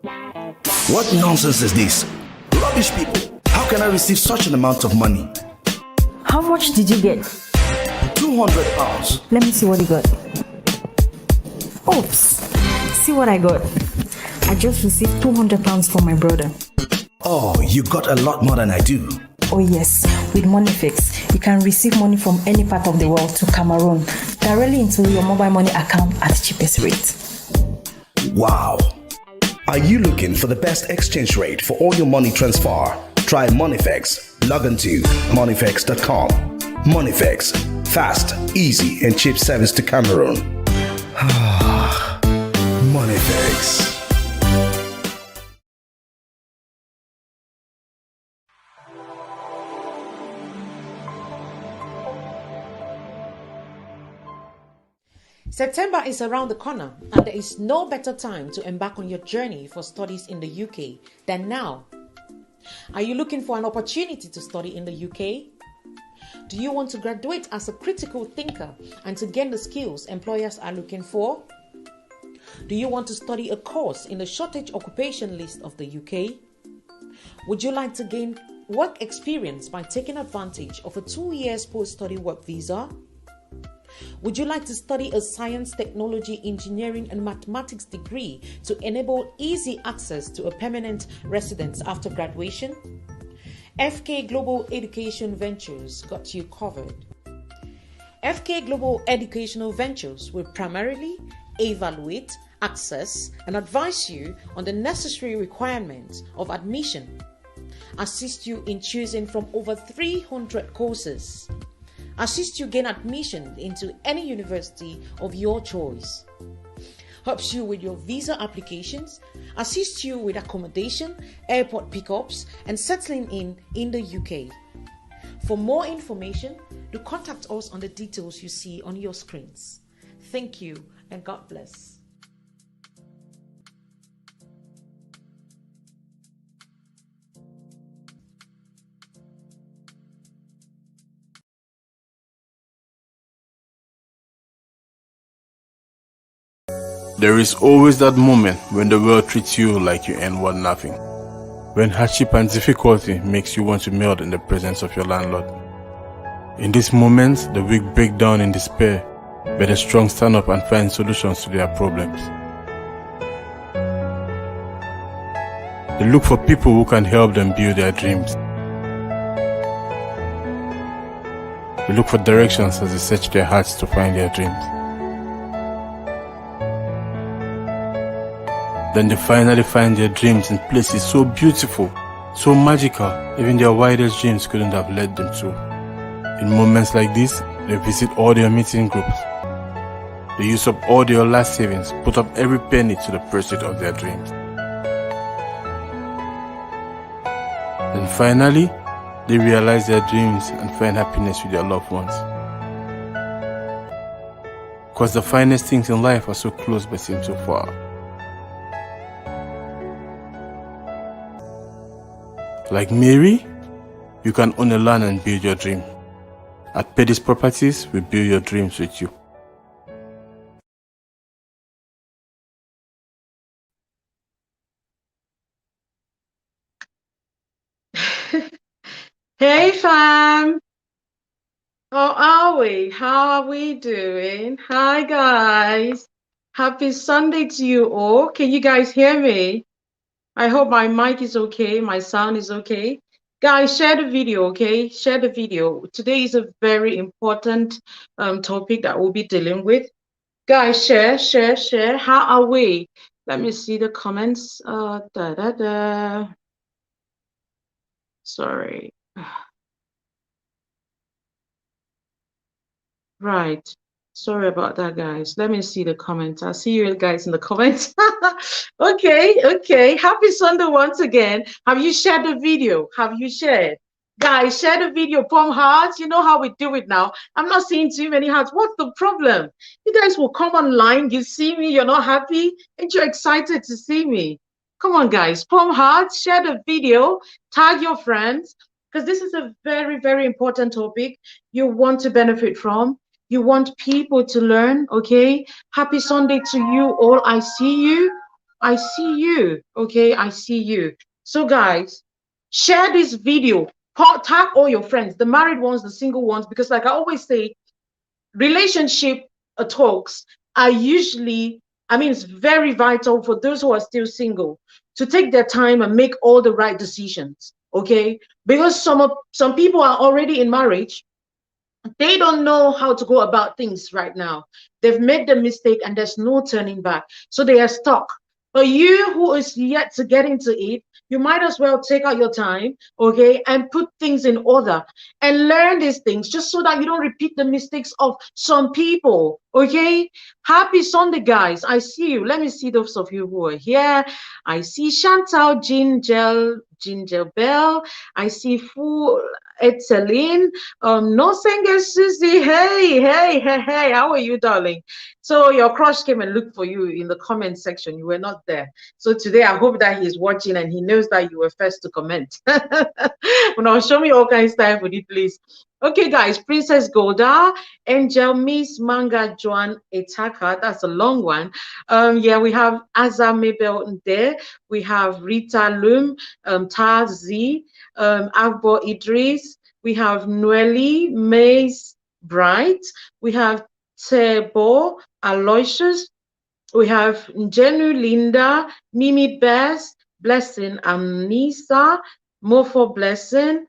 What nonsense is this? Rubbish people. How can I receive such an amount of money? How much did you get? £200. Let me see what you got. Oops. See what I got. I just received £200 from my brother. Oh, you got a lot more than I do. Oh yes, with MoneyFix, you can receive money from any part of the world to Cameroon directly into your mobile money account at the cheapest rate. Wow. Are you looking for the best exchange rate for all your money transfer? Try MoneyFix. Log on to moneyfix.com. MoneyFix. Fast, easy, and cheap service to Cameroon. MoneyFix. September is around the corner, and there is no better time to embark on your journey for studies in the UK than now. Are you looking for an opportunity to study in the UK? Do you want to graduate as a critical thinker and to gain the skills employers are looking for? Do you want to study a course in the shortage occupation list of the UK? Would you like to gain work experience by taking advantage of a 2 years post-study work visa? Would you like to study a science, technology, engineering, and mathematics degree to enable easy access to a permanent residence after graduation? FK Global Education Ventures got you covered. FK Global Educational Ventures will primarily evaluate, assess, and advise you on the necessary requirements of admission, assist you in choosing from over 300 courses, assist you gain admission into any university of your choice, helps you with your visa applications, assist you with accommodation, airport pickups, and settling in the UK. For more information, do contact us on the details you see on your screens. Thank you and God bless. There is always that moment when the world treats you like you ain't worth nothing. When hardship and difficulty makes you want to melt in the presence of your landlord. In these moments, the weak break down in despair, but the strong stand up and find solutions to their problems. They look for people who can help them build their dreams. They look for directions as they search their hearts to find their dreams. Then they finally find their dreams in places so beautiful, so magical, even their wildest dreams couldn't have led them to. In moments like this, they visit all their meeting groups. They use up all their last savings, put up every penny to the pursuit of their dreams. Then finally, they realize their dreams and find happiness with their loved ones. Because the finest things in life are so close but seem so far. Like Mary, you can own a land and build your dream. At Pedis Properties, we build your dreams with you. Hey fam, how are we? How are we doing? Hi guys, happy Sunday to you all. Can you guys hear me? I hope my mic is okay, my sound is okay. Guys, share the video, okay? Share the video. Today is a very important topic that we'll be dealing with. Guys, share. How are we? Let me see the comments. Sorry. Right. Sorry about that, guys. Let me see the comments. I'll see you guys in the comments. Okay. Happy Sunday once again. Have you shared the video? Have you shared? Guys, share the video, palm hearts. You know how we do it now. I'm not seeing too many hearts. What's the problem? You guys will come online. You see me. You're not happy. And you're excited to see me. Come on, guys. Palm hearts. Share the video. Tag your friends. Because this is a very, very important topic you want to benefit from. You want people to learn, okay? Happy Sunday to you all. I see you. I see you. Okay, I see you. So guys, share this video. Tag all your friends, the married ones, the single ones, because like I always say, relationship talks are usually, I mean, it's very vital for those who are still single to take their time and make all the right decisions. Okay, because some people are already in marriage, they don't know how to go about things right now. They've made the mistake and there's no turning back. So they are stuck. But you who is yet to get into it, you might as well take out your time, okay, and put things in order and learn these things just so that you don't repeat the mistakes of some people, okay? Happy Sunday, guys. I see you. Let me see those of you who are here. I see Chantal, Ginger Bell. I see Fu Celine. No singer Susie. Hey, how are you, darling? So your crush came and looked for you in the comment section. You were not there. So today I hope that he's watching and he knows that you were first to comment. Now show me all kinds of time for you, please. Okay, guys, Princess Golda, Angel, Miss Manga, Joan Etaka. That's a long one. Yeah, we have Azza Mabel there. We have Rita Lum, Taz Z, Agbo Idris. We have Noeli Mays Bright. We have Tebo Aloysius. We have Njenu Linda, Mimi Bess, Blessing Amnisa, Mofo Blessing.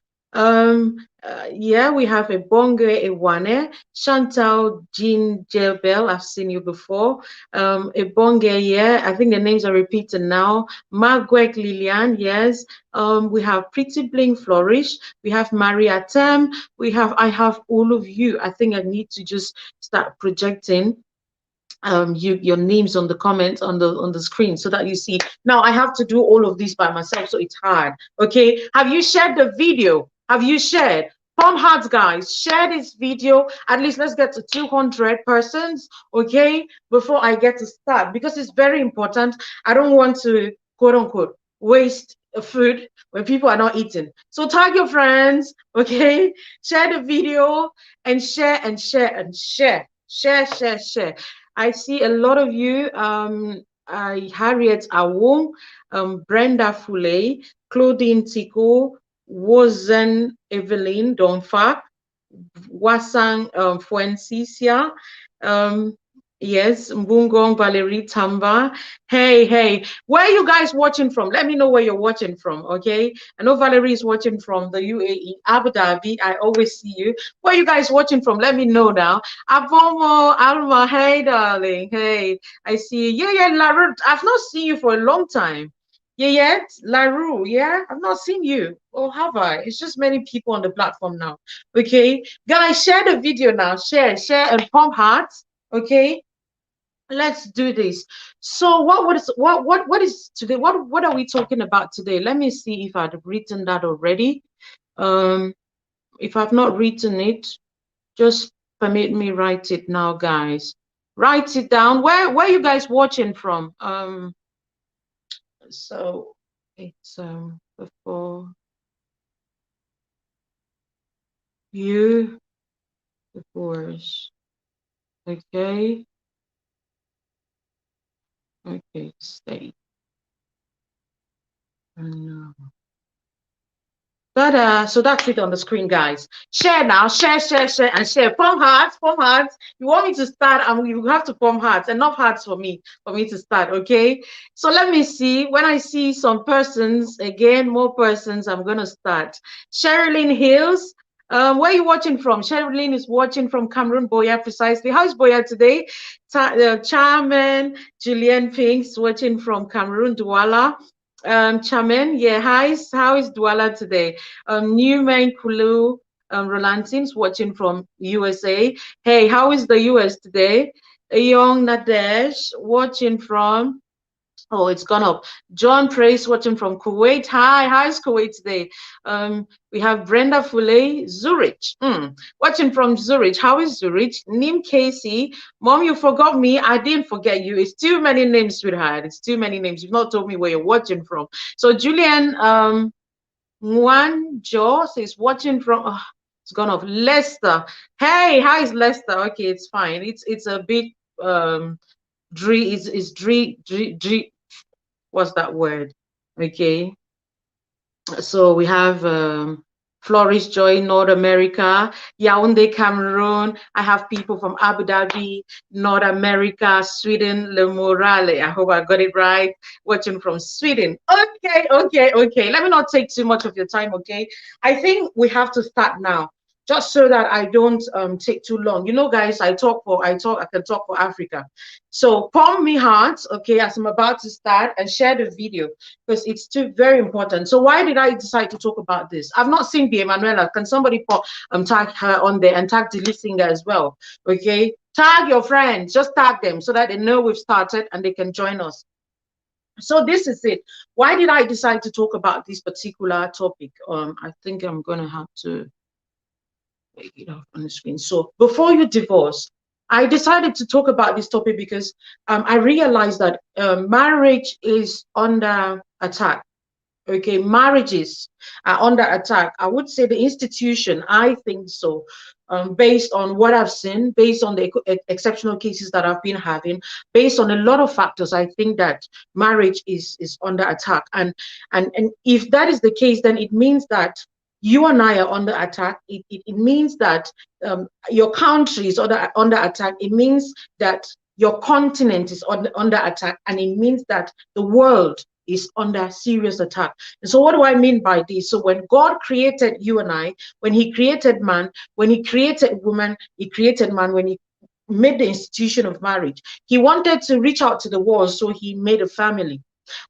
Yeah, we have a Bonge Ewane, Chantal Jean Jelbel, I've seen you before. A Bonge, yeah, I think the names are repeated now. Margaret Lilian, yes. We have Pretty Bling Flourish. We have Maria Tem. I have all of you. I think I need to just start projecting your names on the comments on the screen so that you see. Now I have to do all of this by myself, so it's hard. Okay, have you shared the video? Have you shared? Palm hearts, guys, share this video. At least let's get to 200 persons, okay, before I get to start, because it's very important. I don't want to, quote unquote, waste food when people are not eating. So tag your friends, okay, share the video and share and share and share. Share. I see a lot of you, Harriet Awong, Brenda Fule, Claudine Tiko, Wozen Evelyn Donfa, Wasang Fuencisia, yes, Mbungong Valerie Tamba. Hey, where are you guys watching from? Let me know where you're watching from, okay? I know Valerie is watching from the UAE, Abu Dhabi. I always see you. Where are you guys watching from? Let me know now. Abomo, Alma, hey, darling. Hey, I see you. Yeah, Larut. I've not seen you for a long time. Yeah, Larue, yeah, I've not seen you. Or have I? It's just many people on the platform now. Okay, guys, share the video now. Share, and pump hearts. Okay, let's do this. So what is today? What are we talking about today? Let me see if I've written that already. If I've not written it, just permit me write it now, guys. Write it down. Where are you guys watching from? So it's before you divorce. Okay, stay. So that's it on the screen, guys. Share now, share, and share. Pump hearts. You want me to start, and you have to pump hearts. Enough hearts for me to start, okay? So let me see. When I see some persons, again, more persons, I'm gonna start. Sherilyn Hills. Where are you watching from? Sherilyn is watching from Cameroon, Boya, precisely. How's Boya today? Charmin, Julian Pinks watching from Cameroon, Douala. Chairman, yeah, how is Douala today? Newman Kulu, Rolantin's watching from USA. Hey, how is the US today? Young Nadesh watching from, oh, it's gone up. John Praise watching from Kuwait. How is Kuwait today? We have Brenda Fule, Zurich, watching from Zurich. How is Zurich? Nim Casey, Mom, you forgot me. I didn't forget you. It's too many names, sweetheart. It's too many names. You've not told me where you're watching from. So Julian Nguan Jo says watching from. Oh, it's gone off. Leicester. Hey, how is Leicester? Okay, it's fine. It's a bit what's that word? Okay, so we have Flourish Joy, North America, Yaoundé, Cameroon. I have people from Abu Dhabi, North America, Sweden, Le Morale. I hope I got it right. Watching from Sweden. Okay, okay, okay. Let me not take too much of your time, okay? I think we have to start now, just so that I don't take too long. You know, guys, I can talk for Africa. So palm me hearts, okay, as I'm about to start, and share the video because it's too very important. So why did I decide to talk about this? I've not seen B. Emanuela. Can somebody put tag her on there and tag the singer as well? Okay, tag your friends, just tag them so that they know we've started and they can join us. So this is it. Why did I decide to talk about this particular topic? I think I'm gonna have to take it off on the screen. So before you divorce, I decided to talk about this topic because I realized that marriage is under attack. Okay, marriages are under attack. I would say the institution, I think so, based on what I've seen, based on the exceptional cases that I've been having, based on a lot of factors, I think that marriage is under attack. And if that is the case, then it means that you and I are under attack. It means that your country is under attack. It means that your continent is under attack, and it means that the world is under serious attack. And so what do I mean by this? So when God created you and I, when he created man, when he created woman, he created man, when he made the institution of marriage, he wanted to reach out to the world, so he made a family.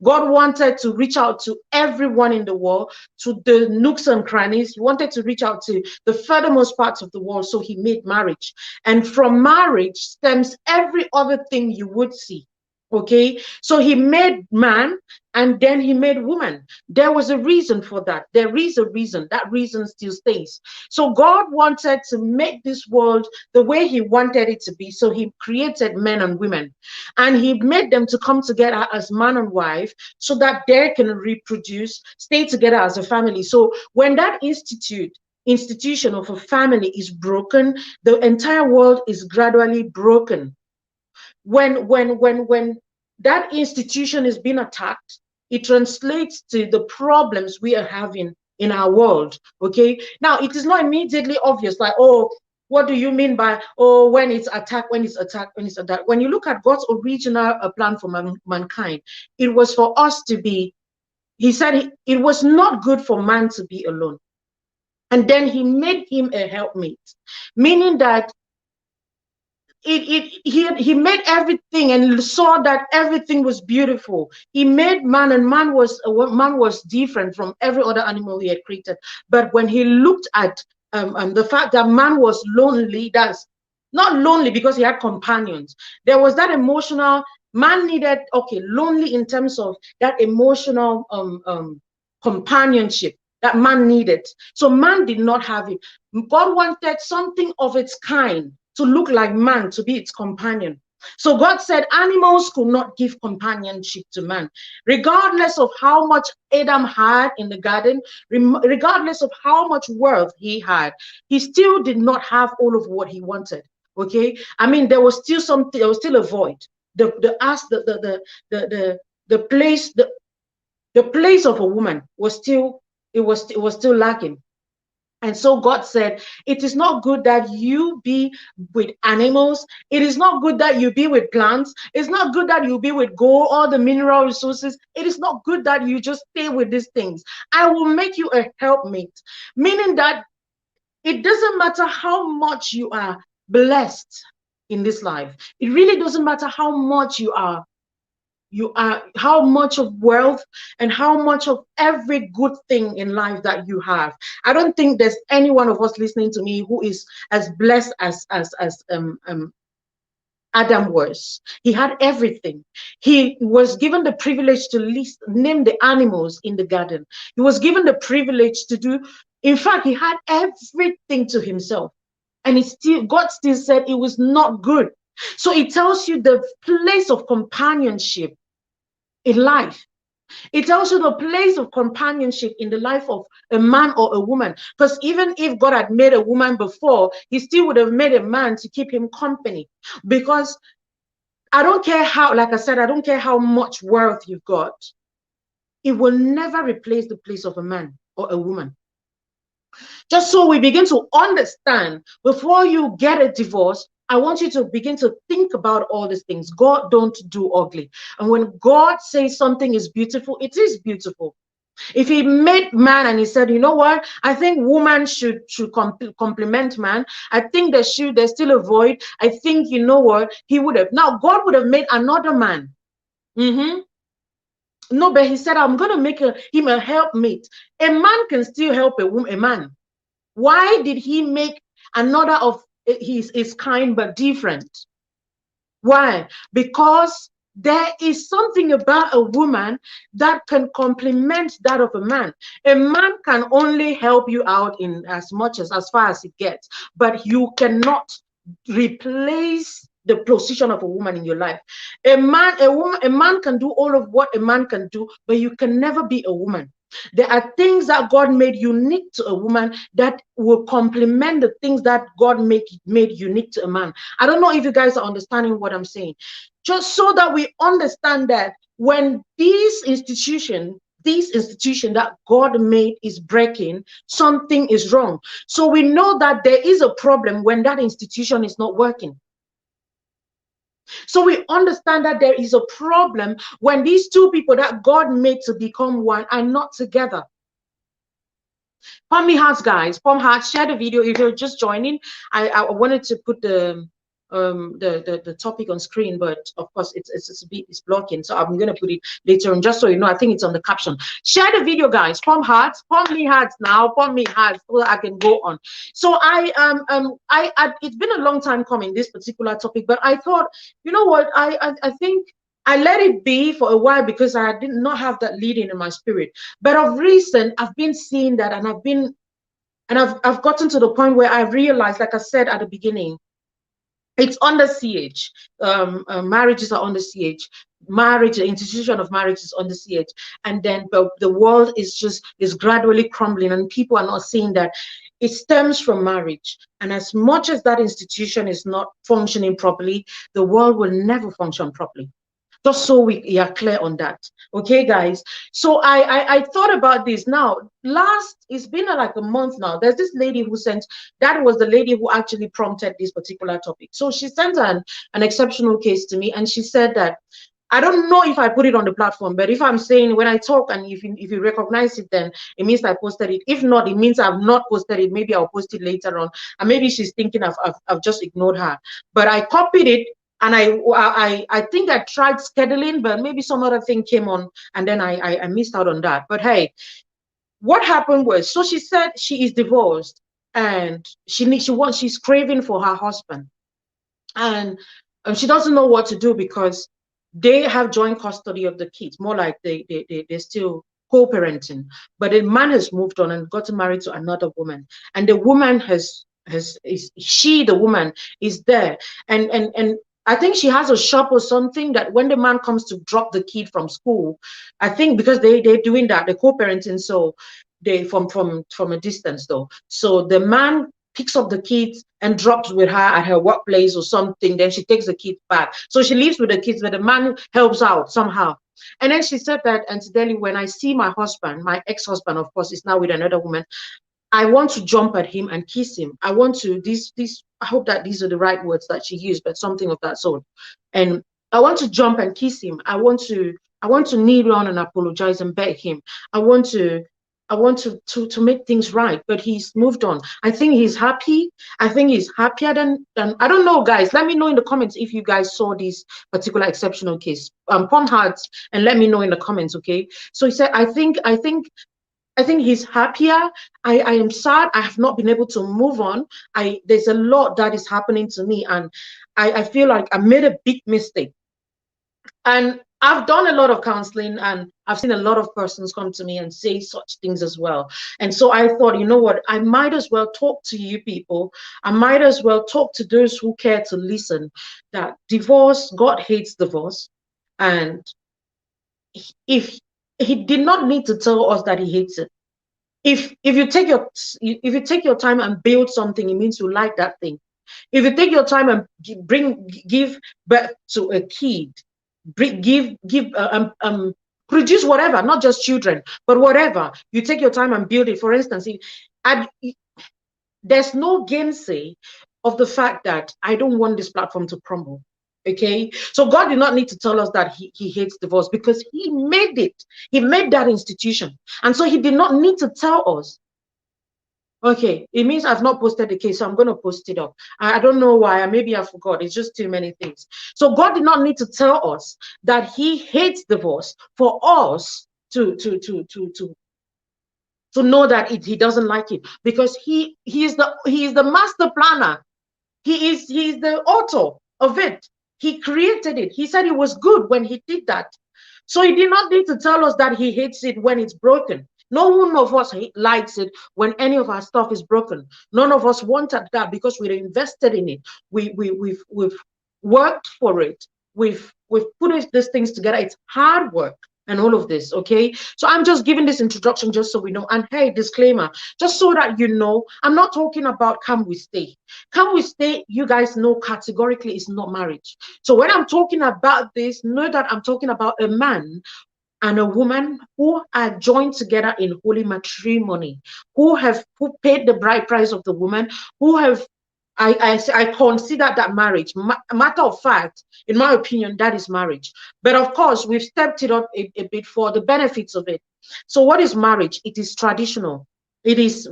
God wanted to reach out to everyone in the world, to the nooks and crannies. He wanted to reach out to the furthermost parts of the world, so he made marriage. And from marriage stems every other thing you would see. Okay, so he made man and then he made woman. There was a reason for that. There is a reason. That reason still stays. So God wanted to make this world the way he wanted it to be. So he created men and women, and he made them to come together as man and wife so that they can reproduce, stay together as a family. So when that institution of a family is broken, the entire world is gradually broken. When that institution is being attacked, it translates to the problems we are having in our world. Okay, now it is not immediately obvious, like, oh, what do you mean by, oh, when it's attacked, when it's attacked, when it's attacked? When you look at God's original plan for mankind, it was for us to be, he said it was not good for man to be alone. And then he made him a helpmate, meaning that he made everything and saw that everything was beautiful. He made man, and man was different from every other animal he had created. But when he looked at the fact that man was lonely, that's not lonely because he had companions. There was that emotional, man needed, okay, lonely in terms of that emotional companionship that man needed. So man did not have it. God wanted something of its kind to look like man, to be its companion. So God said animals could not give companionship to man, regardless of how much Adam had in the garden, regardless of how much wealth he had, he still did not have all of what he wanted. Okay, I mean, there was still something, there was still a void. The place of a woman was still, it was still lacking. And so God said, it is not good that you be with animals. It is not good that you be with plants. It's not good that you be with gold, all the mineral resources. It is not good that you just stay with these things. I will make you a helpmate, meaning that it doesn't matter how much you are blessed in this life. It really doesn't matter how much you are, how much of wealth and how much of every good thing in life that you have. I don't think there's any one of us listening to me who is as blessed as Adam was. He had everything. He was given the privilege to name the animals in the garden. He was given the privilege to do, in fact, he had everything to himself. And God still said it was not good. So it tells you the place of companionship in life. It tells you the place of companionship in the life of a man or a woman. Because even if God had made a woman before, he still would have made a man to keep him company. Because I don't care how, like I said, I don't care how much wealth you've got. It will never replace the place of a man or a woman. Just so we begin to understand, before you get a divorce, I want you to begin to think about all these things. God don't do ugly. And when God says something is beautiful, it is beautiful. If he made man and he said, you know what, I think woman should complement man. I think there's still a void. I think, you know what, he would have. Now, God would have made another man. No, but he said, I'm going to make him a helpmate. A man can still help a man. Why did he make another of his kind but different? Why? Because there is something about a woman that can complement that of a man. A man can only help you out in as far as it gets, but you cannot replace the position of a woman in your life. A man can do all of what a man can do, but you can never be a woman. There are things that God made unique to a woman that will complement the things that God made unique to a man. I don't know if you guys are understanding what I'm saying. Just so that we understand that when this institution that God made is breaking, something is wrong. So we know that there is a problem when that institution is not working. So we understand that there is a problem when these two people that God made to become one are not together. Pump me hearts, guys. Pump hearts. Share the video if you're just joining. I wanted to put the topic on screen, but of course it's blocking, so I'm gonna put it later on, just so you know. I think it's on the caption. Share the video, guys. Pump hearts, pump me hearts now, pump me hearts so that I can go on. So I it's been a long time coming, this particular topic, but I thought, you know what, I think I let it be for a while because I did not have that leading in my spirit. But of recent, I've been seeing that, and I've gotten to the point where I realized, like I said at the beginning, it's under siege. Marriages are under siege. The institution of marriage is under siege, and then the world is gradually crumbling, and people are not seeing that it stems from marriage. And as much as that institution is not functioning properly, the world will never function properly. Just so we are clear on that. Okay, guys. So I thought about this. Now, it's been like a month now. There's this lady who sent, that was the lady who actually prompted this particular topic. So she sent an exceptional case to me, and she said that, I don't know if I put it on the platform, but if I'm saying when I talk and if you recognize it, then it means I posted it. If not, it means I've not posted it. Maybe I'll post it later on. And maybe she's thinking I've just ignored her. But I copied it. And I think I tried scheduling, but maybe some other thing came on, and then I missed out on that. But hey, what happened was, so she said she is divorced, and she's craving for her husband, and she doesn't know what to do because they have joint custody of the kids, more like they're still co-parenting. But the man has moved on and gotten married to another woman, and the woman the woman is there, and I think she has a shop or something that when the man comes to drop the kid from school, I think because they're doing that, they're co-parenting, so they from a distance though. So the man picks up the kids and drops with her at her workplace or something. Then she takes the kids back. So she lives with the kids, but the man helps out somehow. And then she said that, incidentally, when I see my husband, my ex-husband, of course, is now with another woman, I want to jump at him and kiss him. I want to, I hope that these are the right words that she used, but something of that sort. And I want to jump and kiss him. I want to kneel down and apologize and beg him. I want to make things right, but he's moved on. I think he's happy. I think he's happier than I don't know, guys. Let me know in the comments if you guys saw this particular exceptional case. Pump hearts and let me know in the comments, okay? So he said, I think he's happier. I am sad. I have not been able to move on. There's a lot that is happening to me, and I feel like I made a big mistake. And I've done a lot of counseling, and I've seen a lot of persons come to me and say such things as well. And so I thought, you know what, I might as well talk to you people. I might as well talk to those who care to listen, that divorce, God hates divorce. And if he did not need to tell us that he hates it. If you take your time and build something, it means you like that thing. If you take your time and give birth to a kid, produce whatever, not just children, but whatever, you take your time and build it. For instance, there's no gainsay of the fact that I don't want this platform to crumble. Okay, so God did not need to tell us that he hates divorce, because he made it. He made that institution, and so he did not need to tell us. Okay, it means I've not posted the case, so I'm going to post it up. I don't know why, maybe I forgot. It's just too many things. So God did not need to tell us that he hates divorce for us to know that he doesn't like it, because he is the master planner. He is the author of it. He created it. He said it was good when he did that. So he did not need to tell us that he hates it when it's broken. No one of us likes it when any of our stuff is broken. None of us wanted that, because we're invested in it. We've worked for it. We've put these things together. It's hard work and all of this. Okay, so I'm just giving this introduction just so we know. And hey, disclaimer, just so that you know, I'm not talking about can we stay. Can we stay, you guys know categorically is not marriage. So when I'm talking about this, know that I'm talking about a man and a woman who are joined together in holy matrimony, who paid the bride price of the woman, who have, I consider that marriage. Matter of fact, in my opinion, that is marriage. But of course, we've stepped it up a bit for the benefits of it. So what is marriage? It is traditional.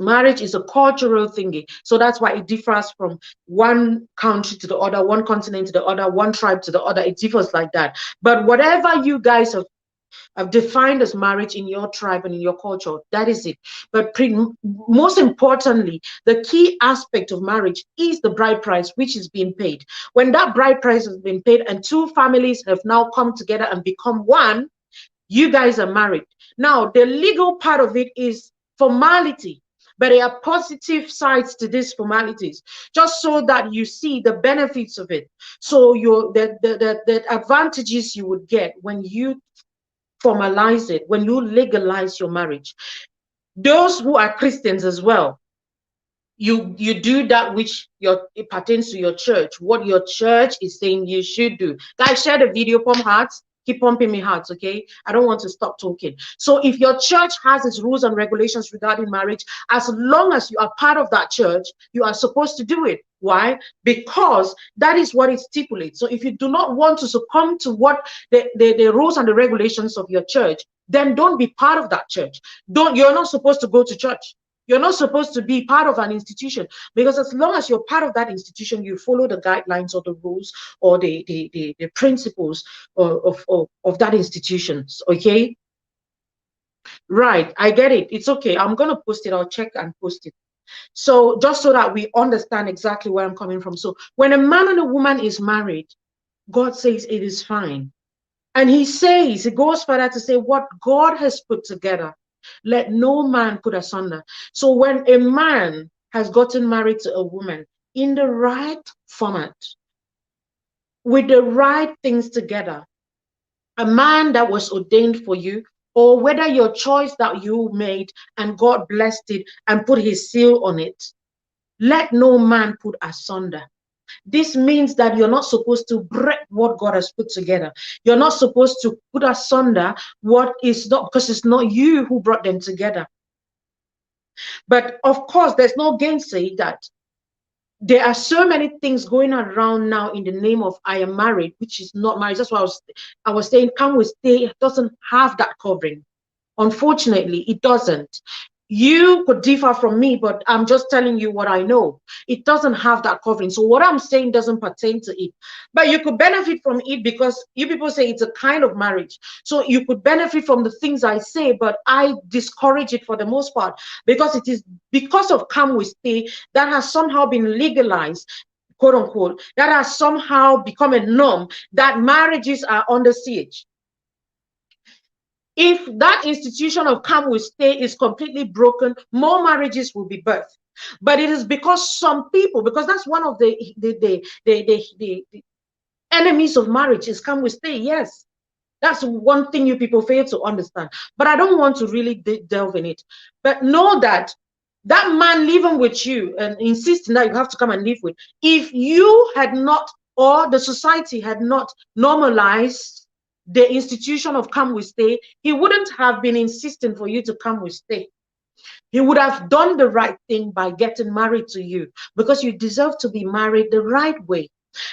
Marriage is a cultural thingy. So that's why it differs from one country to the other, one continent to the other, one tribe to the other. It differs like that. But whatever you guys have defined as marriage in your tribe and in your culture, that is it. But most importantly, the key aspect of marriage is the bride price, which is being paid. When that bride price has been paid and two families have now come together and become one, you guys are married. Now, the legal part of it is formality, but there are positive sides to these formalities, just so that you see the benefits of it. So the advantages you would get when you formalize it, when you legalize your marriage. Those who are Christians as well, you do that which it pertains to your church, what your church is saying you should do. Guys, share the video, pump hearts, keep pumping me hearts, okay? I don't want to stop talking. So if your church has its rules and regulations regarding marriage, as long as you are part of that church, you are supposed to do it. Why? Because that is what it stipulates. So if you do not want to succumb to what the rules and the regulations of your church, then don't be part of that church. You're not supposed to go to church. You're not supposed to be part of an institution, because as long as you're part of that institution, you follow the guidelines or the rules or the principles of that institution. Okay? Right, I get it. It's okay. I'm going to post it. I'll check and post it. So just so that we understand exactly where I'm coming from. So when a man and a woman is married, God says it is fine. And he goes further to say, what God has put together, let no man put asunder. So when a man has gotten married to a woman in the right format, with the right things together, a man that was ordained for you, or whether your choice that you made and God blessed it and put his seal on it, let no man put asunder. This means that you're not supposed to break what God has put together. You're not supposed to put asunder what is not, because it's not you who brought them together. But of course, there's no gainsay that there are so many things going around now in the name of I am married, which is not marriage. That's why I was saying, can we stay? It doesn't have that covering. Unfortunately, it doesn't. You could differ from me, but I'm just telling you what I know. It doesn't have that covering. So what I'm saying doesn't pertain to it. But you could benefit from it, because you people say it's a kind of marriage. So you could benefit from the things I say, but I discourage it for the most part, because it is because of Come We Stay that has somehow been legalized, quote unquote, that has somehow become a norm that marriages are under siege. If that institution of Come We Stay is completely broken, more marriages will be birthed. But it is because some people, because that's one of the enemies of marriage is Come We Stay. Yes, that's one thing you people fail to understand. But I don't want to really delve in it. But know that that man living with you and insisting that you have to come and live with, if you had not, or the society had not normalized the institution of come we stay, he wouldn't have been insisting for you to come we stay. He would have done the right thing by getting married to you, because you deserve to be married the right way.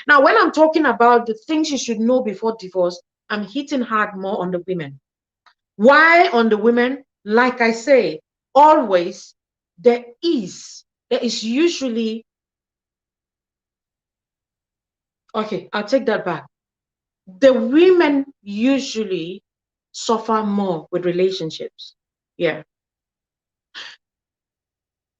Now, when I'm talking about the things you should know before divorce, I'm hitting hard more on the women. Why on the women? Like I say, always there is usually, okay, I'll take that back. The women usually suffer more with relationships. Yeah.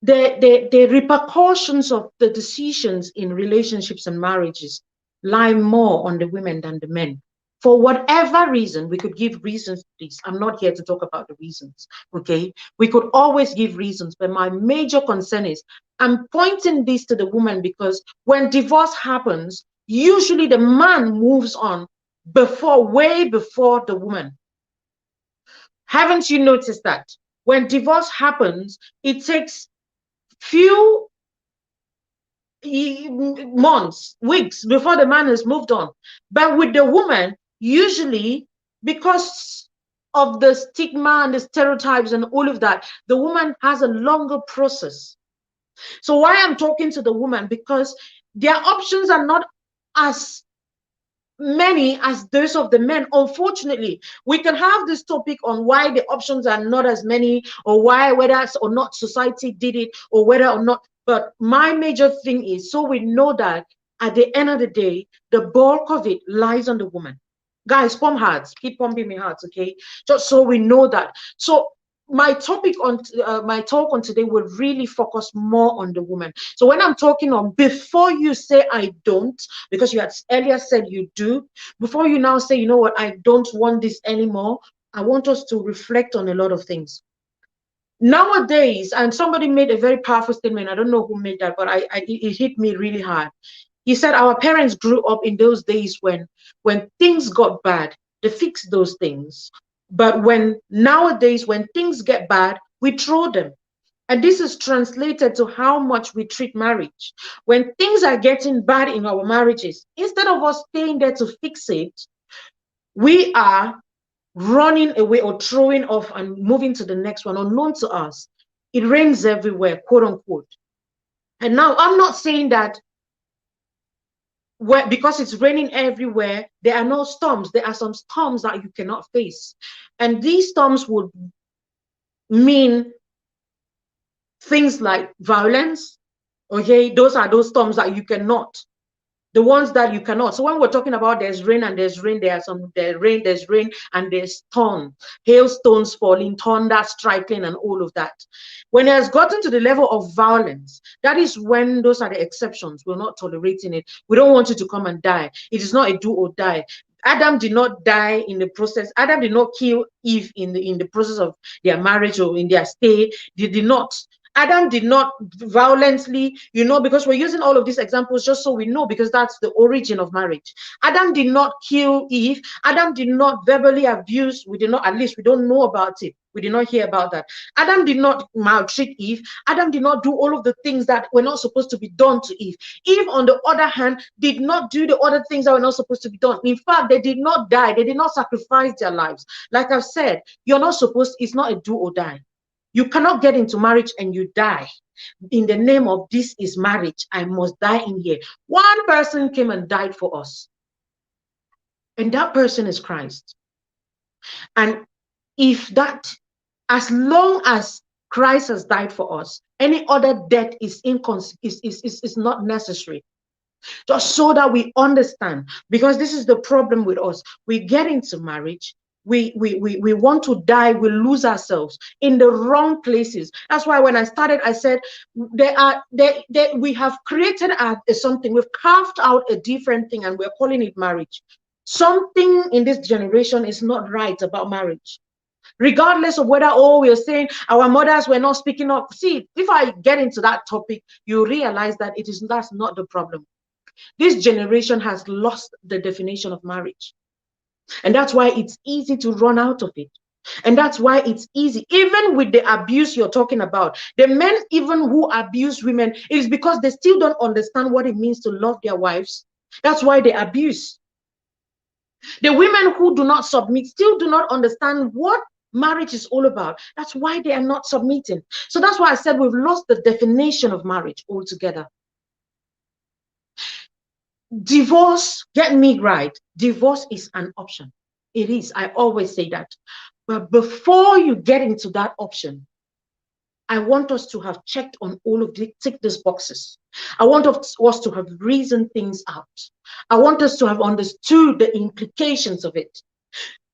The repercussions of the decisions in relationships and marriages lie more on the women than the men. For whatever reason, we could give reasons to this. I'm not here to talk about the reasons, okay? We could always give reasons, but my major concern is I'm pointing this to the woman, because when divorce happens, usually the man moves on way before the woman. Haven't you noticed that? When divorce happens, it takes few months, weeks before the man has moved on. But with the woman, usually, because of the stigma and the stereotypes and all of that, the woman has a longer process. So why I'm talking to the woman, because their options are not as many as those of the men. Unfortunately, we can have this topic on why the options are not as many, or why, whether or not society did it, or whether or not, but my major thing is, so we know that at the end of the day, the bulk of it lies on the woman. Guys, pump hearts, keep pumping me hearts, okay? Just so we know that. So my topic on my talk on today will really focus more on the woman. So when I'm talking on, before you say I don't, because you had earlier said you do, before you now say, you know what, I don't want this anymore, I want us to reflect on a lot of things. Nowadays, and somebody made a very powerful statement, I don't know who made that, but it hit me really hard. He said our parents grew up in those days when things got bad, they fixed those things. But nowadays, when things get bad, we throw them. And this is translated to how much we treat marriage. When things are getting bad in our marriages, instead of us staying there to fix it, we are running away or throwing off and moving to the next one, unknown to us. It rains everywhere, quote unquote. And now I'm not saying that because it's raining everywhere, there are no storms. There are some storms that you cannot face. And these storms would mean things like violence. Okay, those are those storms that you cannot. The ones that you cannot. So when we're talking about there's rain, there's rain and there's storm, hailstones falling, thunder striking, and all of that. When it has gotten to the level of violence, that is when those are the exceptions. We're not tolerating it. We don't want you to come and die. It is not a do or die. Adam did not die in the process. Adam did not kill Eve in the process of their marriage or in their stay. They did not. Adam did not violently, because we're using all of these examples just so we know, because that's the origin of marriage. Adam did not kill Eve. Adam did not verbally abuse. We did not, at least we don't know about it. We did not hear about that. Adam did not maltreat Eve. Adam did not do all of the things that were not supposed to be done to Eve. Eve, on the other hand, did not do the other things that were not supposed to be done. In fact, they did not die. They did not sacrifice their lives. Like I've said, you're not supposed, it's not a do or die. You cannot get into marriage and you die in the name of this is marriage. I must die in here. One person came and died for us. And that person is Christ. And if that, as long as Christ has died for us, any other death is not necessary. Just so that we understand, because this is the problem with us. We get into marriage. We want to die, we lose ourselves in the wrong places. That's why when I started, I said we have created something, we've carved out a different thing, and we're calling it marriage. Something in this generation is not right about marriage. Regardless of whether, we're saying our mothers were not speaking up. See, if I get into that topic, you realize that that's not the problem. This generation has lost the definition of marriage. And that's why it's easy to run out of it. And that's why it's easy. Even with the abuse you're talking about, the men even who abuse women, it is because they still don't understand what it means to love their wives. That's why they abuse. The women who do not submit still do not understand what marriage is all about. That's why they are not submitting. So that's why I said we've lost the definition of marriage altogether. Divorce, get me right, divorce is an option. It is. I always say that. But before you get into that option, I want us to have checked on all of the, tick these boxes. I want us to have reasoned things out. I want us to have understood the implications of it.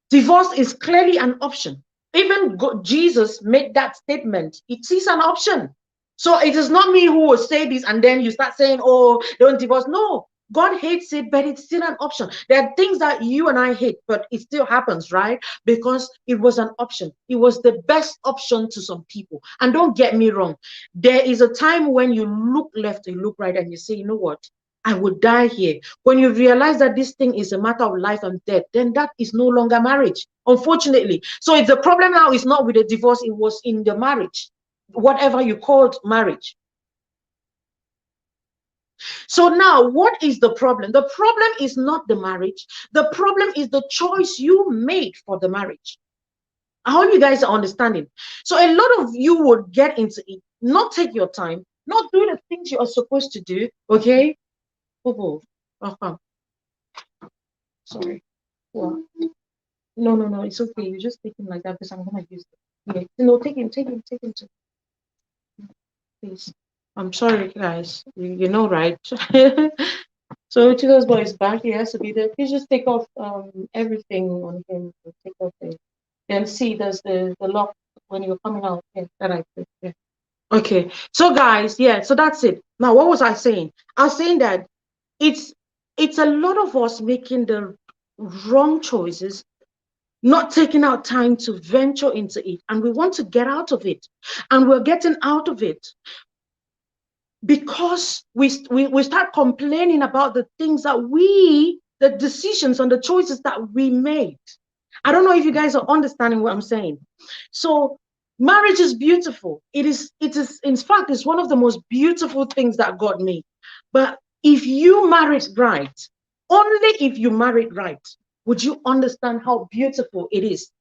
Divorce is clearly an option. Even Jesus made that statement. It is an option. So it is not me who will say this and then you start saying, oh, don't divorce. No, God hates it, but it's still an option. There are things that you and I hate, but it still happens, right? Because it was an option. It was the best option to some people. And don't get me wrong. There is a time when you look left, you look right, and you say, you know what? I would die here. When you realize that this thing is a matter of life and death, then that is no longer marriage, unfortunately. So if the problem now is not with the divorce, it was in the marriage, whatever you called marriage. So now, what is the problem? The problem is not the marriage. The problem is the choice you made for the marriage. I hope you guys are understanding. So a lot of you would get into it, not take your time, not do the things you are supposed to do, okay? Oh, sorry. Well, no, it's okay. You just take him like that because I'm gonna use it. Yeah. No, take him too. Please. I'm sorry, guys. You know, right? So Chigo's boy is back. He has to be there. Please just take off everything on him. Take off the and see there's the lock when you're coming out. Yeah, that I put. Yeah. Okay. So guys, yeah, so that's it. Now, what was I saying? I was saying that it's a lot of us making the wrong choices, not taking our time to venture into it, and we want to get out of it, and we're getting out of it because we start complaining about the things that the decisions and the choices that we made. I don't know if you guys are understanding what I'm saying. So marriage is beautiful. It is in fact, it's one of the most beautiful things that God made. But if you married right, only if you married right, would you understand how beautiful it is.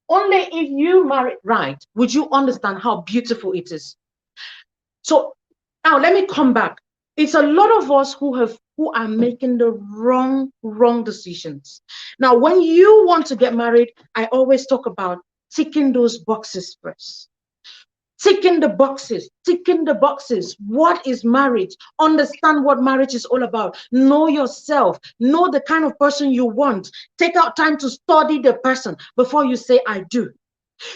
Only if you married right, would you understand how beautiful it is. So now let me come back. It's a lot of us who are making the wrong decisions. Now, when you want to get married, I always talk about ticking those boxes first. Ticking the boxes. What is marriage? Understand what marriage is all about. Know yourself. Know the kind of person you want. Take out time to study the person before you say, I do.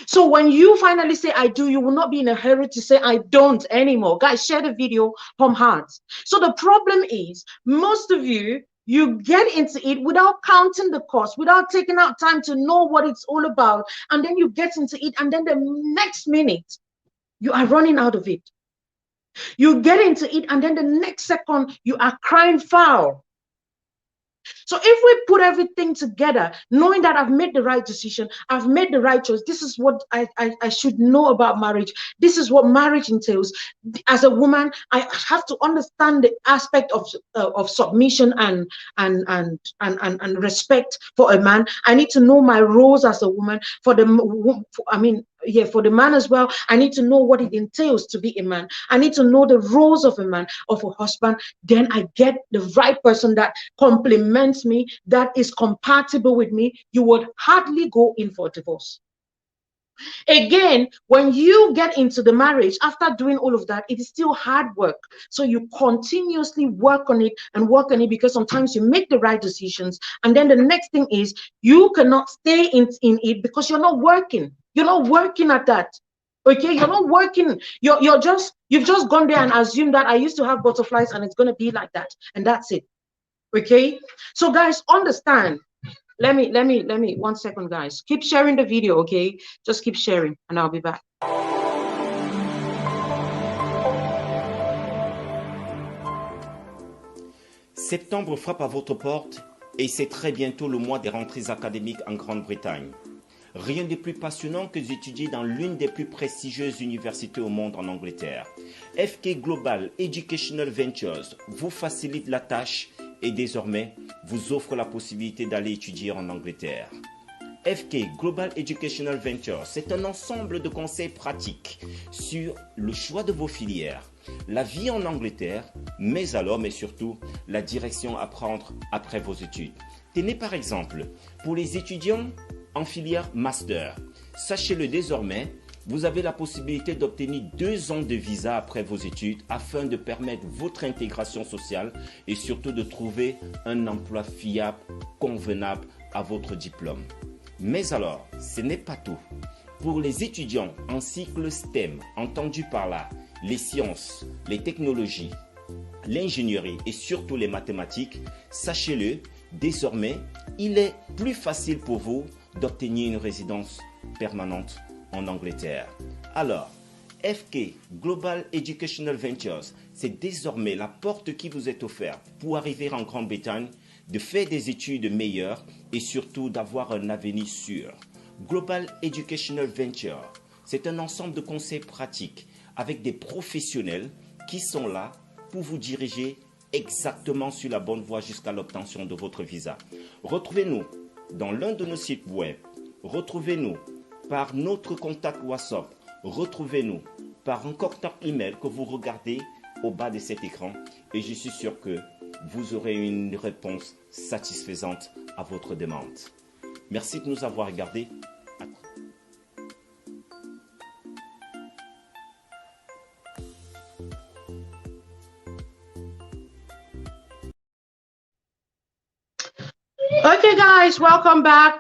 So when you finally say, I do, you will not be in a hurry to say, I don't anymore. Guys, share the video from heart. So the problem is, most of you get into it without counting the cost, without taking out time to know what it's all about. And then you get into it. And then the next minute, you are running out of it. You get into it. And then the next second, you are crying foul. So if we put everything together, knowing that I've made the right decision, I've made the right choice, this is what I should know about marriage. This is what marriage entails. As a woman, I have to understand the aspect of submission and respect for a man. I need to know my roles as a woman. For the man as well, I need to know what it entails to be a man. I need to know the roles of a man, of a husband. Then I get the right person that complements me, that is compatible with me. You would hardly go in for divorce. Again, when you get into the marriage, after doing all of that, it is still hard work. So you continuously work on it because sometimes you make the right decisions. And then the next thing is you cannot stay in it because you're not working. You're not working at that. Okay, you're not working. You've just gone there and assumed that I used to have butterflies and it's going to be like that. And that's it. Okay. So guys, understand. Let me 1 second, guys. Keep sharing the video, okay? Just keep sharing and I'll be back. Septembre frappe à votre porte et c'est très bientôt le mois des rentrées académiques en Grande-Bretagne. Rien de plus passionnant que d'étudier dans l'une des plus prestigieuses universités au monde en Angleterre. FK Global Educational Ventures vous facilite la tâche et désormais vous offre la possibilité d'aller étudier en Angleterre. FK Global Educational Ventures, c'est un ensemble de conseils pratiques sur le choix de vos filières, la vie en Angleterre, mais surtout la direction à prendre après vos études. Tenez par exemple, pour les étudiants en filière master, sachez-le désormais, vous avez la possibilité d'obtenir 2 ans de visa après vos études afin de permettre votre intégration sociale et surtout de trouver un emploi fiable, convenable à votre diplôme. Mais alors, ce n'est pas tout. Pour les étudiants en cycle STEM, entendu par là, les sciences, les technologies, l'ingénierie et surtout les mathématiques, sachez-le, désormais, il est plus facile pour vous d'obtenir une résidence permanente en Angleterre. Alors, FK Global Educational Ventures, c'est désormais la porte qui vous est offerte pour arriver en Grande-Bretagne, de faire des études meilleures et surtout d'avoir un avenir sûr. Global Educational Ventures, c'est un ensemble de conseils pratiques avec des professionnels qui sont là pour vous diriger exactement sur la bonne voie jusqu'à l'obtention de votre visa. Retrouvez-nous dans l'un de nos sites web. Retrouvez-nous par notre contact WhatsApp. Retrouvez-nous par un contact email que vous regardez au bas de cet écran et je suis sûr que vous aurez une réponse satisfaisante à votre demande. Merci de nous avoir regardés. Okay, guys, welcome back,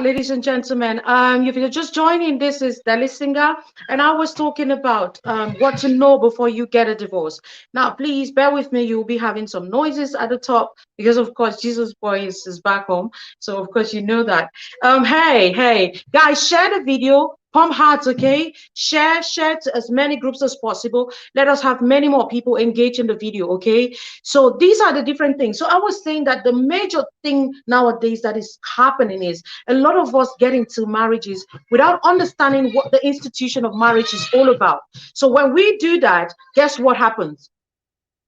ladies and gentlemen. If you're just joining, this is Deli Singer, and I was talking about what to know before you get a divorce. Now, please bear with me. You'll be having some noises at the top because, of course, Jesus Boy is back home, so of course you know that. Hey, guys, share the video. Pump hearts, okay? Share to as many groups as possible. Let us have many more people engage in the video, okay? So these are the different things. So I was saying that the major thing nowadays that is happening is a lot of us get into marriages without understanding what the institution of marriage is all about. So when we do that, guess what happens?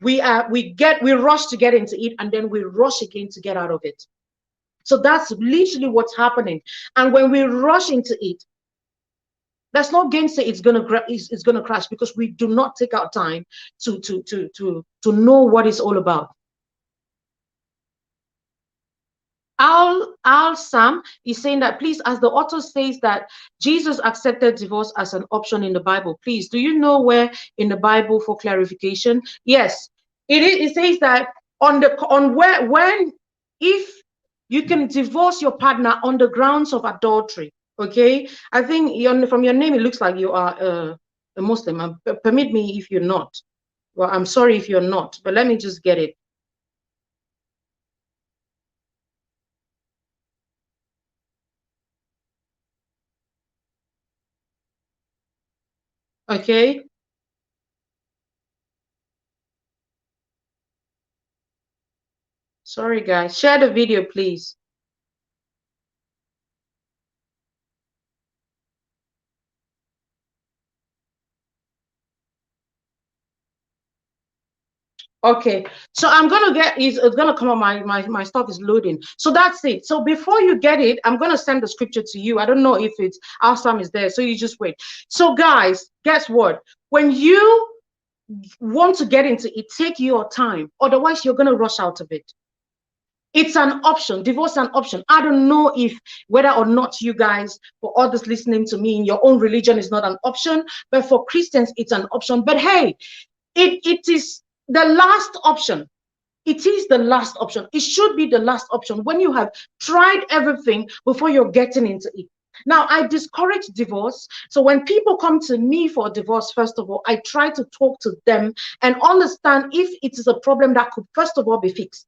We rush to get into it, and then we rush again to get out of it. So that's literally what's happening. And when we rush into it, let's not gainsay it's gonna crash because we do not take our time to know what it's all about. Al Sam is saying that, please, as the author says that Jesus accepted divorce as an option in the Bible, please, do you know where in the Bible for clarification? Yes, it says that if you can divorce your partner on the grounds of adultery. Okay, I think from your name it looks like you are a Muslim. Permit me if you're not. Well, I'm sorry if you're not, but let me just get it. Okay. Sorry, guys. Share the video, please. Okay, so I'm gonna it's gonna come on. My stuff is loading, so that's it. So before you get it, I'm gonna send the scripture to you. I don't know if it's Awesome is there, so you just wait. So guys, guess what? When you want to get into it, take your time, otherwise you're gonna rush out of it. It's an option. Divorce is an option. I don't know if whether or not you guys, for others listening to me, in your own religion is not an option, but for Christians it's an option. But hey, it is the last option. It is the last option. It should be the last option when you have tried everything before you're getting into it. Now, I discourage divorce. So when people come to me for a divorce, first of all, I try to talk to them and understand if it is a problem that could, first of all, be fixed.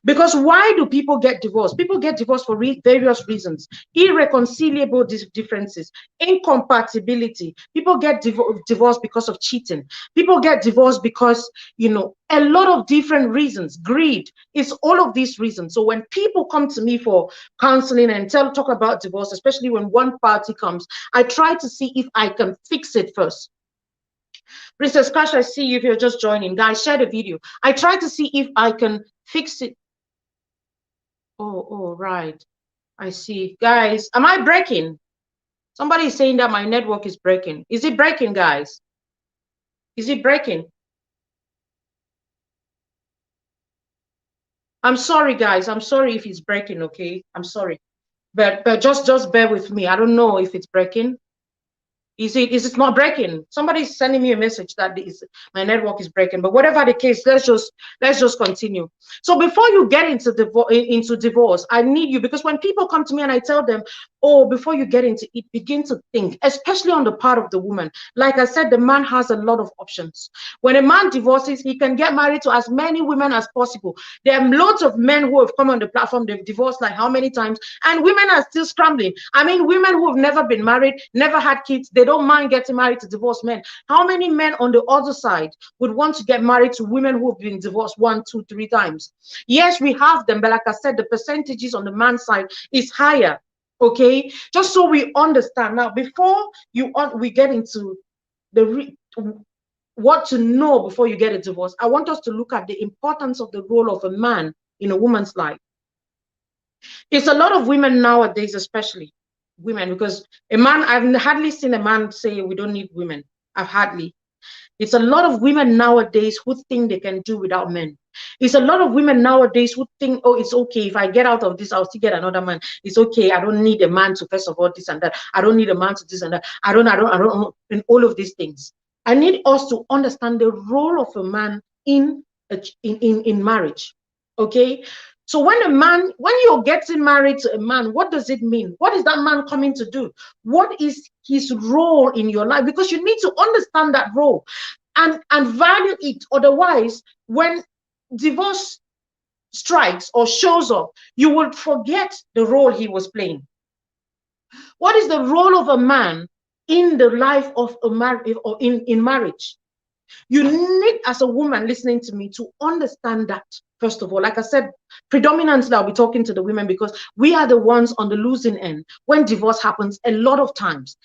Because why do people get divorced? People get divorced for various reasons. Irreconcilable differences, incompatibility. People get divorced because of cheating. People get divorced because, you know, a lot of different reasons. Greed. It's all of these reasons. So when people come to me for counseling and talk about divorce, especially when one party comes, I try to see if I can fix it first. Princess Cash, I see you if you're just joining. Guys, share the video. I try to see if I can fix it. Oh, right. I see. Guys, am I breaking? Somebody is saying that my network is breaking. Is it breaking, guys? Is it breaking? I'm sorry, guys. I'm sorry if it's breaking, okay? I'm sorry. But just bear with me. I don't know if it's breaking. Is it not breaking? Somebody's sending me a message that my network is breaking. But whatever the case, let's just continue. So before you get into divorce, I need you, because when people come to me and I tell them, oh, before you get into it, begin to think, especially on the part of the woman. Like I said, the man has a lot of options. When a man divorces, he can get married to as many women as possible. There are loads of men who have come on the platform, they've divorced like how many times, and women are still scrambling. I mean, women who have never been married, never had kids, they don't mind getting married to divorced men. How many men on the other side would want to get married to women who have been divorced 1, 2, 3 times? Yes, we have them, but like I said, the percentages on the man's side is higher. Okay, just so we understand. Now, before we get into what to know before you get a divorce, I want us to look at the importance of the role of a man in a woman's life. It's a lot of women nowadays, especially women, because a man, I've hardly seen a man say we don't need women. I've hardly. It's a lot of women nowadays who think they can do without men. It's a lot of women nowadays who think, oh, it's okay. If I get out of this, I'll still get another man. It's okay. I don't need a man to, first of all, this and that. I don't need a man to this and that. I don't, and all of these things. I need us to understand the role of a man in marriage. Okay. So when you're getting married to a man, what does it mean? What is that man coming to do? What is his role in your life? Because you need to understand that role and value it. Otherwise, when divorce strikes or shows up, you will forget the role he was playing. What is the role of a man in the life of a marriage or in marriage? You need, as a woman listening to me, to understand that. First of all, like I said, predominantly I'll be talking to the women because we are the ones on the losing end when divorce happens a lot of times.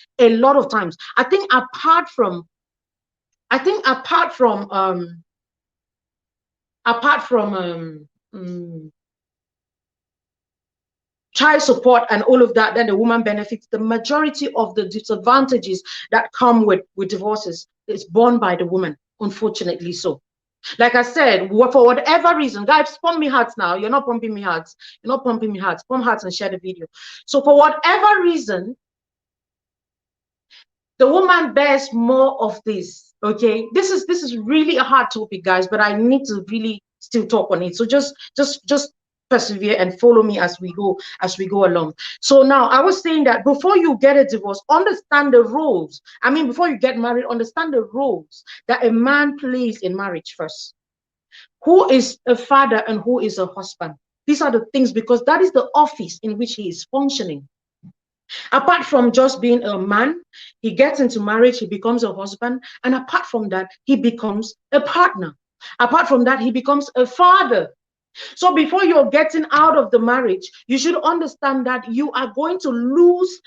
I think apart from child support and all of that, then the woman benefits. The majority of the disadvantages that come with divorces is borne by the woman, unfortunately so. Like I said, for whatever reason, guys, pump me hearts now. You're not pumping me hearts. You're not pumping me hearts. Pump hearts and share the video. So for whatever reason, the woman bears more of this. Okay, this is really a hard topic, guys, but I need to really still talk on it. So just persevere and follow me as we go along. So now I was saying that before you get a divorce, understand the roles. I mean, before you get married, understand the roles that a man plays in marriage first. Who is a father and who is a husband? These are the things, because that is the office in which he is functioning. Apart from just being a man, he gets into marriage, he becomes a husband, and apart from that, he becomes a partner. Apart from that, he becomes a father. So before you're getting out of the marriage, you should understand that you are going to lose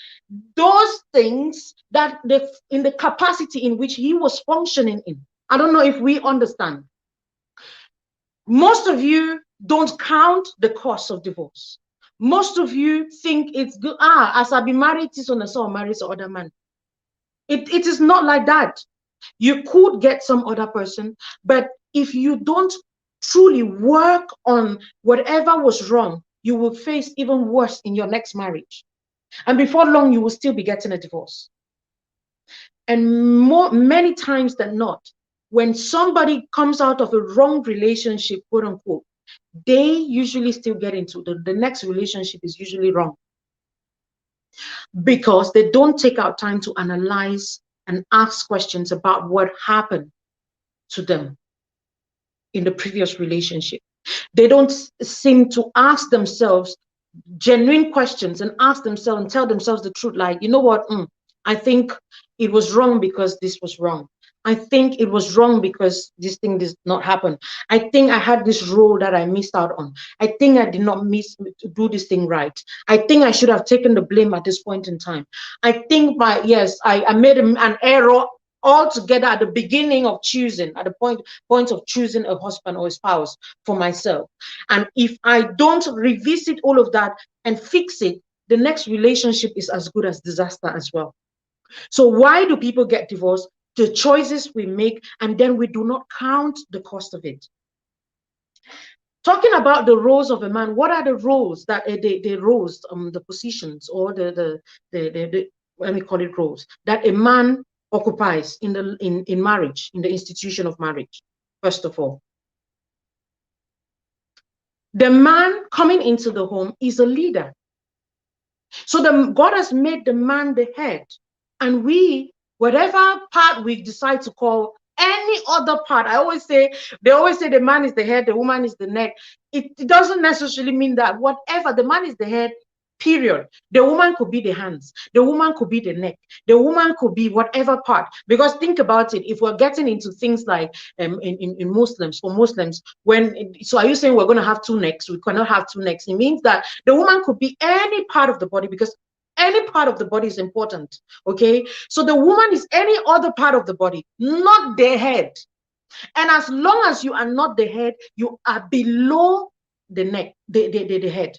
those things that in the capacity in which he was functioning in. I don't know if we understand. Most of you don't count the cost of divorce. Most of you think it's good. As I be married to so and so, married to other man. It is not like that. You could get some other person, but if you don't truly work on whatever was wrong, you will face even worse in your next marriage. And before long, you will still be getting a divorce. And many times than not, when somebody comes out of a wrong relationship, quote unquote, they usually still get into the next relationship is usually wrong. Because they don't take out time to analyze and ask questions about what happened to them in the previous relationship. They don't seem to ask themselves genuine questions and ask themselves and tell themselves the truth. Like, you know what? I think it was wrong because this was wrong. I think it was wrong because this thing did not happen. I think I had this role that I missed out on. I think I did not do this thing right. I think I should have taken the blame at this point in time. I think I made an error altogether at the beginning of choosing, at the point of choosing a husband or a spouse for myself. And if I don't revisit all of that and fix it, the next relationship is as good as disaster as well. So why do people get divorced? The choices we make, and then we do not count the cost of it. Talking about the roles of a man, what are the roles that the roles, the positions, or the let me call it roles that a man occupies in marriage, in the institution of marriage? First of all, the man coming into the home is a leader. So God has made the man the head, and whatever part we decide to call any other part, they always say the man is the head, the woman is the neck. It doesn't necessarily mean that. Whatever, the man is the head, period. The woman could be the hands, the woman could be the neck, the woman could be whatever part. Because think about it, if we're getting into things like in Muslims, for Muslims, so are you saying we're going to have two necks? We cannot have two necks. It means that the woman could be any part of the body, because any part of the body is important. Okay, so the woman is any other part of the body, not the head. And as long as you are not the head, you are below the neck, the head.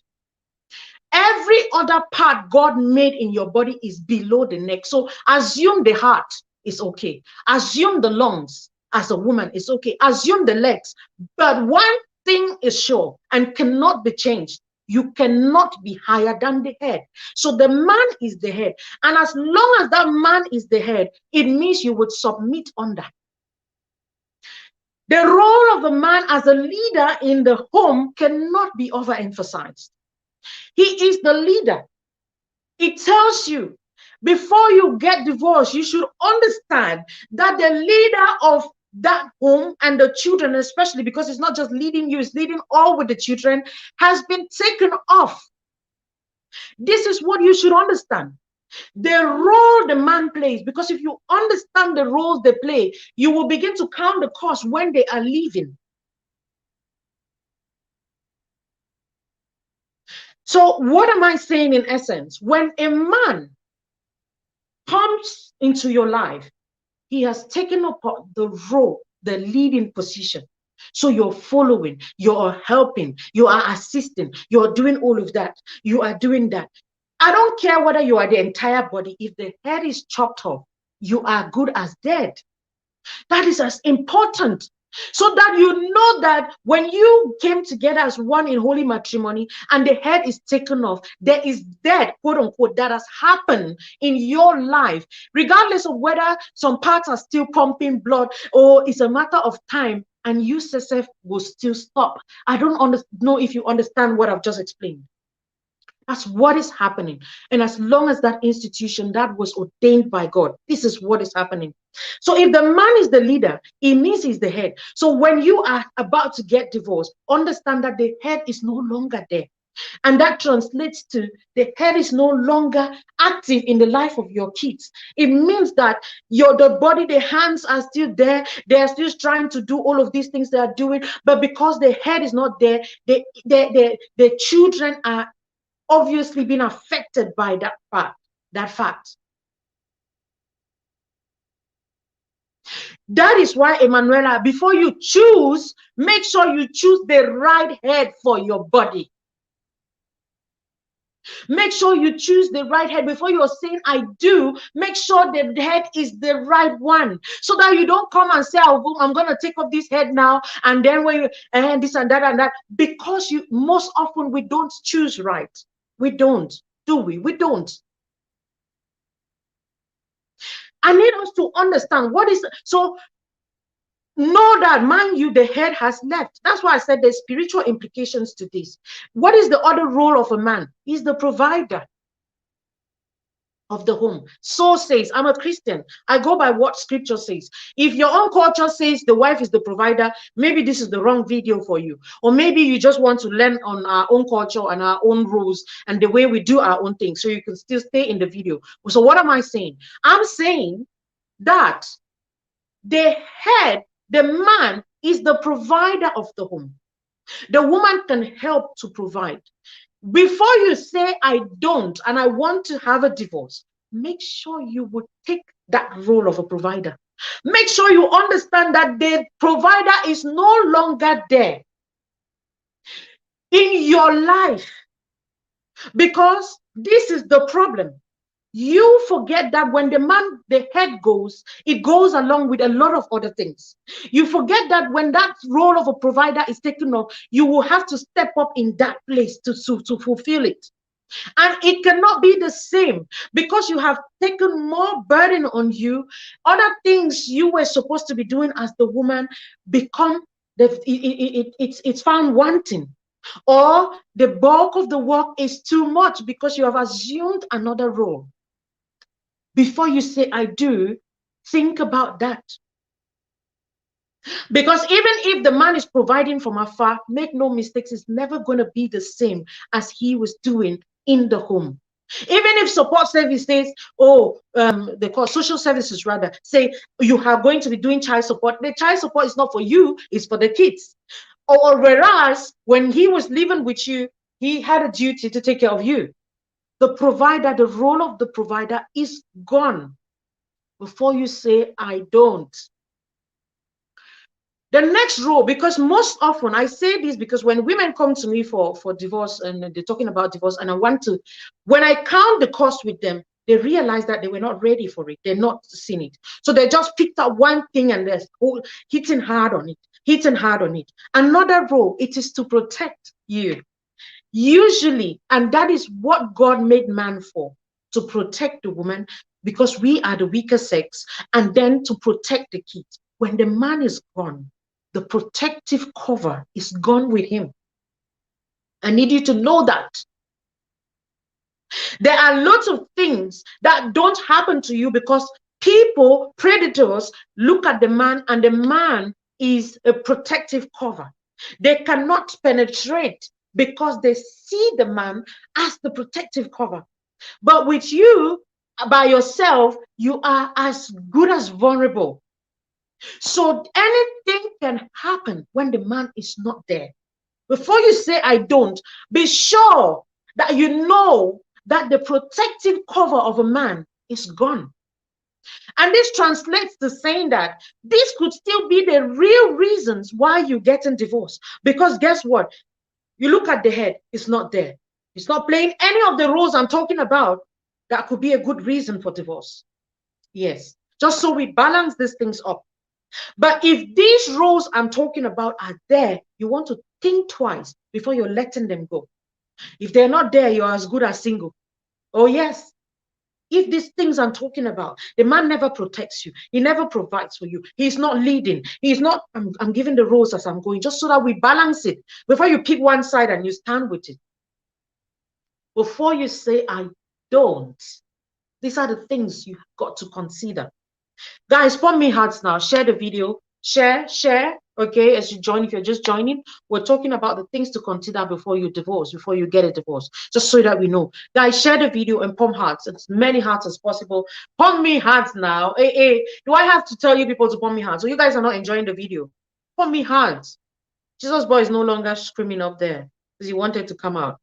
Every other part God made in your body is below the neck. So assume the heart is okay. Assume the lungs as a woman is okay. Assume the legs. But one thing is sure and cannot be changed. You cannot be higher than the head. So the man is the head. And as long as that man is the head, it means you would submit under. The role of the man as a leader in the home cannot be overemphasized. He is the leader. It tells you, before you get divorced, you should understand that the leader of that home and the children, especially because it's not just leading you, it's leading all with the children, has been taken off. This is what you should understand. The role the man plays, because if you understand the roles they play, you will begin to count the cost when they are leaving. So what am I saying in essence? When a man comes into your life, he has taken up the role, the leading position. So you're following, you're helping, you are assisting, you're doing all of that. You are doing that. I don't care whether you are the entire body. If the head is chopped off, you are good as dead. That is as important. So that you know that when you came together as one in holy matrimony and the head is taken off, there is death, quote unquote, that has happened in your life, regardless of whether some parts are still pumping blood or it's a matter of time, and you yourself will still stop. I don't know if you understand what I've just explained. That's what is happening. And as long as that institution that was ordained by God, this is what is happening. So if the man is the leader, it means he's the head. So when you are about to get divorced, understand that the head is no longer there. And that translates to the head is no longer active in the life of your kids. It means that the body, the hands are still there. They are still trying to do all of these things they are doing. But because the head is not there, the children are obviously been affected by that fact. That is why, Emanuela, before you choose, make sure you choose the right head for your body. Make sure you choose the right head. Before you're saying I do, make sure the head is the right one, so that you don't come and say, I'm going to take up this head now, and then and this and that, because most often we don't choose right. We don't, do we? We don't. I need us to understand what is, so know that, mind you, the head has left. That's why I said there's spiritual implications to this. What is the other role of a man? He's the provider. of the home. So says, I'm a Christian. I go by what scripture says. If your own culture says the wife is the provider, maybe this is the wrong video for you. Or maybe you just want to learn on our own culture and our own rules and the way we do our own thing, so you can still stay in the video. So what am I saying? I'm saying that the head, the man, is the provider of the home. The woman can help to provide. Before you say, I don't, and I want to have a divorce, make sure you would take that role of a provider. Make sure you understand that the provider is no longer there in your life, because this is the problem. You forget that when the head goes, it goes along with a lot of other things. You forget that when that role of a provider is taken up, you will have to step up in that place to fulfill it. And it cannot be the same, because you have taken more burden on you. Other things you were supposed to be doing as the woman become, it's found wanting. Or the bulk of the work is too much because you have assumed another role. Before you say, I do, think about that. Because even if the man is providing from afar, make no mistakes, it's never going to be the same as he was doing in the home. Even if support service says, they call social services rather, say you are going to be doing child support, the child support is not for you, it's for the kids. Or whereas when he was living with you, he had a duty to take care of you. The provider, the role of the provider is gone. Before you say, I don't. The next role, because most often I say this because when women come to me for divorce and they're talking about divorce, and when I count the cost with them, they realize that they were not ready for it. They're not seeing it. So they just picked up one thing and they're hitting hard on it. Another role, it is to protect you. Usually, and that is what God made man for, to protect the woman, because we are the weaker sex, and then to protect the kids. When the man is gone, the protective cover is gone with him. I need you to know that. There are lots of things that don't happen to you because people, predators, look at the man, and the man is a protective cover. They cannot penetrate because they see the man as the protective cover. But with you, by yourself, you are as good as vulnerable. So anything can happen when the man is not there. Before you say, I don't, be sure that you know that the protective cover of a man is gone. And this translates to saying that this could still be the real reasons why you're getting divorced. Because guess what? You look at the head, it's not there. It's not playing any of the roles I'm talking about that could be a good reason for divorce. Yes, just so we balance these things up. But if these roles I'm talking about are there, you want to think twice before you're letting them go. If they're not there, you're as good as single. Oh, yes. If these things I'm talking about, the man never protects you. He never provides for you. He's not leading. He's not, I'm giving the roles as I'm going, just so that we balance it. Before you pick one side and you stand with it. Before you say, I don't. These are the things you've got to consider. Guys, pump me hearts now. Share the video. Share. Okay, as you join, if you're just joining, we're talking about the things to consider before you divorce, before you get a divorce, just so that we know. Guys, share the video and pump hearts, as many hearts as possible. Pump me hearts now. Hey, do I have to tell you people to pump me hearts? So you guys are not enjoying the video. Pump me hearts. Jesus boy is no longer screaming up there because he wanted to come out.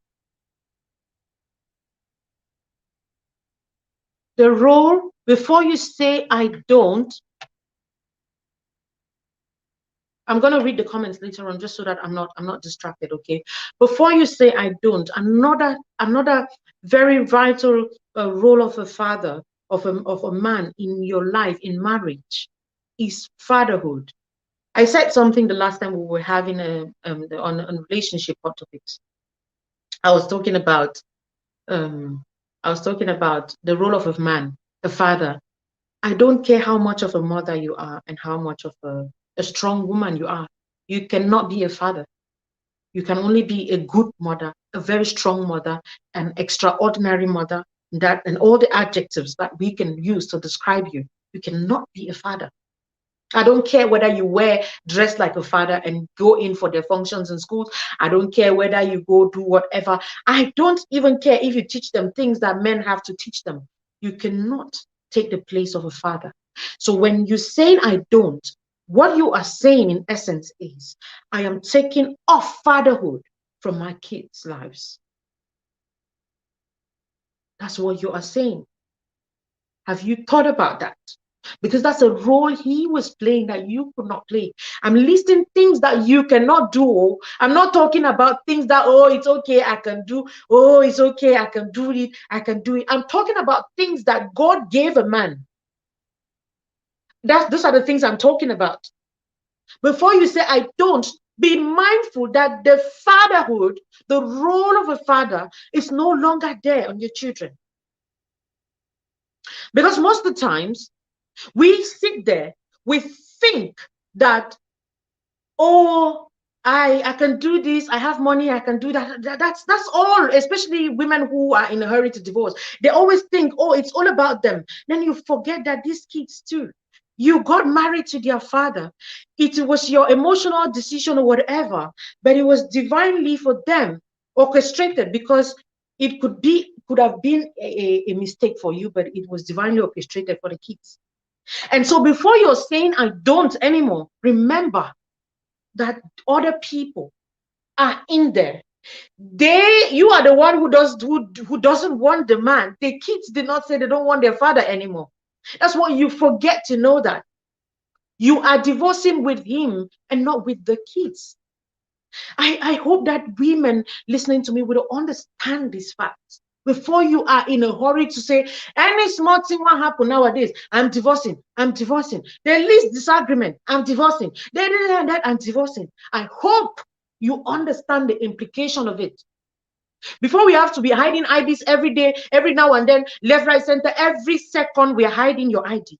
The role, before you say I don't, I'm going to read the comments later on just so that I'm not distracted, okay? Before you say I don't, another very vital role of a father, of a man in your life, in marriage, is fatherhood. I said something the last time we were having on relationship topics. I was talking about the role of a man, a father. I don't care how much of a mother you are and how much of a strong woman you are. You cannot be a father. You can only be a good mother, a very strong mother, an extraordinary mother, that and all the adjectives that we can use to describe you, you cannot be a father. I don't care whether you dress like a father and go in for their functions in schools. I don't care whether you go do whatever. I don't even care if you teach them things that men have to teach them. You cannot take the place of a father. So when you say I don't, what you are saying in essence is, I am taking off fatherhood from my kids' lives. That's what you are saying. Have you thought about that? Because that's a role he was playing that you could not play. I'm listing things that you cannot do. I'm not talking about things that, oh, it's okay, I can do. Oh, it's okay, I can do it. I can do it. I'm talking about things that God gave a man. Those are the things I'm talking about. Before you say, I don't, be mindful that the fatherhood, the role of a father is no longer there on your children. Because most of the times, we sit there, we think that, oh, I can do this, I have money, I can do that. That's all, especially women who are in a hurry to divorce. They always think, oh, it's all about them. Then you forget that these kids too, you got married to their father. It was your emotional decision or whatever, but it was divinely for them orchestrated, because it could have been a mistake for you, but it was divinely orchestrated for the kids. And so before you're saying I don't anymore, remember that other people are in there. You are the one who doesn't want the man. The kids did not say they don't want their father anymore. That's what you forget to know, that you are divorcing with him and not with the kids. I hope that women listening to me will understand these facts before you are in a hurry to say any small thing will happen nowadays. I'm divorcing. The least disagreement, I'm divorcing. That I'm divorcing. I hope you understand the implication of it. Before we have to be hiding IDs every day, every now and then, left, right, center, every second we're hiding your ID.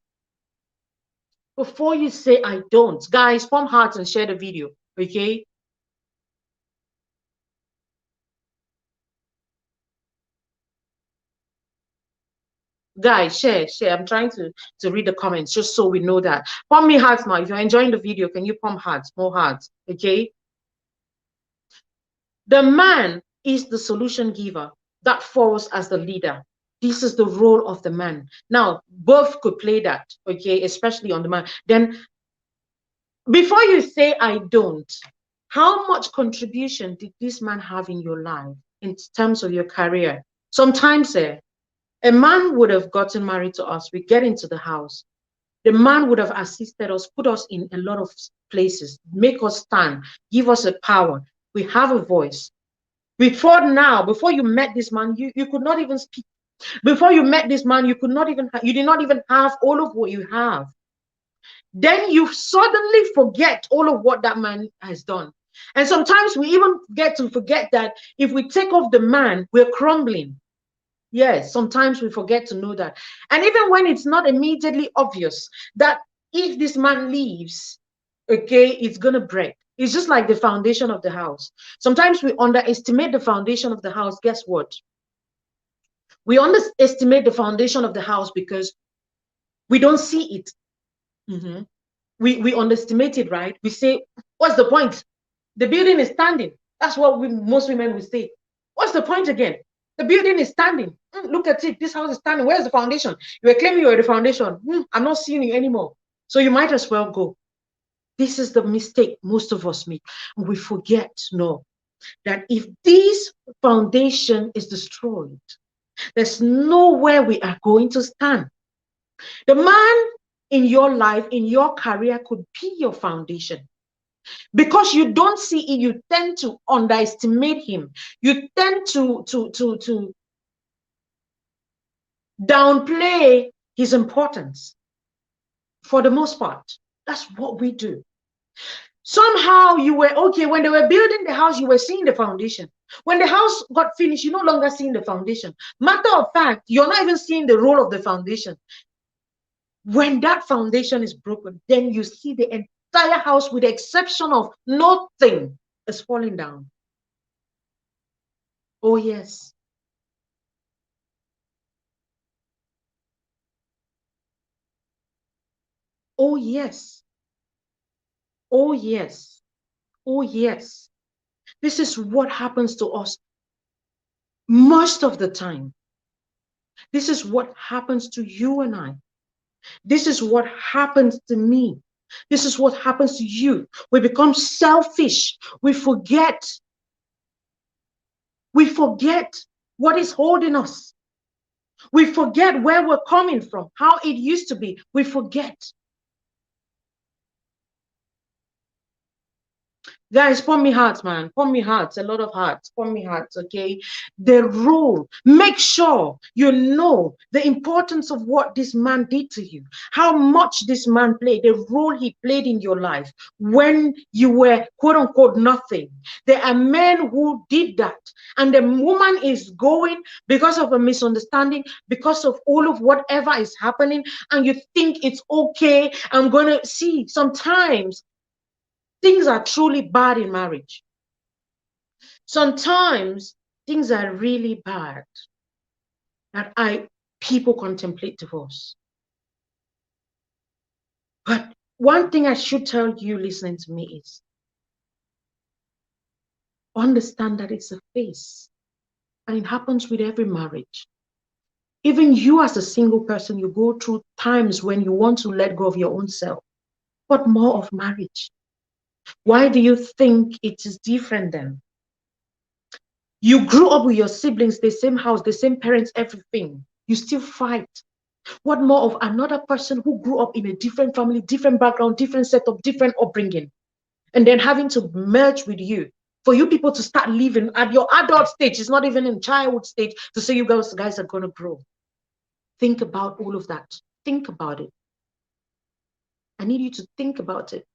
Before you say I don't, guys, form hearts and share the video, okay? Guys, share. I'm trying to read the comments just so we know that. Pump me hearts now. If you're enjoying the video, can you pump hearts? More hearts, okay? The man is the solution giver that falls as the leader. This is the role of the man. Now, both could play that, okay, especially on the man. Then, before you say I don't, how much contribution did this man have in your life in terms of your career? Sometimes, a man would have gotten married to us. We get into the house. The man would have assisted us, put us in a lot of places, make us stand, give us a power. We have a voice. Before you met this man, you could not even speak. Before you met this man, you did not even have all of what you have. Then you suddenly forget all of what that man has done. And sometimes we even get to forget that if we take off the man, we're crumbling. Yes, sometimes we forget to know that. And even when it's not immediately obvious that if this man leaves, okay, it's going to break. It's just like the foundation of the house. Sometimes we underestimate the foundation of the house. Guess what? We underestimate the foundation of the house because we don't see it. We underestimate it, right? We say, what's the point? The building is standing. That's what most women will say. What's the point again? The building is standing. Look at it. This house is standing. Where's the foundation? You were claiming you were the foundation. I'm not seeing you anymore. So you might as well go. This is the mistake most of us make. We forget, that if this foundation is destroyed, there's nowhere we are going to stand. The man in your life, in your career, could be your foundation. Because you don't see it, you tend to underestimate him. You tend to downplay his importance. For the most part, that's what we do. Somehow you were okay when they were building the house, you were seeing the foundation. When the house got finished, you're no longer seeing the foundation. Matter of fact, you're not even seeing the role of the foundation. When that foundation is broken, then you see the entire house, with the exception of nothing, is falling down. Oh yes. Oh, yes. Oh, yes. Oh, yes. This is what happens to us most of the time. This is what happens to you and I. This is what happens to me. This is what happens to you. We become selfish. We forget. We forget what is holding us. We forget where we're coming from, how it used to be. We forget. Guys, pour me hearts, man. Pour me hearts, a lot of hearts. Pour me hearts, okay? The role. Make sure you know the importance of what this man did to you. How much this man played, the role he played in your life when you were, quote unquote, nothing. There are men who did that. And the woman is going because of a misunderstanding, because of all of whatever is happening. And you think it's okay. I'm going to see sometimes things are truly bad in marriage. Sometimes things are really bad that people contemplate divorce. But one thing I should tell you listening to me is understand that it's a phase, and it happens with every marriage. Even you as a single person, you go through times when you want to let go of your own self. What more of marriage? Why do you think it is different then? You grew up with your siblings, the same house, the same parents, everything. You still fight. What more of another person who grew up in a different family, different background, different setup, different upbringing, and then having to merge with you? For you people to start living at your adult stage, it's not even in childhood stage, to say you guys are going to grow. Think about all of that. Think about it. I need you to think about it.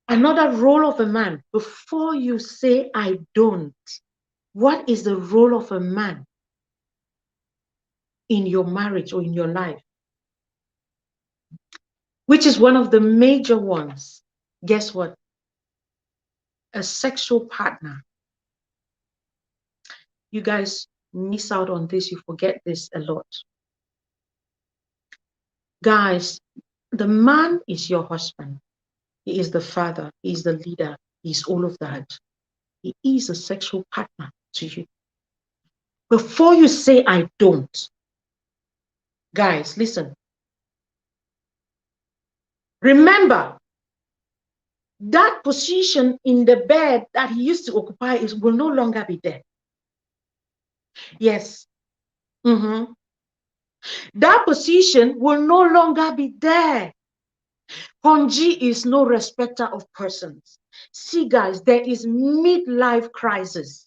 Another role of a man, before you say I don't, what is the role of a man in your marriage or in your life? Which is one of the major ones. Guess what? A sexual partner. You guys miss out on this. You forget this a lot. Guys, the man is your husband. He is the father. He is the leader. He's all of that. He is a sexual partner to you. Before you say I don't, guys, listen. Remember, that position in the bed that he used to occupy will no longer be there. Yes. That position will no longer be there. Konji is no respecter of persons. See, guys, there is midlife crisis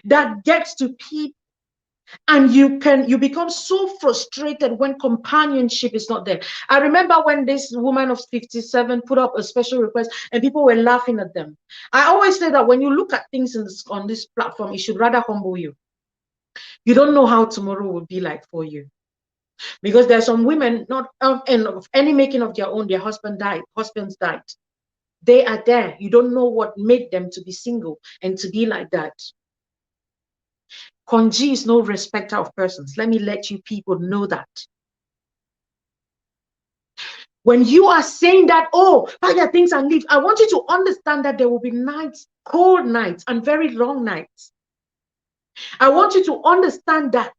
that gets to people, and you become so frustrated when companionship is not there. I remember when this woman of 57 put up a special request and people were laughing at them. I always say that when you look at things on this platform, it should rather humble you. You don't know how tomorrow will be like for you. Because there are some women, not of any making of their own, their husbands died. They are there. You don't know what made them to be single and to be like that. Konji is no respecter of persons. Let me let you people know that. When you are saying that, oh, pack your things and leave, I want you to understand that there will be nights, cold nights, and very long nights. I want you to understand that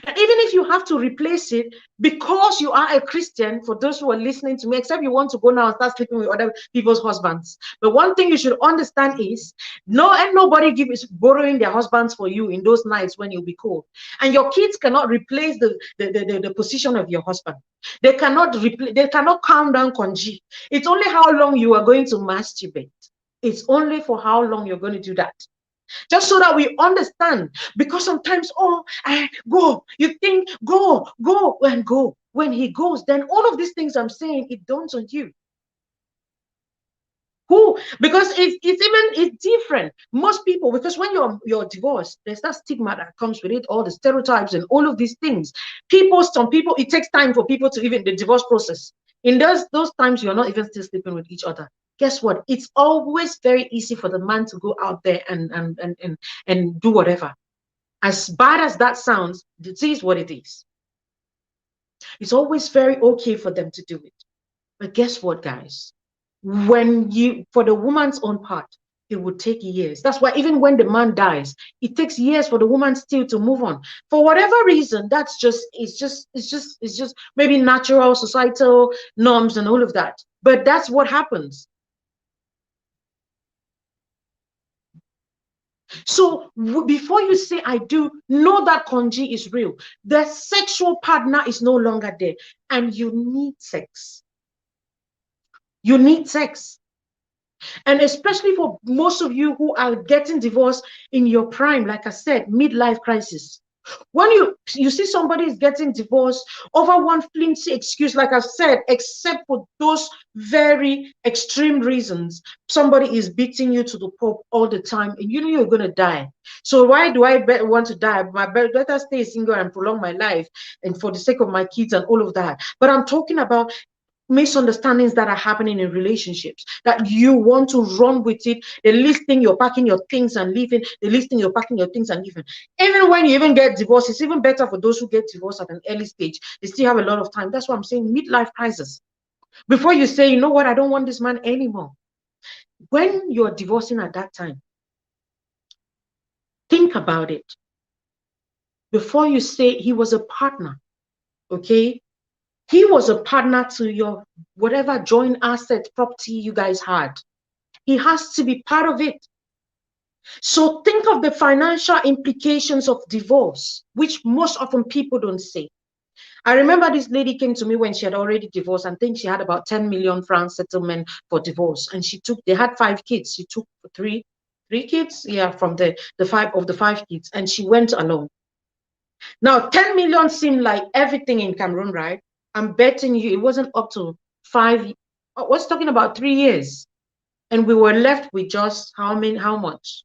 even if you have to replace it because you are a Christian, for those who are listening to me, except you want to go now and start sleeping with other people's husbands. But one thing you should understand is nobody is borrowing their husbands for you in those nights when you'll be cold. And your kids cannot replace the position of your husband. They cannot calm down Konji. It's only how long you are going to masturbate. It's only for how long you're going to do that. Just so that we understand, because sometimes, you think, go, and go. When he goes, then all of these things I'm saying, it dawns on you. Who? Because it's different. Most people, because when you're divorced, there's that stigma that comes with it, all the stereotypes and all of these things. Some people, it takes time for people to even the divorce process. In those times, you're not even still sleeping with each other. guess what? It's always very easy for the man to go out there and do whatever. As bad as that sounds, this is what it is. It's always very okay for them to do it. But guess what, guys? When for the woman's own part, it would take years. That's why even when the man dies, it takes years for the woman still to move on. For whatever reason, it's just maybe natural societal norms and all of that. But that's what happens. So before you say I do, know that congee is real. The sexual partner is no longer there, and you need sex. You need sex. And especially for most of you who are getting divorced in your prime, like I said, midlife crisis. When you see somebody is getting divorced over one flimsy excuse, like I've said, except for those very extreme reasons, somebody is beating you to the pulp all the time, and you know you're going to die. So why do I want to die? My better stay single and prolong my life, and for the sake of my kids and all of that. But I'm talking about misunderstandings that are happening in relationships, that you want to run with it. The least thing you're packing your things and leaving, the least thing you're packing your things and leaving. Even when you even get divorced, it's even better for those who get divorced at an early stage. They still have a lot of time. That's why I'm saying midlife crisis. Before you say, you know what, I don't want this man anymore. When you're divorcing at that time, think about it. Before you say he was a partner, okay? He was a partner to your whatever joint asset property you guys had. He has to be part of it. So think of the financial implications of divorce, which most often people don't say. I remember this lady came to me when she had already divorced, and I think she had about 10 million francs settlement for divorce. And they had 5 kids. She took three kids, yeah, from the 5 kids, and she went alone. Now, 10 million seemed like everything in Cameroon, right? I'm betting you it wasn't up to 5. I was talking about 3 years, and we were left with just how much?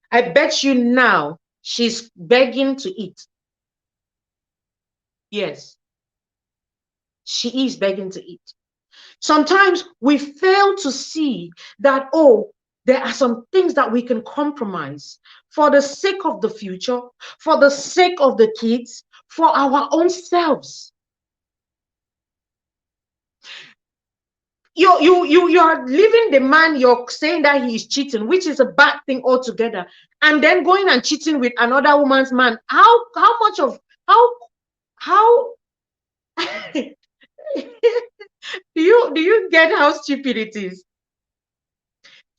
I bet you now she's begging to eat. Yes, she is begging to eat. Sometimes we fail to see that, oh, there are some things that we can compromise for the sake of the future, for the sake of the kids, for our own selves. You're leaving the man, you're saying that he is cheating, which is a bad thing altogether, and then going and cheating with another woman's man. How do you get how stupid it is?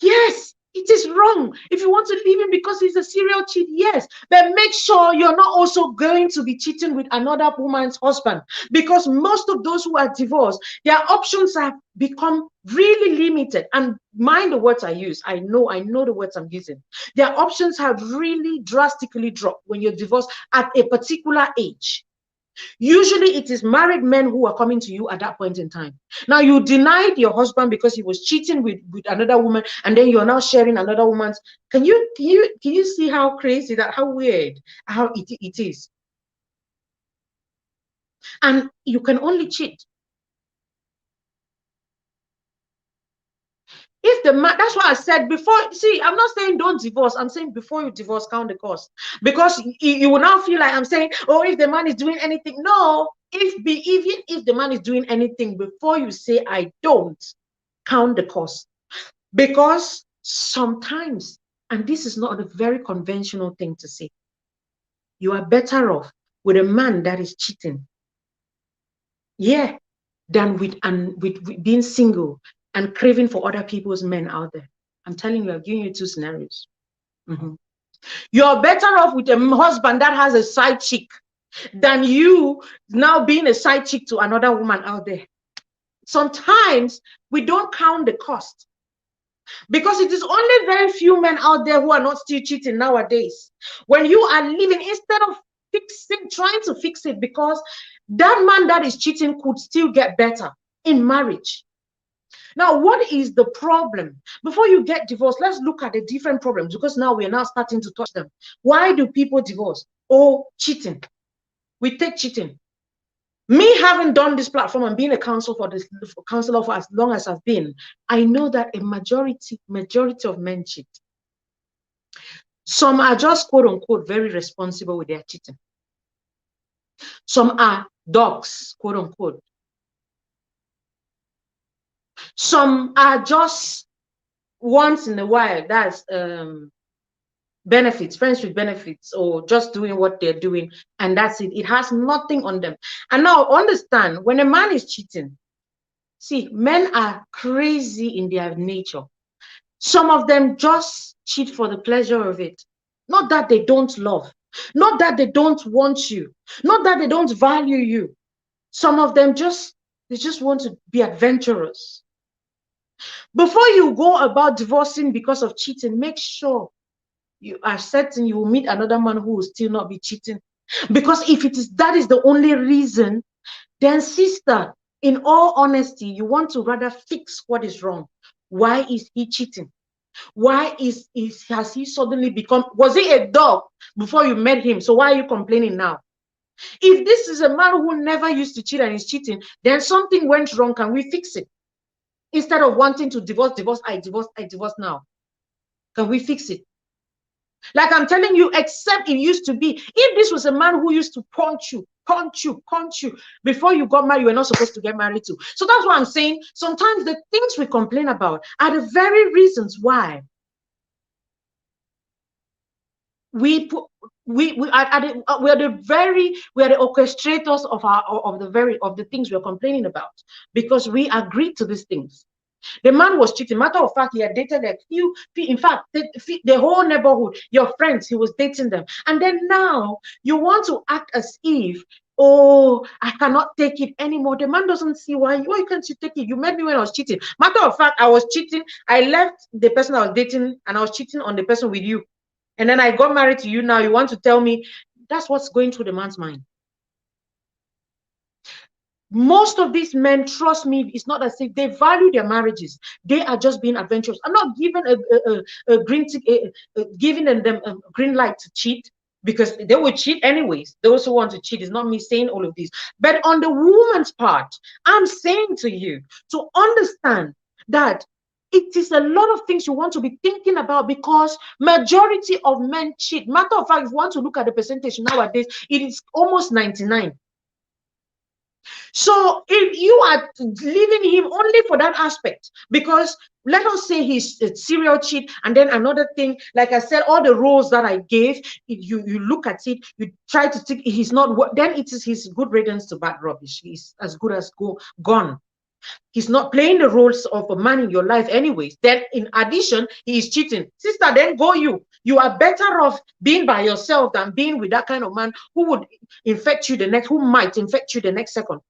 Yes, it is wrong. If you want to leave him because he's a serial cheat, yes, but make sure you're not also going to be cheating with another woman's husband, because most of those who are divorced, their options have become really limited. And mind the words I use. I know the words I'm using. Their options have really drastically dropped when you're divorced at a particular age. Usually it is married men who are coming to you at that point in time. Now, you denied your husband because he was cheating with another woman, and then you're now sharing another woman's. Can you see how crazy how weird how it is? And you can only cheat if the man. That's why I said before. See, I'm not saying don't divorce. I'm saying before you divorce, count the cost, because you will now feel like I'm saying, oh, if the man is doing anything. No, even if the man is doing anything, before you say I don't, count the cost, because sometimes, and this is not a very conventional thing to say, you are better off with a man that is cheating, yeah, than with being single and craving for other people's men out there. I'm telling you, I'm giving you 2 scenarios. You're better off with a husband that has a side chick than you now being a side chick to another woman out there. Sometimes we don't count the cost, because it is only very few men out there who are not still cheating nowadays. When you are living, instead of trying to fix it, because that man that is cheating could still get better in marriage. Now, what is the problem? Before you get divorced, let's look at the different problems, because now we're now starting to touch them. Why do people divorce? Oh, cheating. We take cheating. Me having done this platform and being a counselor for as long as I've been, I know that a majority of men cheat. Some are just quote unquote very responsible with their cheating. Some are dogs, quote unquote. Some are just once in a while, that's benefits, friends with benefits, or just doing what they're doing, and that's it. It has nothing on them. And now understand, when a man is cheating, see, men are crazy in their nature. Some of them just cheat for the pleasure of it. Not that they don't love, not that they don't want you, not that they don't value you. Some of them they just want to be adventurous. Before you go about divorcing because of cheating, make sure you are certain you will meet another man who will still not be cheating. Because if that is the only reason, then sister, in all honesty, you want to rather fix what is wrong. Why is he cheating? Why has he suddenly become, was he a dog before you met him? So why are you complaining now? If this is a man who never used to cheat and is cheating, then something went wrong. Can we fix it? Instead of wanting to divorce, I divorce now. Can we fix it? Like I'm telling you, except it used to be, if this was a man who used to punch you before you got married, you were not supposed to get married to. So that's what I'm saying. Sometimes the things we complain about are the very reasons why we are the orchestrators of the things we're complaining about, because we agreed to these things. The man was cheating. Matter of fact, he had dated a few, in fact, the whole neighborhood, your friends, he was dating them. And then now you want to act as if, oh, I cannot take it anymore. The man doesn't see why can't you take it? You met me when I was cheating. Matter of fact, I was cheating. I left the person I was dating and I was cheating on the person with you. And then I got married to you. Now you want to tell me that's what's going through the man's mind. Most of these men, trust me, it's not as if they value their marriages. They are just being adventurous. I'm not giving giving them a green light to cheat, because they will cheat anyways. Those who want to cheat, is not me saying all of this. But on the woman's part, I'm saying to you to understand that it is a lot of things you want to be thinking about, because majority of men cheat. Matter of fact, if you want to look at the percentage nowadays, it is almost 99. So if you are leaving him only for that aspect, because let us say he's a serial cheat, and then another thing, like I said, all the roles that I gave, you look at it, you try to think he's not, then it is his good riddance to bad rubbish. He's as good as gone. He's not playing the roles of a man in your life anyways. Then in addition, he is cheating. Sister, then go you. You are better off being by yourself than being with that kind of man who would infect you who might infect you the next second.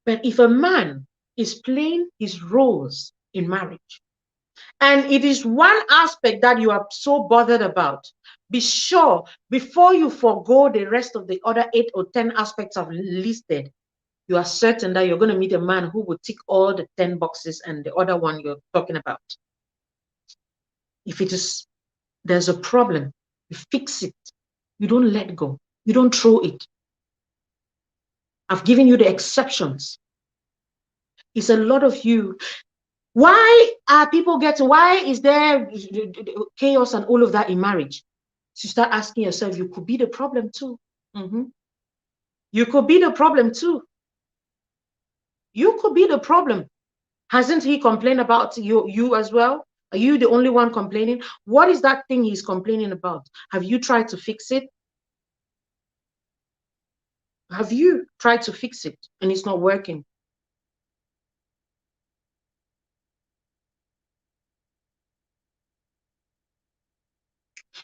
But if a man is playing his roles in marriage, and it is one aspect that you are so bothered about, be sure before you forego the rest of the other 8 or 10 aspects I've listed, you are certain that you're going to meet a man who will tick all the 10 boxes and the other one you're talking about. If there's a problem, you fix it. You don't let go. You don't throw it. I've given you the exceptions. It's a lot of you. Why are people why is there chaos and all of that in marriage? So you start asking yourself, you could be the problem too. You could be the problem too. You could be the problem. Hasn't he complained about you as well? Are you the only one complaining? What is that thing he's complaining about? Have you tried to fix it? Have you tried to fix it and it's not working?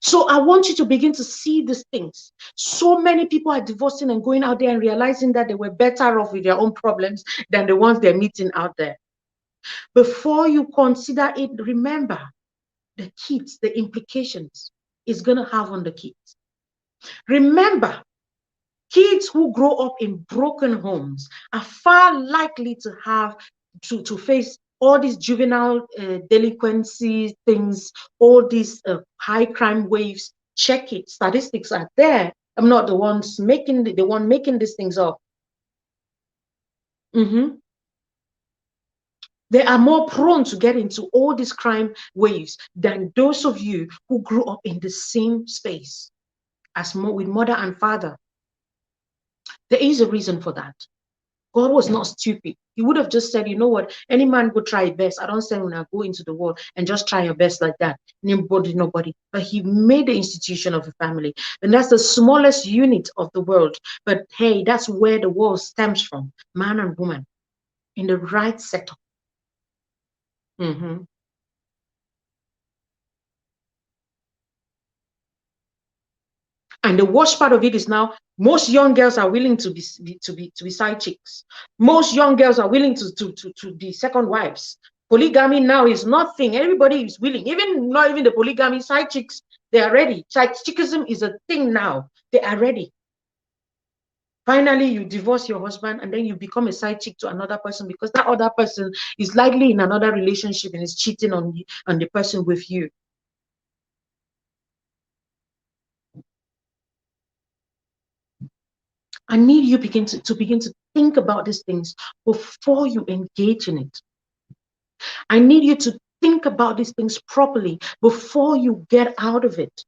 So I want you to begin to see these things. So many people are divorcing and going out there and realizing that they were better off with their own problems than the ones they're meeting out there. Before you consider it, remember the kids, the implications it's going to have on the kids. Remember, kids who grow up in broken homes are far likely to have to face all these juvenile delinquency things, all these high crime waves. Check it. Statistics are there. I'm not the one making these things up. Mm-hmm. They are more prone to get into all these crime waves than those of you who grew up in the same space as with mother and father. There is a reason for that. God was not stupid. He would have just said, you know what, any man go try best. I don't say when I go into the world and just try your best like that. Nobody. But he made the institution of a family. And that's the smallest unit of the world. But hey, that's where the world stems from, man and woman, in the right setup. Mm-hmm. And the worst part of it is now most young girls are willing to be side chicks. Most young girls are willing to be second wives. Polygamy now is nothing. Everybody is willing. Not even the polygamy, side chicks, they are ready. Side chickism is a thing now. They are ready. Finally, you divorce your husband and then you become a side chick to another person because that other person is likely in another relationship and is cheating on the person with you. I need you begin to think about these things before you engage in it. I need you to think about these things properly before you get out of it.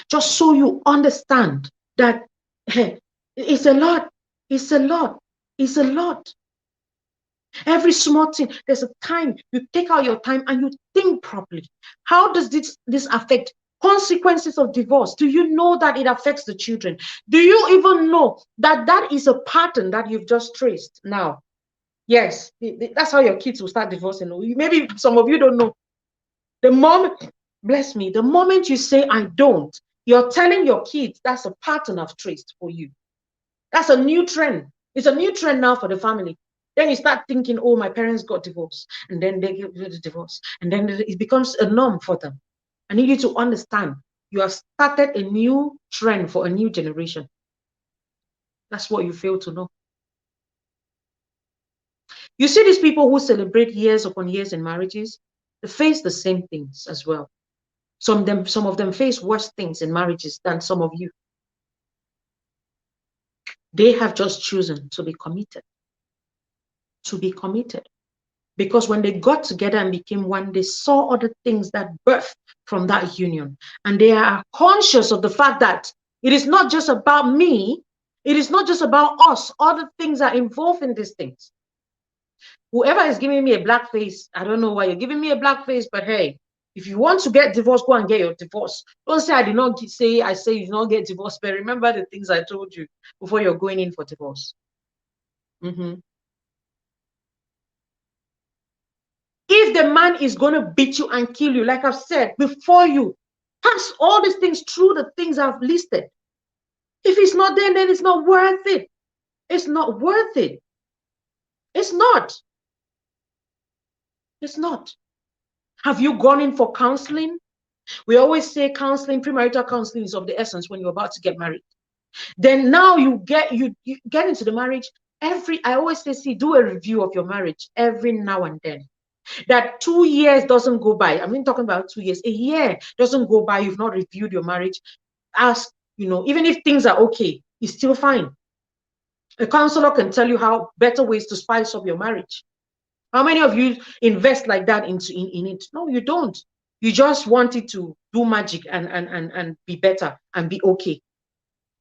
Just so you understand that it's a lot. It's a lot. It's a lot. Every small thing, there's a time you take out your time and you think properly. How does this affect consequences of divorce? Do you know that it affects the children? Do you even know that that is a pattern that you've just traced now? Yes, that's how your kids will start divorcing. Maybe some of you don't know. The moment, bless me, the moment you say I don't, you're telling your kids that's a pattern I've traced for you. That's a new trend. It's a new trend now for the family. Then you start thinking, oh, my parents got divorced, and then they get the divorce, and then it becomes a norm for them. I need you to understand, you have started a new trend for a new generation. That's what you fail to know. You see these people who celebrate years upon years in marriages, they face the same things as well. Some of them face worse things in marriages than some of you. They have just chosen to be committed. To be committed. Because when they got together and became one, they saw other things that birthed from that union. And they are conscious of the fact that it is not just about me. It is not just about us. Other things are involved in these things. Whoever is giving me a black face, I don't know why you're giving me a black face, but hey, if you want to get divorced, go and get your divorce. Don't say I did not say, I say you did not get divorced, but remember the things I told you before you're going in for divorce. If the man is going to beat you and kill you, like I've said, before you pass all these things through the things I've listed. If it's not there, then it's not worth it. It's not worth it. It's not. It's not. Have you gone in for counseling? We always say counseling, premarital counseling is of the essence when you're about to get married. Then now you get into the marriage. I always say, see, do a review of your marriage every now and then. That 2 years doesn't go by. I'm talking about 2 years. A year doesn't go by. You've not reviewed your marriage. Ask, even if things are okay, it's still fine. A counselor can tell you how better ways to spice up your marriage. How many of you invest like that in it? No, you don't. You just want it to do magic and be better and be okay.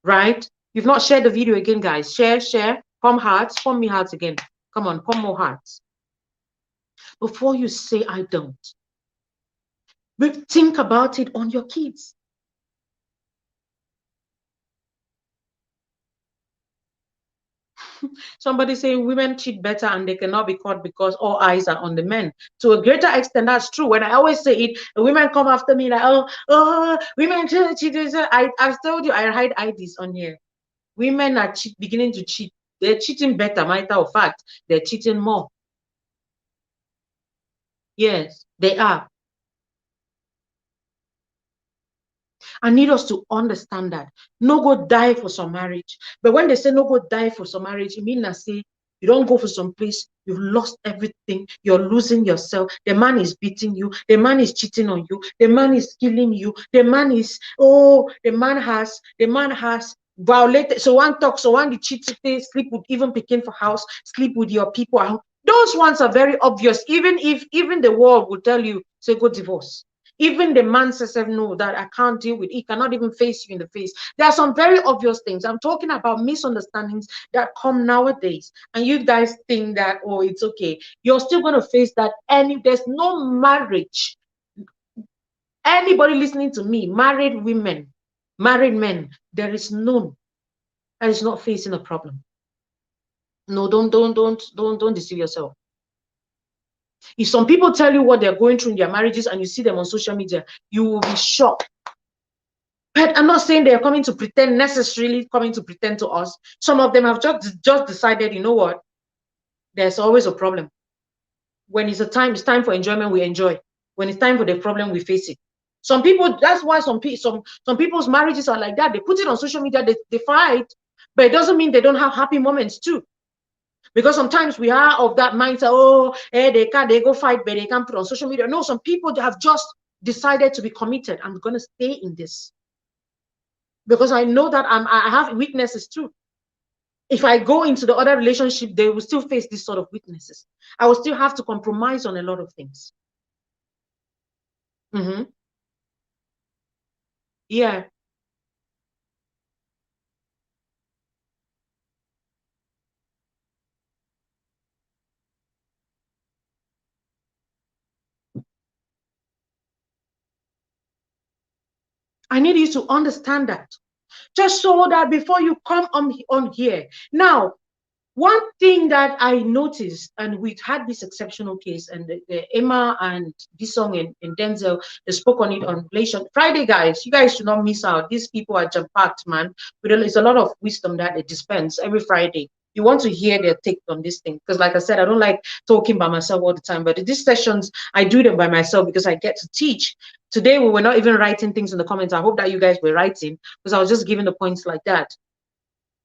Right? You've not shared the video again, guys. Share. Pump hearts. Pump me hearts again. Come on, pump more hearts. Before you say I don't, but think about it on your kids. Somebody saying women cheat better and they cannot be caught because all eyes are on the men. To a greater extent, that's true. When I always say it, the women come after me like, oh, women cheat. I've told you, I hide IDs on here. Women are beginning to cheat. They're cheating better, matter of fact. They're cheating more. Yes, they are. I need us to understand that. No go die for some marriage. But when they say no go die for some marriage, it means that say you don't go for some place, you've lost everything, you're losing yourself. The man is beating you, the man is cheating on you, the man is killing you, the man is, the man has violate. So one talk, so one the cheat, sleep with even picking for house, sleep with your people. Those ones are very obvious. Even the world will tell you, say go divorce. Even the man says, no, that I can't deal with. He cannot even face you in the face. There are some very obvious things. I'm talking about misunderstandings that come nowadays. And you guys think that, oh, it's okay. You're still going to face that. There's no marriage. Anybody listening to me, married women, married men, there is none that is not facing a problem. No, don't deceive yourself. If some people tell you what they're going through in their marriages and you see them on social media, you will be shocked. But I'm not saying they're coming to pretend, necessarily coming to pretend to us. Some of them have just decided, you know what? There's always a problem. When it's time for enjoyment, we enjoy. When it's time for the problem, we face it. Some people, that's why some people's marriages are like that. They put it on social media, they fight, but it doesn't mean they don't have happy moments too. Because sometimes we are of that mindset, oh, they go fight, but they can't put on social media. No, some people have just decided to be committed. I'm going to stay in this. Because I know that I have weaknesses too. If I go into the other relationship, they will still face this sort of weaknesses. I will still have to compromise on a lot of things. Yeah. I need you to understand that. Just so that before you come on here. Now, one thing that I noticed, and we had this exceptional case, and Emma and Disong and Denzel, they spoke on it on Relation Friday, guys. You guys should not miss out. These people are jam-packed, man. There's a lot of wisdom that they dispense every Friday. You want to hear their take on this thing, because like I said, I don't like talking by myself all the time, but these sessions, I do them by myself because I get to teach. Today, we were not even writing things in the comments. I hope that you guys were writing, because I was just giving the points like that.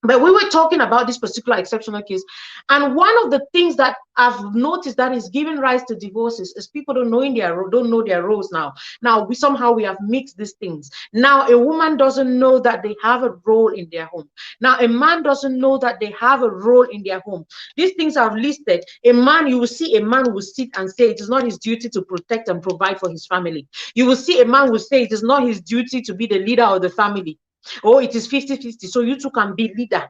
But we were talking about this particular exceptional case. And one of the things that I've noticed that is giving rise to divorces is people don't know their roles now. Now, we have mixed these things. Now, a woman doesn't know that they have a role in their home. Now, a man doesn't know that they have a role in their home. These things I've listed. You will see a man will sit and say it is not his duty to protect and provide for his family. You will see a man will say it is not his duty to be the leader of the family. Oh, it is 50-50, so you two can be leader.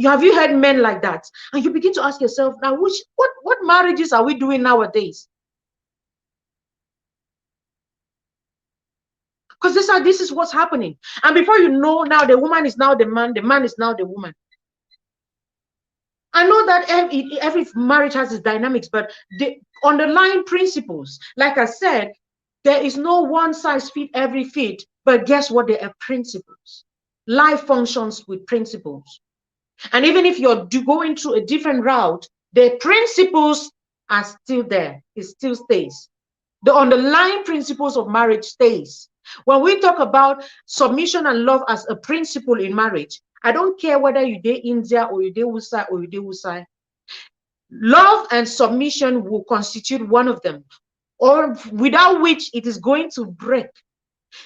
Have you heard men like that? And you begin to ask yourself, now, what marriages are we doing nowadays? Because this is what's happening. And before you know, now the woman is now the man is now the woman. I know that every marriage has its dynamics, but the underlying principles, like I said, there is no one size fit every fit. But guess what? There are principles. Life functions with principles. And even if you're going through a different route, the principles are still there. It still stays. The underlying principles of marriage stays. When we talk about submission and love as a principle in marriage, I don't care whether you're India or you're Usai or you're Usai. Love and submission will constitute one of them, or without which it is going to break.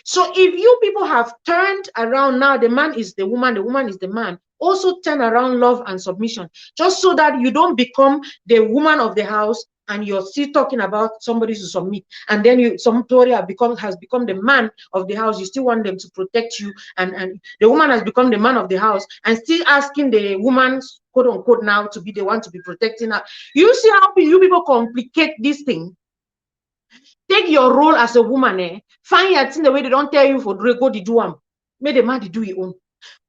So if you people have turned around now, the man is the woman is the man, also turn around love and submission, just so that you don't become the woman of the house and you're still talking about somebody to submit, and then somebody has become the man of the house. You still want them to protect you, and the woman has become the man of the house and still asking the woman, quote unquote, now to be the one to be protecting her. You see how you people complicate this thing? Take your role as a woman, find your thing the way they don't tell you for go to do them. Make the man do it own.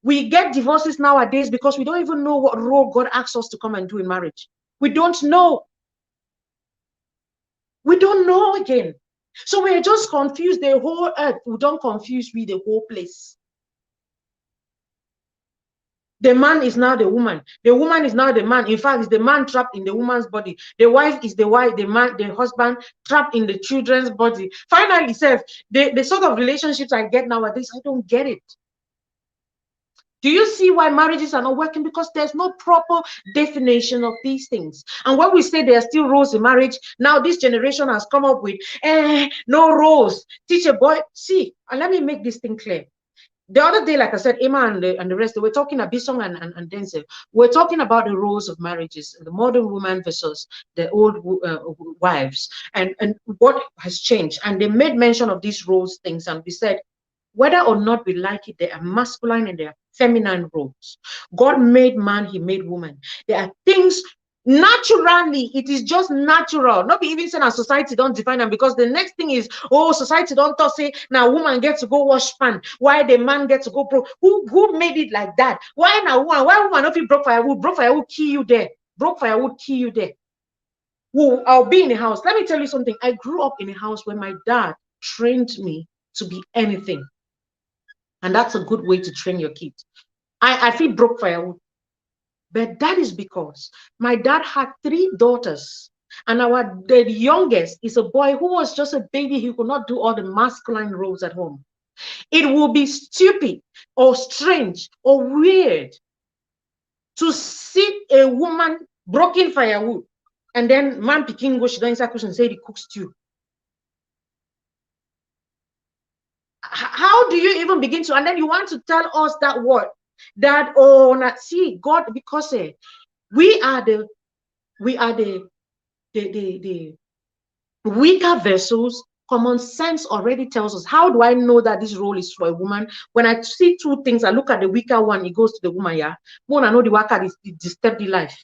We get divorces nowadays because we don't even know what role God asks us to come and do in marriage. We don't know. We don't know again. So we're just confused the whole earth. We don't confuse with the whole place. The man is now the woman. The woman is now the man. In fact, it's the man trapped in the woman's body. The wife is the wife, the husband trapped in the children's body. Finally, the sort of relationships I get nowadays, I don't get it. Do you see why marriages are not working? Because there's no proper definition of these things. And when we say there are still roles in marriage, now this generation has come up with, no roles. Teach a boy. See, and let me make this thing clear. the other day, like I said, Emma and the rest, they were talking about Bisong and Denzel. We're talking about the roles of marriages, the modern woman versus the old wives, and what has changed. And they made mention of these roles things, and we said, whether or not we like it, there are masculine and there are feminine roles. God made man, he made woman. There are things naturally, it is just natural. Not be even saying our society don't define them, because the next thing is, oh, society don't talk, say now woman gets to go wash pan, why the man gets to go broke. Who made it like that? Why now woman? Why woman if you broke firewood? Broke firewood kill you there. Broke firewood kill you there. I'll be in a house. Let me tell you something. I grew up in a house where my dad trained me to be anything. And that's a good way to train your kids. I feel broke firewood. But that is because my dad had 3 daughters, and the youngest is a boy who was just a baby. He could not do all the masculine roles at home. It will be stupid or strange or weird to see a woman broken firewood and then man picking go, she don't inside and say he cooks stew. How do you even begin to, and then you want to tell us that word? That, oh, not see God, because we are the weaker vessels. Common sense already tells us. How do I know that this role is for a woman? When I see 2 things, I look at the weaker one, it goes to the woman. Yeah, when I know the worker is disturbed the life.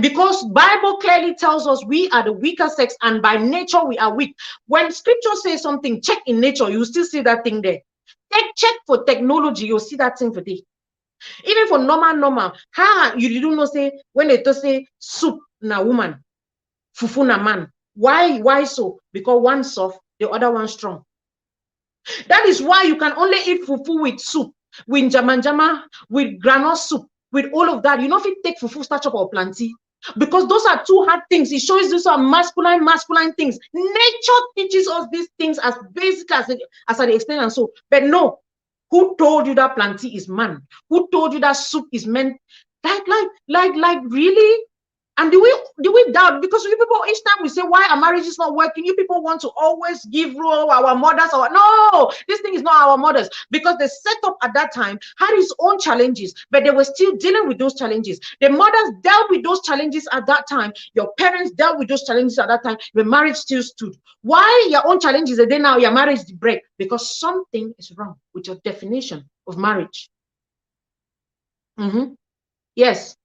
Because Bible clearly tells us we are the weaker sex, and by nature we are weak. When scripture says something, check in nature, you still see that thing there. Check for technology, you'll see that thing for there. Even for normal, you don't know, say, when they say soup na woman, fufu na man. Why so? Because one soft, the other one strong. That is why you can only eat fufu with soup, with jama, with granite soup, with all of that. You know, if you take fufu, starch up or plantain, because those are 2 hard things. It shows these are masculine things. Nature teaches us these things as basic as I explain and so. But no, who told you that plantain is man? Who told you that soup is men? Like really? And do we doubt? Because you people, each time we say why our marriage is not working, you people want to always give role our mothers. No, this thing is not our mothers, because the setup at that time had its own challenges, but they were still dealing with those challenges. The mothers dealt with those challenges at that time. Your parents dealt with those challenges at that time. The marriage still stood. Why your own challenges are there now? Your marriage break because something is wrong with your definition of marriage. Yes.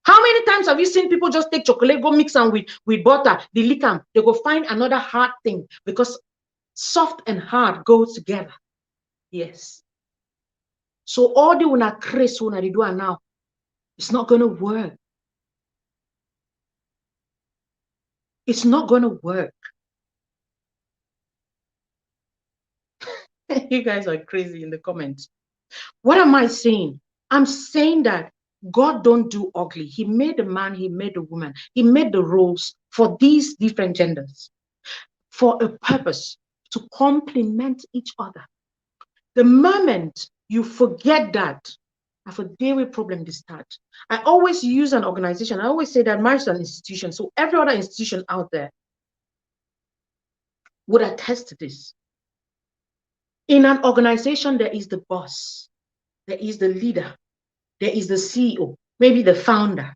How many times have you seen people just take chocolate, go mix them with butter, they lick them, they go find another hard thing, because soft and hard go together. Yes. So all the una crazy una they do now, it's not gonna work. It's not gonna work. You guys are crazy in the comments. What am I saying? I'm saying that God don't do ugly. He made the man, he made the woman. He made the roles for these different genders for a purpose, to complement each other. The moment you forget that, I have a daily problem to start. I always use an organization. I always say that marriage is an institution. So every other institution out there would attest to this. In an organization, there is the boss, there is the leader, there is the CEO, maybe the founder.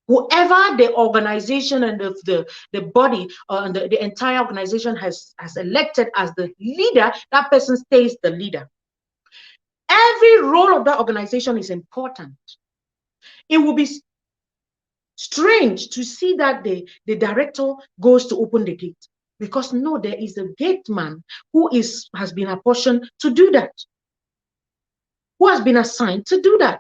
Whoever the organization and the body and the entire organization has elected as the leader, that person stays the leader. Every role of that organization is important. It will be strange to see that the director goes to open the gate, because no, there is a gate man who has been apportioned to do that, who has been assigned to do that.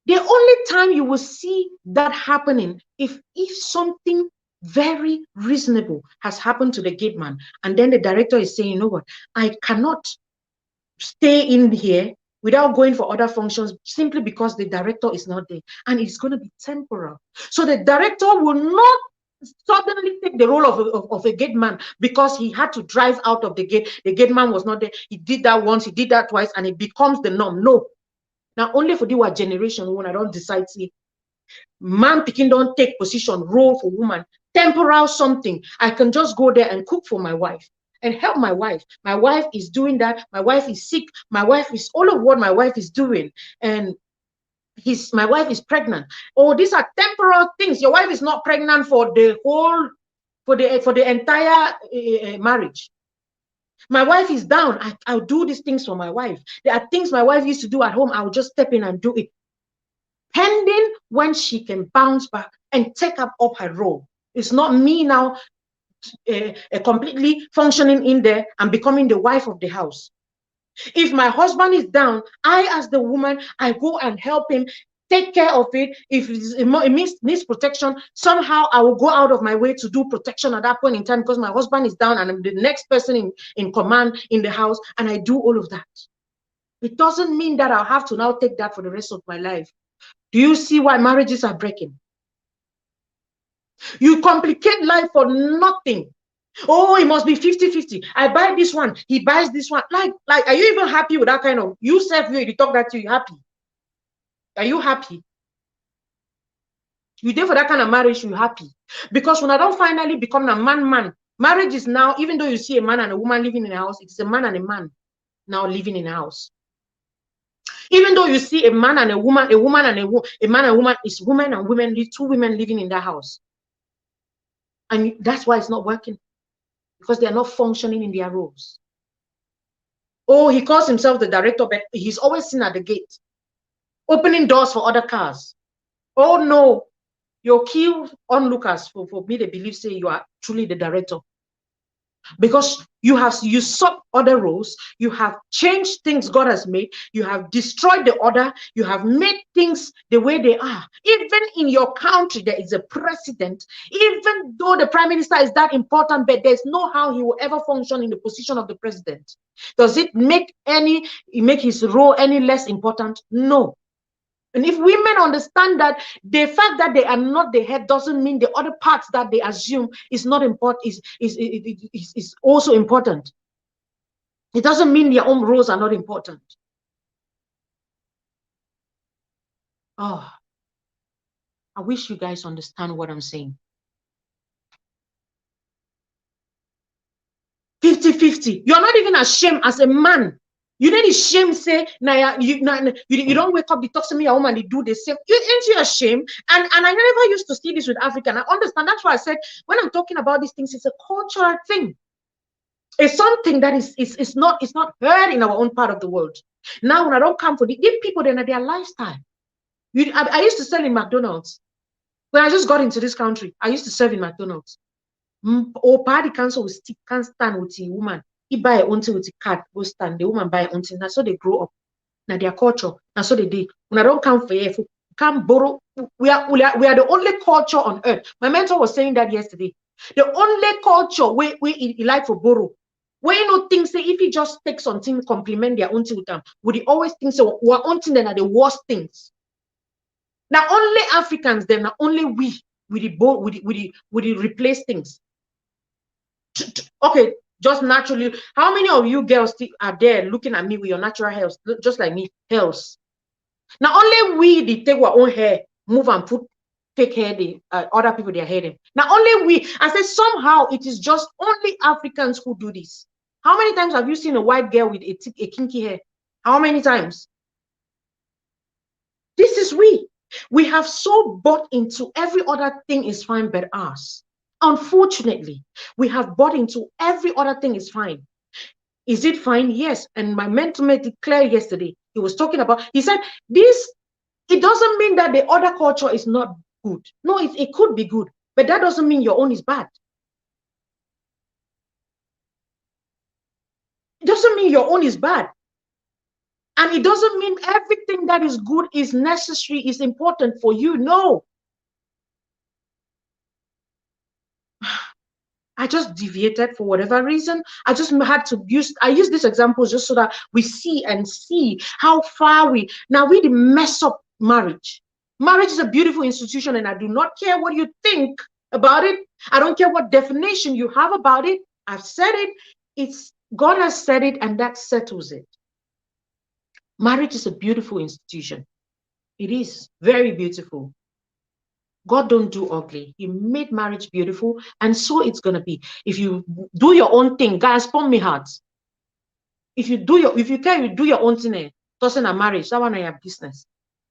The only time you will see that happening if something very reasonable has happened to the gate man, and then the director is saying, you know what, I cannot stay in here without going for other functions simply because the director is not there, and it's going to be temporal. So the director will not suddenly take the role of a gate man because he had to drive out of the gate. The gate man was not there. He did that once, he did that twice, and it becomes the norm. No. Now, only for the generation when I don't decide to. man picking don't take position, role for woman, temporal something. I can just go there and cook for my wife and help my wife. My wife is doing that. My wife is sick. My wife is all of what my wife is doing. And my wife is pregnant. Oh, these are temporal things. Your wife is not pregnant for the whole, for the entire marriage. My wife is down. I'll do these things for my wife. There are things my wife used to do at home. I'll just step in and do it. Pending when she can bounce back and take up her role. It's not me now completely functioning in there and becoming the wife of the house. If my husband is down, I, as the woman, I go and help him, take care of it. If it needs protection, somehow I will go out of my way to do protection at that point in time because my husband is down and I'm the next person in command in the house, and I do all of that. It doesn't mean that I'll have to now take that for the rest of my life. Do you see why marriages are breaking? You complicate life for nothing. Oh, it must be 50-50. I buy this one, he buys this one. Like, are you even happy with that kind of, you talk that to you happy? Are you happy? You did for that kind of marriage, you happy? Because when I don't finally become a man, marriage is now, even though you see a man and a woman living in a house, it's a man and a man now living in a house. Even though you see a man and a woman, a man and a woman, it's women and women, two women living in that house. And that's why it's not working. Because they are not functioning in their roles. Oh, he calls himself the director, but he's always seen at the gate, opening doors for other cars. Oh no, your key onlookers for me, they believe, say you are truly the director. Because you have usurped other roles, you have changed things God has made, you have destroyed the order, you have made things the way they are. Even in your country, there is a president, even though the prime minister is that important, but there's no how he will ever function in the position of the president. Does it make his role any less important? No. And if women understand that the fact that they are not the head doesn't mean the other parts that they assume is not important, is also important. It doesn't mean their own roles are not important. Oh, I wish you guys understand what I'm saying. 50-50. You're not even ashamed as a man. You don't ashamed say, you don't wake up, they talk to me, a woman, they do the same. Ain't you ashamed? And I never used to see this with African. I understand. That's why I said, when I'm talking about these things, it's a cultural thing. It's something that is not heard in our own part of the world. Now, when I don't come for these people, then their lifestyle. I used to sell in McDonald's. When I just got into this country, I used to serve in McDonald's. Or party council can't stand with the woman. He buy a until with the cat, go stand. The woman buy a until. That's so they grow up. Now their culture. That's so they do. When I don't come for you, can't borrow. We are the only culture on earth. My mentor was saying that yesterday. The only culture where he like for borrow. Where you know things say if he just take something, compliment their own with them, would he always think so? We're own thing then are the worst things. Now only Africans, then only we replace things. Okay. Just naturally, how many of you girls are there looking at me with your natural hair, just like me, hairs? Now, only we they take our own hair, move and put fake hair, other people their hair. Now, only we, I said somehow it is just only Africans who do this. How many times have you seen a white girl with a kinky hair? How many times? This is we. We have so bought into every other thing is fine but us. Unfortunately, we have bought into every other thing is fine. Is it fine? Yes. And my mentor made it clear yesterday. He was talking about, he said, it doesn't mean that the other culture is not good. No, it could be good, but that doesn't mean your own is bad. It doesn't mean your own is bad. And it doesn't mean everything that is good is necessary, is important for you. No. I just deviated for whatever reason. I just had to use this example just so that we see how far we mess up marriage. Marriage is a beautiful institution, and I do not care what you think about it. I don't care what definition you have about it. I've said it. God has said it, and that settles it. Marriage is a beautiful institution. It is very beautiful. God don't do ugly. He made marriage beautiful, and so it's gonna be. If you do your own thing, guys, pump me hard. If you do your own thing, doesn't a marriage, that one I have business.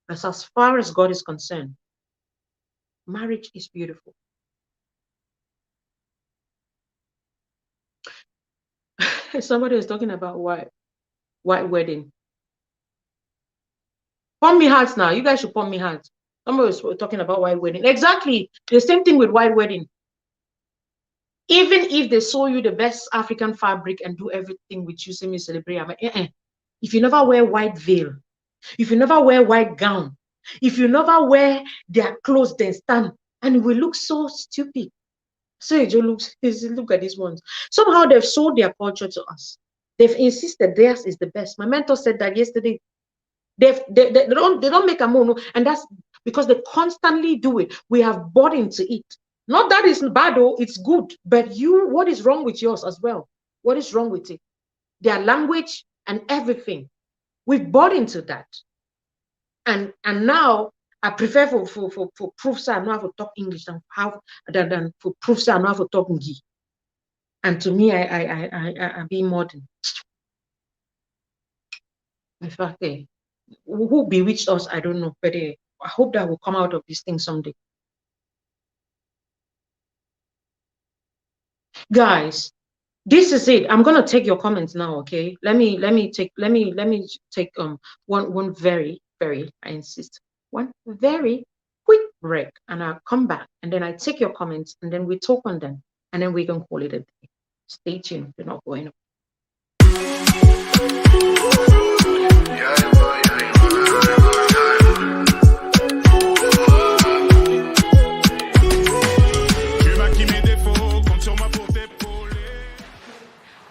But as far as God is concerned, marriage is beautiful. Somebody was talking about white wedding. Pump me hearts now. You guys should pump me hearts. Somebody was talking about white wedding. Exactly. The same thing with white wedding. Even if they sew you the best African fabric and do everything with you, semi celebrate. If you never wear white veil, if you never wear white gown, if you never wear their clothes, then stand, and it will look so stupid. So it just look at these ones. Somehow they've sold their culture to us. They've insisted theirs is the best. My mentor said that yesterday. They don't make a mono, and that's because they constantly do it. We have bought into it. Not that it's bad, though, it's good. But what is wrong with yours as well? What is wrong with it? Their language and everything. We've bought into that. And now I prefer for proofs I know how to talk English than for proofs I know how to talk Ngi. And to me, I be modern. In fact, who bewitched us, I don't know, but I hope that will come out of this thing someday. Guys, this is it. I'm gonna take your comments now, okay? Let me take one very, I insist, one very quick break, and I'll come back, and then I take your comments, and then we talk on them, and then we can call it a day. Stay tuned. You're not going away.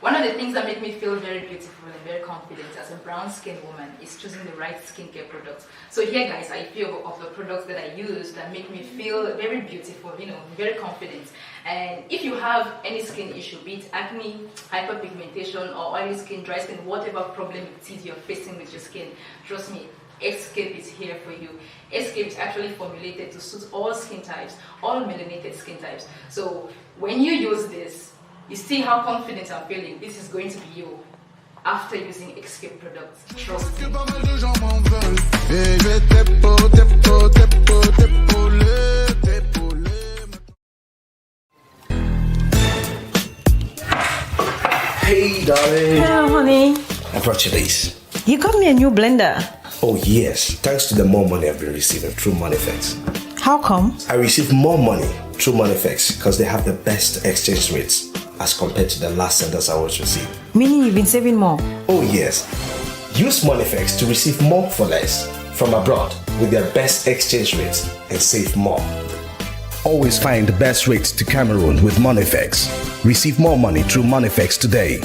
One of the things that make me feel very beautiful and very confident as a brown-skinned woman is choosing the right skincare products. So here, guys, I feel of the products that I use that make me feel very beautiful, very confident. And if you have any skin issue, be it acne, hyperpigmentation, or oily skin, dry skin, whatever problem it is you're facing with your skin, trust me, Escape is here for you. Escape is actually formulated to suit all skin types, all melanated skin types. So when you use this, you see how confident I'm feeling. This is going to be you after using Escape products. Trust me. Hey, darling. Hello, honey. I brought you this. You got me a new blender. Oh, yes. Thanks to the more money I've been receiving through Moneyfex. How come? I receive more money through Moneyfex because they have the best exchange rates as compared to the last senders I was receiving. Meaning you've been saving more? Oh, yes. Use Moneyfex to receive more for less from abroad with their best exchange rates and save more. Always find the best rates to Cameroon with Moneyfex. Receive more money through Moneyfex today.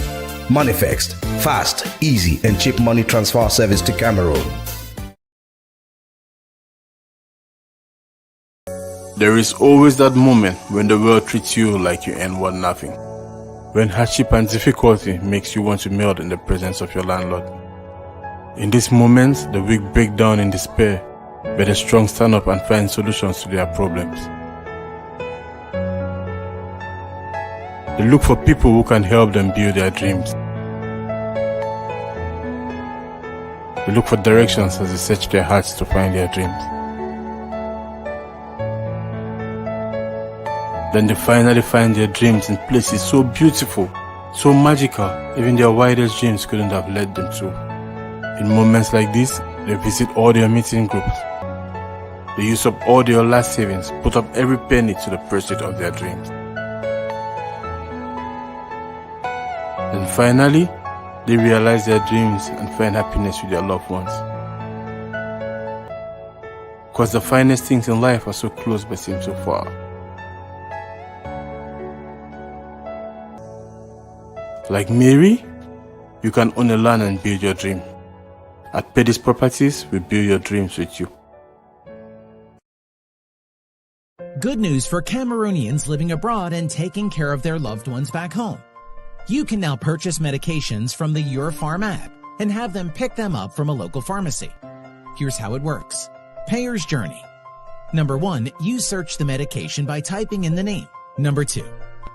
Moneyfex, fast, easy, and cheap money transfer service to Cameroon. There is always that moment when the world treats you like you ain't worth nothing. When hardship and difficulty makes you want to melt in the presence of your landlord. In these moments, the weak break down in despair, but the strong stand up and find solutions to their problems. They look for people who can help them build their dreams. They look for directions as they search their hearts to find their dreams. Then they finally find their dreams in places so beautiful, so magical, even their wildest dreams couldn't have led them to. In moments like this, they visit all their meeting groups. They use up all their last savings, put up every penny to the pursuit of their dreams. And finally, they realize their dreams and find happiness with their loved ones. Because the finest things in life are so close but seem so far. Like Mary, you can own a land and build your dream. At Pedis Properties, we build your dreams with you. Good news for Cameroonians living abroad and taking care of their loved ones back home. You can now purchase medications from the Your Farm app and have them pick them up from a local pharmacy. Here's how it works. Payer's Journey. Number 1, you search the medication by typing in the name. Number 2,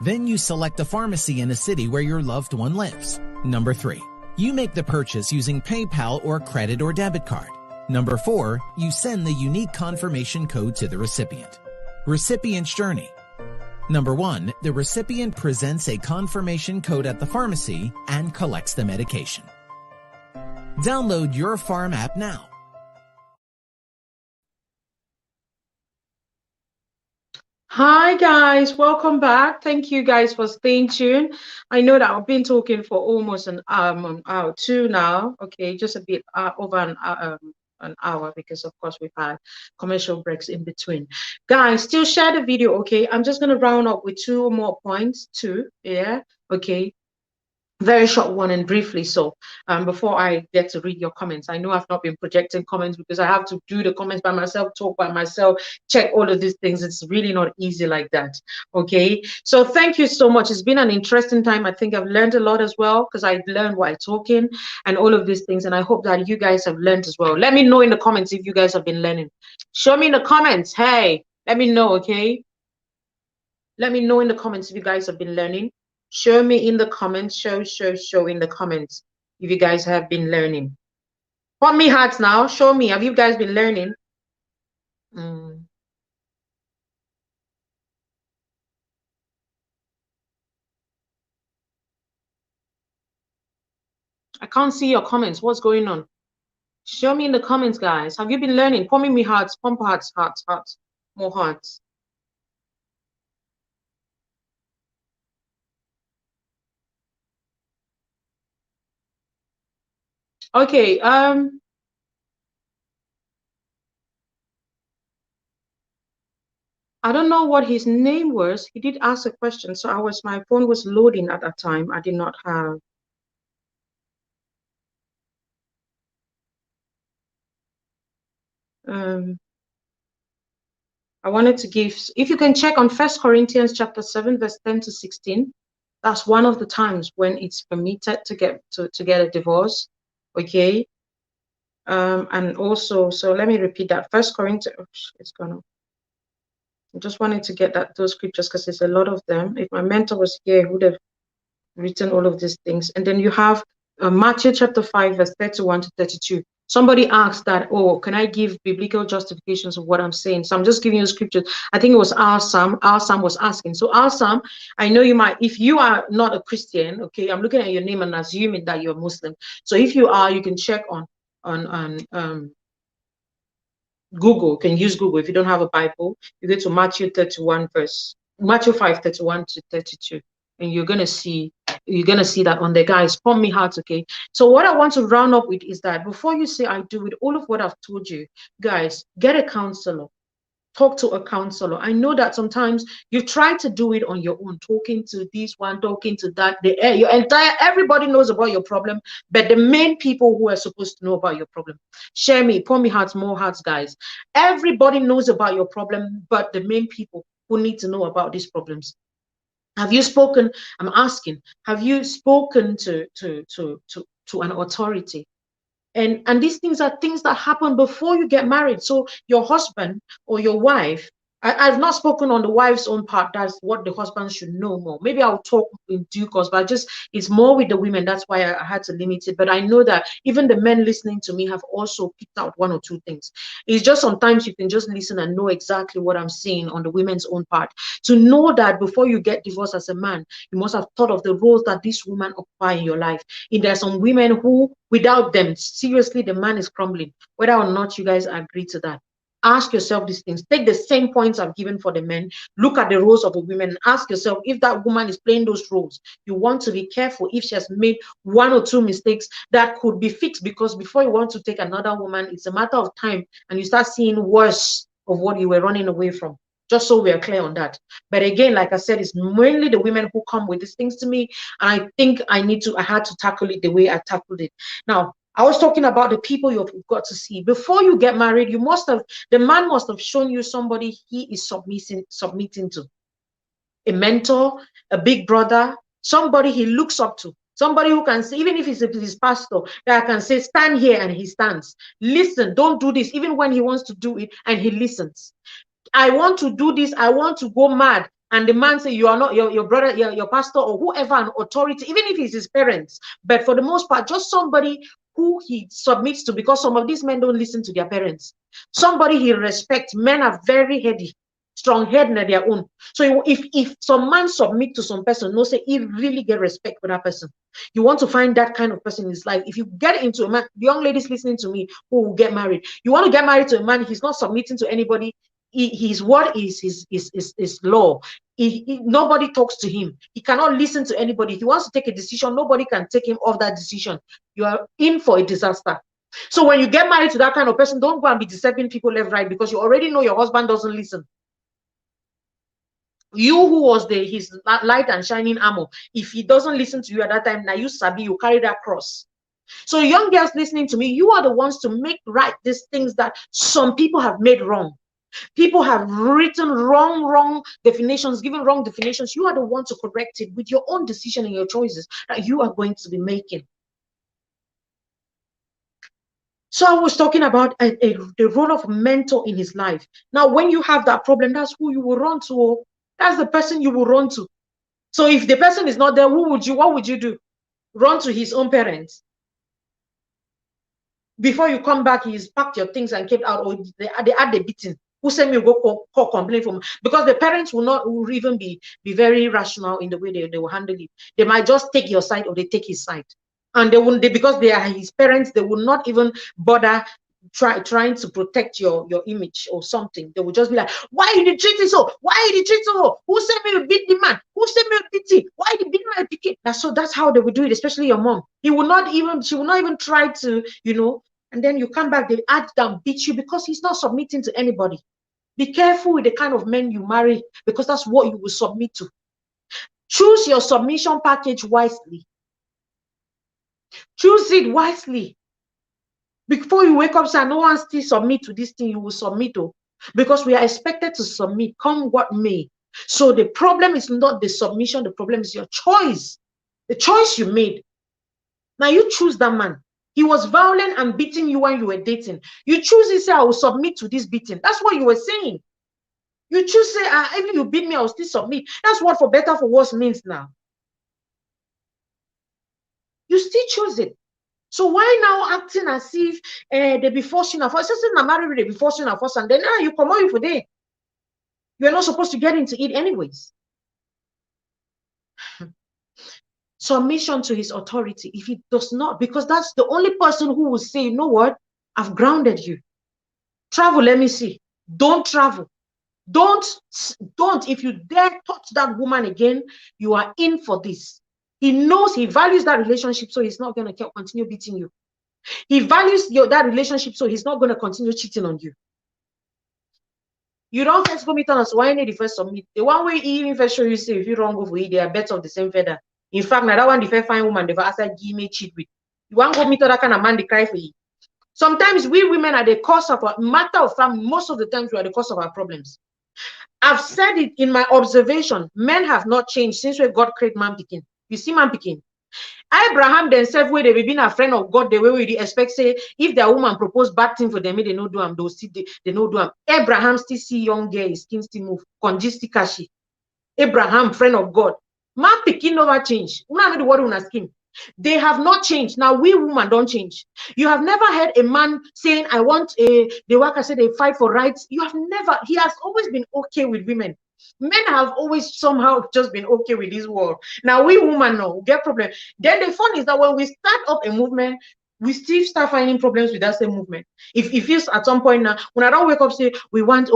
then you select a pharmacy in a city where your loved one lives. Number 3, you make the purchase using PayPal or credit or debit card. Number 4, you send the unique confirmation code to the recipient. Recipient's journey. Number 1, the recipient presents a confirmation code at the pharmacy and collects the medication. Download Your Farm app now. Hi guys, welcome back. Thank you guys for staying tuned. I know that I've been talking for almost an hour, 2 now. Okay, just a bit over an hour, because of course we've had commercial breaks in between. Guys, still share the video. Okay, I'm just gonna round up with 2 more points. 2, yeah. Okay, very short one and briefly. So before I get to read your comments, I know I've not been projecting comments because I have to do the comments by myself, talk by myself, check all of these things. It's really not easy like that. Okay, so thank you so much. It's been an interesting time. I think I've learned a lot as well, because I learned while talking and all of these things, and I hope that you guys have learned as well. Let me know in the comments if you guys have been learning. Show me in the comments. Hey, let me know. Okay, let me know in the comments if you guys have been learning. Show me in the comments, show in the comments if you guys have been learning. Put me hearts now, show me, have you guys been learning? I can't see your comments, what's going on? Show me in the comments, guys. Have you been learning? Put me hearts, pump hearts, more hearts. Okay, I don't know what his name was. He did ask a question, so my phone was loading at that time. I did not have. I wanted to give, if you can check on 1 Corinthians chapter 7, verse 10 to 16, that's one of the times when it's permitted to get a divorce. Okay. And also, so let me repeat that. 1 Corinthians, it's gone off. I just wanted to get those scriptures because there's a lot of them. If my mentor was here, he would have written all of these things. And then you have Matthew chapter 5, verse 31 to 32. Somebody asked that, oh, can I give biblical justifications of what I'm saying? So I'm just giving you scriptures. I think it was Al-Sam. Al-Sam was asking. So Al-Sam, I know you might, if you are not a Christian, okay, I'm looking at your name and assuming that you're Muslim. So if you are, you can check on Google. You can use Google. If you don't have a Bible, you go to Matthew 5, 31 to 32. And you're gonna see that on the guys. Pump me hearts, okay? So what I want to round up with is that before you say I do with all of what I've told you, guys, get a counselor. Talk to a counselor. I know that sometimes you try to do it on your own, talking to this one, talking to that. Everybody knows about your problem, but the main people who are supposed to know about your problem. Share me, pour me hearts, more hearts, guys. Everybody knows about your problem, but the main people who need to know about these problems. Have you spoken? I'm asking. Have you spoken to an authority? And these things are things that happen before you get married. So your husband or your wife, I've not spoken on the wife's own part. That's what the husband should know more. Maybe I'll talk in due course, but it's more with the women. That's why I had to limit it. But I know that even the men listening to me have also picked out 1 or 2 things. It's just sometimes you can just listen and know exactly what I'm saying on the women's own part. To know that before you get divorced as a man, you must have thought of the roles that this woman occupy in your life. And there are some women who, without them, seriously, the man is crumbling. Whether or not you guys agree to that. Ask yourself these things. Take the same points I've given for the men. Look at the roles of a woman and ask yourself if that woman is playing those roles. You want to be careful if she has made 1 or 2 mistakes that could be fixed, because before you want to take another woman, it's a matter of time and you start seeing worse of what you were running away from. Just so we are clear on that. But again, like I said, it's mainly the women who come with these things to me. And I think I had to tackle it the way I tackled it. Now, I was talking about the people you've got to see. Before you get married, the man must have shown you somebody he is submitting to. A mentor, a big brother, somebody he looks up to Somebody who can say, even if it's his pastor, that can say, stand here, and he stands. Listen, don't do this, even when he wants to do it, and he listens. I want to do this, I want to go mad. And the man say, you are not your brother, your pastor, or whoever, an authority, even if it's his parents. But for the most part, just somebody who he submits to, because some of these men don't listen to their parents. Somebody he respects. Men are very heady, strong head in their own. So if some man submit to some person, no say he really get respect for that person. You want to find that kind of person in his life. If you get into a man, young ladies listening to me who will get married, you want to get married to a man, he's not submitting to anybody. His word is law. Nobody talks to him. He cannot listen to anybody. If he wants to take a decision, nobody can take him off that decision. You are in for a disaster. So when you get married to that kind of person, don't go and be deceiving people left, right, because you already know your husband doesn't listen. You who was his light and shining armor, if he doesn't listen to you at that time, now you sabi, you carry that cross. So young girls listening to me, you are the ones to make right these things that some people have made wrong. People have written wrong definitions, given wrong definitions. You are the one to correct it with your own decision and your choices that you are going to be making. So I was talking about the role of mentor in his life. Now, when you have that problem, that's who you will run to. That's the person you will run to. So if the person is not there, what would you do? Run to his own parents. Before you come back, he's packed your things and kept out, or they had the beating. Who send me go call complaint from? Because the parents will even be very rational in the way they will handle it. They might just take your side, or they take his side, and because they are his parents, they will not even bother trying to protect your image or something. They will just be like, why you treat it so? Why you treat so? Who said me to beat the man? Who said me to beat it? Why you beat my pikin? That's how they will do it, especially your mom. She will not even try to, and then you come back, they add down, beat you, because he's not submitting to anybody. Be careful with the kind of men you marry, because that's what you will submit to. Choose your submission package wisely. Choose it wisely. Before you wake up, say, no one still submit to this thing, you will submit to. Because we are expected to submit, come what may. So the problem is not the submission, the problem is your choice. The choice you made. Now you choose that man. He was violent and beating you when you were dating. You choose to say, I will submit to this beating. That's what you were saying. You choose to say, if you beat me, I will still submit. That's what for better, for worse means now. You still choose it. So why now acting as if they be forcing us? It's just in marriage, they be forcing us, and then you come out for day. You're not supposed to get into it anyways. Submission to his authority. If he does not, because that's the only person who will say, you know what, I've grounded you. Travel, let me see. Don't travel. Don't. If you dare touch that woman again, you are in for this. He knows, he values that relationship, so he's not going to continue beating you. He values that relationship, so he's not going to continue cheating on you. You don't first go meet on us. Why need the first submit? The one way he even first show you, say, if you wrong over it, they are birds of the same feather. In fact, now that one, the first fine woman, the first give me cheat with. You want to go meet that kind of man, they cry for you. Sometimes we women are the cause of our matter of fact. Most of the times we are the cause of our problems. I've said it in my observation. Men have not changed since we God created man picking. You see man picking. Abraham themselves, where they been a friend of God, the way we expect, say, if their woman propose bad thing for them, they no do them, they no do them. Abraham still see young girl, his skin still move, congisti kashi. Abraham, friend of God. Man picking never change. Una know the word una skin. They have not changed. Now we women don't change. You have never heard a man saying, I want the worker say they fight for rights. You have never, he has always been okay with women. Men have always somehow just been okay with this world. Now we women know we get problem. Then the fun is that when we start up a movement, we still start finding problems with that same movement. If it's at some point now, when I don't wake up say we want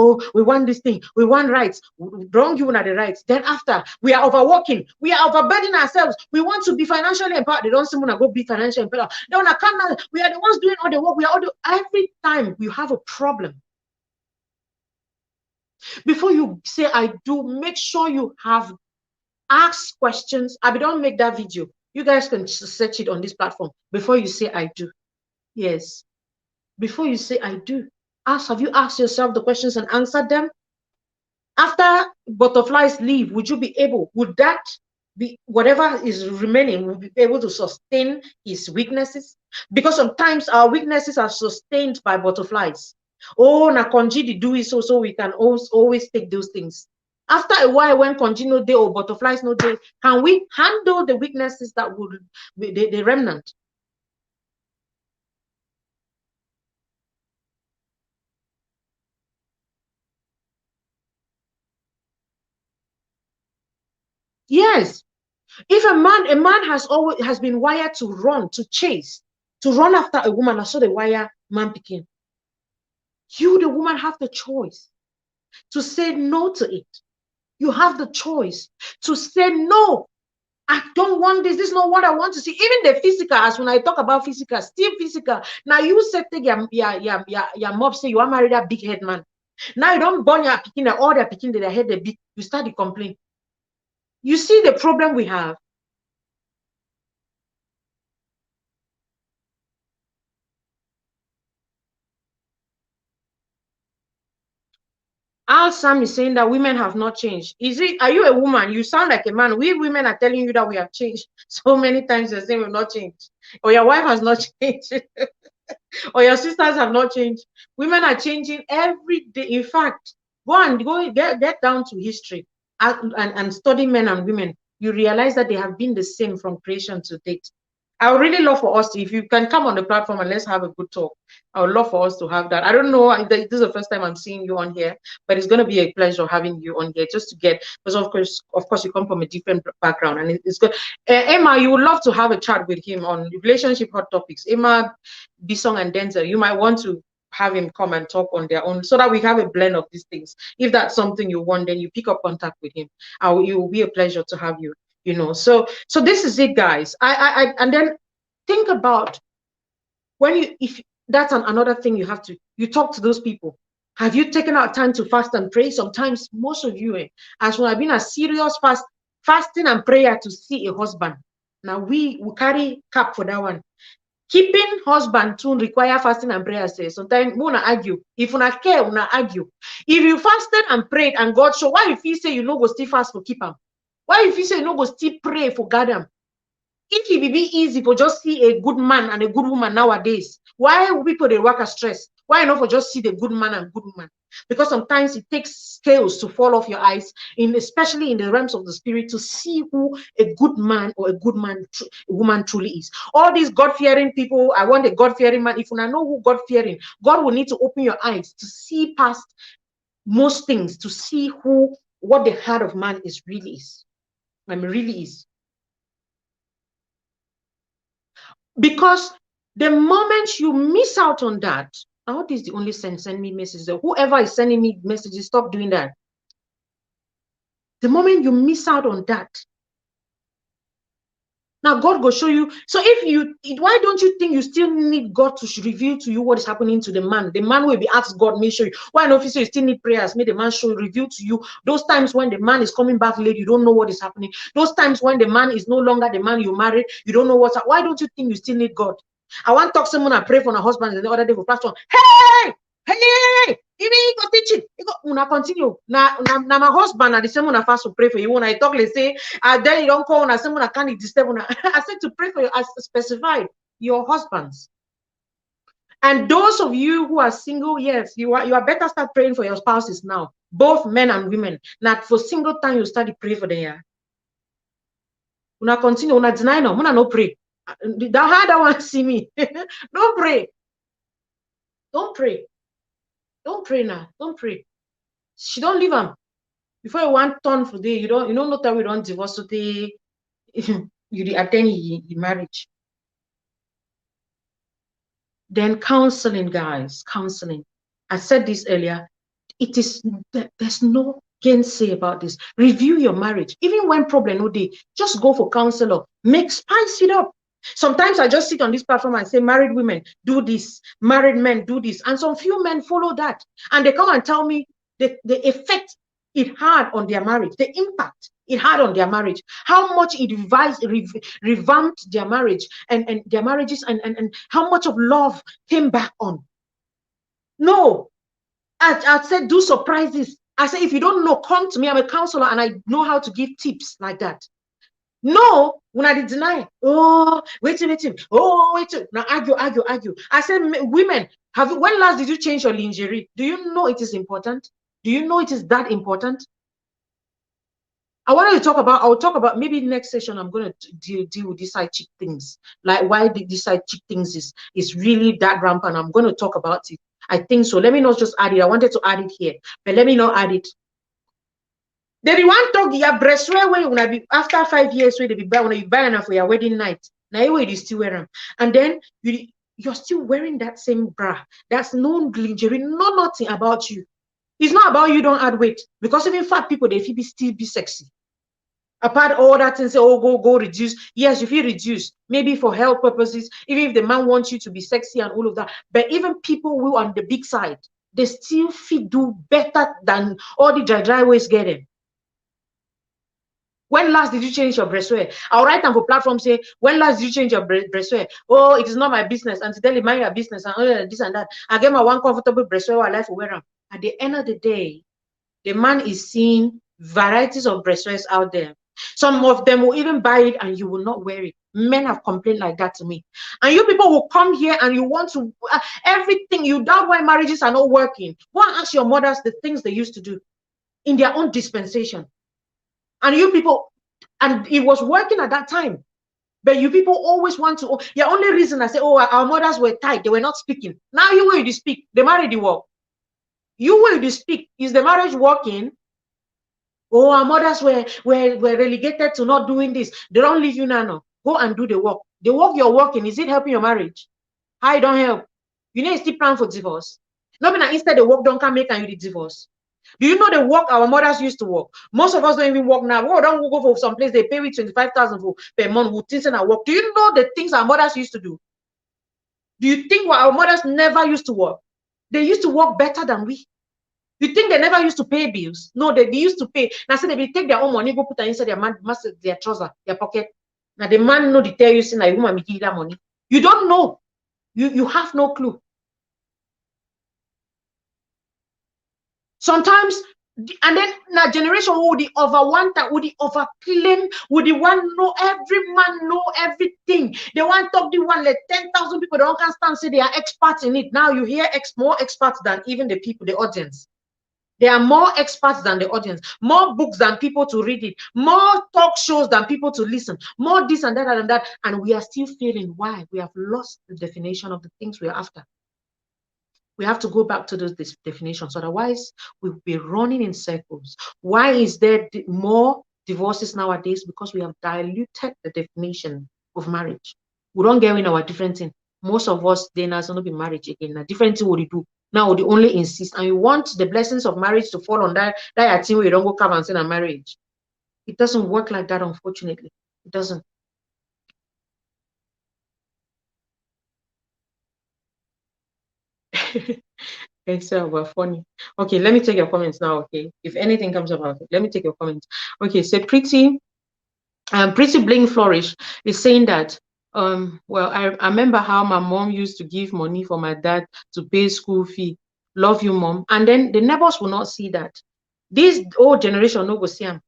this thing, we want rights, wrong you the rights. Then after we are overworking, we are overburdening ourselves. We want to be financially empowered. They don't seem to go be financially empowered. They want to come now. We are the ones doing all the work. We are every time you have a problem. Before you say I do, make sure you have asked questions. I don't make that video. You guys can search it on this platform before you say I do. Yes. Before you say I do, have you asked yourself the questions and answered them? After butterflies leave, would you be able, would that whatever is remaining will be able to sustain his weaknesses, because sometimes our weaknesses are sustained by butterflies. Oh, na konji do it, so we can always take those things. After a while, when konji no day or butterflies no day, can we handle the weaknesses that would be the remnant? Yes. If a man has been wired to run, to chase, to run after a woman, I saw the wire man picking. You, the woman, have the choice to say no to it. You have the choice to say no. I don't want this. This is not what I want to see. Even the physical, as when I talk about physical, still physical. Now you said your mom say you are married a big head man. Now you don't burn your picking all their picking their head a bit. You start to complain. You see the problem we have. Al Sam is saying that women have not changed. Are you a woman? You sound like a man. We women are telling you that we have changed so many times. You're saying we've not changed, or your wife has not changed, or your sisters have not changed. Women are changing every day. In fact, go get down to history and study men and women. You realize that they have been the same from creation to date. I would really love for us to, if you can come on the platform and let's have a good talk. I would love for us to have that. I don't know, this is the first time I'm seeing you on here, but it's going to be a pleasure having you on here just to get, because of course you come from a different background, and it's good. Emma, you would love to have a chat with him on relationship hot topics. Emma, Bisong, and Denzel, you might want to have him come and talk on their own so that we have a blend of these things. If that's something you want, then you pick up contact with him. It will be a pleasure to have you. So this is it, guys. And then think about if that's another thing you talk to those people. Have you taken out time to fast and pray? Sometimes most of you, as when I've been a serious fasting and prayer to see a husband. Now we carry cap for that one. Keeping husband to require fasting and prayer. Say sometimes we wanna argue. If you not care, we wanna argue. If you fasted and prayed and God show, why if you say you know go still fast for keep him? Why if you say you no go still pray for God? If it be easy for just see a good man and a good woman nowadays, why people they work at stress? Why not for just see the good man and good woman? Because sometimes it takes scales to fall off your eyes, especially in the realms of the spirit, to see who a good man or a good woman truly is. All these God-fearing people, I want a God-fearing man. If you know who God-fearing, God will need to open your eyes to see past most things, to see what the heart of man really is. Really is. Because the moment you miss out on that, what is the only send me messages? Whoever is sending me messages, stop doing that. The moment you miss out on that, now God will show you. So why don't you think you still need God to reveal to you what is happening to the man? The man will be asked God, may show you. Why not? If you still need prayers, may the man reveal to you. Those times when the man is coming back late, you don't know what is happening. Those times when the man is no longer the man you married, you don't know what's up. Why don't you think you still need God? I want to talk to someone and pray for my husband the other day for platform. Hey, even go teach it. Una continue. Now my husband and the same one I fast to pray for you. When I talk, let's say, then you don't call on someone I can't disturb. I said to pray for you as specified your husbands. And those of you who are single, yes, you are better start praying for your spouses now, both men and women. Not for single time you start to pray for them. Yeah. Una continue. Una deny no. Una no pray. The harder one see me. Don't pray. Don't pray. Don't pray now. Don't pray. She don't leave him. Before you want turn for day, you don't know that we don't divorce today. You attend the marriage. Then counseling, guys. Counseling. I said this earlier. There's no gainsay about this. Review your marriage. Even when problem no day, just go for counselor. Spice it up. Sometimes I just sit on this platform and say, married women, do this. Married men, do this. And some few men follow that. And they come and tell me the effect it had on their marriage, the impact it had on their marriage, how much it revamped their marriage and their marriages and how much of love came back on. No, I said, do surprises. I said, if you don't know, come to me. I'm a counselor and I know how to give tips like that. No, when I deny, oh, wait, oh, wait, now argue. I said, women, when last did you change your lingerie? Do you know it is important? Do you know it is that important? I'll talk about maybe next session. I'm going to deal with these side chick things, like why these side chick things is really that rampant. I'm going to talk about it. I think so. Let me not just add it. I wanted to add it here, but let me not add it. They be one talk your breastwear when you be after 5 years where they be buy when you buy enough for your wedding night. Now you still wear them, and then you're still wearing that same bra. That's no lingerie, no nothing about you. It's not about you don't add weight, because even fat people they feel still be sexy. Apart all that and say, oh, go reduce. Yes, you feel reduce, maybe for health purposes, even if the man wants you to be sexy and all of that. But even people who are on the big side, they still feel do better than all the dry waist getting. When last did you change your breastwear? I'll write on for platform say, when last did you change your breastwear? Oh, it is not my business. And tell mind your business and this and that. I get my one comfortable breastwear I like to wear them. At the end of the day, the man is seeing varieties of breastwears out there. Some of them will even buy it and you will not wear it. Men have complained like that to me. And you people will come here and you want to everything. You doubt why marriages are not working. Go and ask your mothers the things they used to do in their own dispensation. And you people, and it was working at that time. But you people always want to, your only reason I say, oh, our mothers were tight, they were not speaking. Now you will speak, the marriage work. You will speak. Is the marriage working? Oh, our mothers were relegated to not doing this. They don't leave you now. No. Go and do the work. The work you're working, is it helping your marriage? How it don't help? You need to still plan for divorce. Not instead the work don't come make and you divorce. Do you know the work our mothers used to work? Most of us don't even work now. We don't go for some place they pay with 25,000 per month. We think and work. Do you know the things our mothers used to do? Do you think our mothers never used to work? They used to work better than we. You think they never used to pay bills? No, they used to pay. Now, so they will take their own money, go put it inside their trouser, their pocket. Now, the man know the tell you, say, like, woman, give that money. You don't know. You have no clue. Sometimes, and then now generation would the over one that would the over claim, would the one know every man know everything. They want to talk the one like 10,000 people. They don't can stand say they are experts in it. Now you hear more experts than even the people, the audience. There are more experts than the audience, more books than people to read it, more talk shows than people to listen, more this and that and that. And we are still failing. Why? We have lost the definition of the things we are after. We have to go back to those definitions. Otherwise, we'll be running in circles. Why is there more divorces nowadays? Because we have diluted the definition of marriage. We don't get in our different thing. Most of us, they now not be marriage again. A different thing what you do. Now they only insist, and you want the blessings of marriage to fall on that thing where you don't go come and say a marriage. It doesn't work like that, unfortunately. It doesn't. It's we're funny. Okay, let me take your comments now. Okay, if anything comes about it, let me take your comments. Okay, so pretty bling flourish is saying that well, I remember how my mom used to give money for my dad to pay school fee. Love you, mom. And then the neighbors will not see that. This old generation no go see them.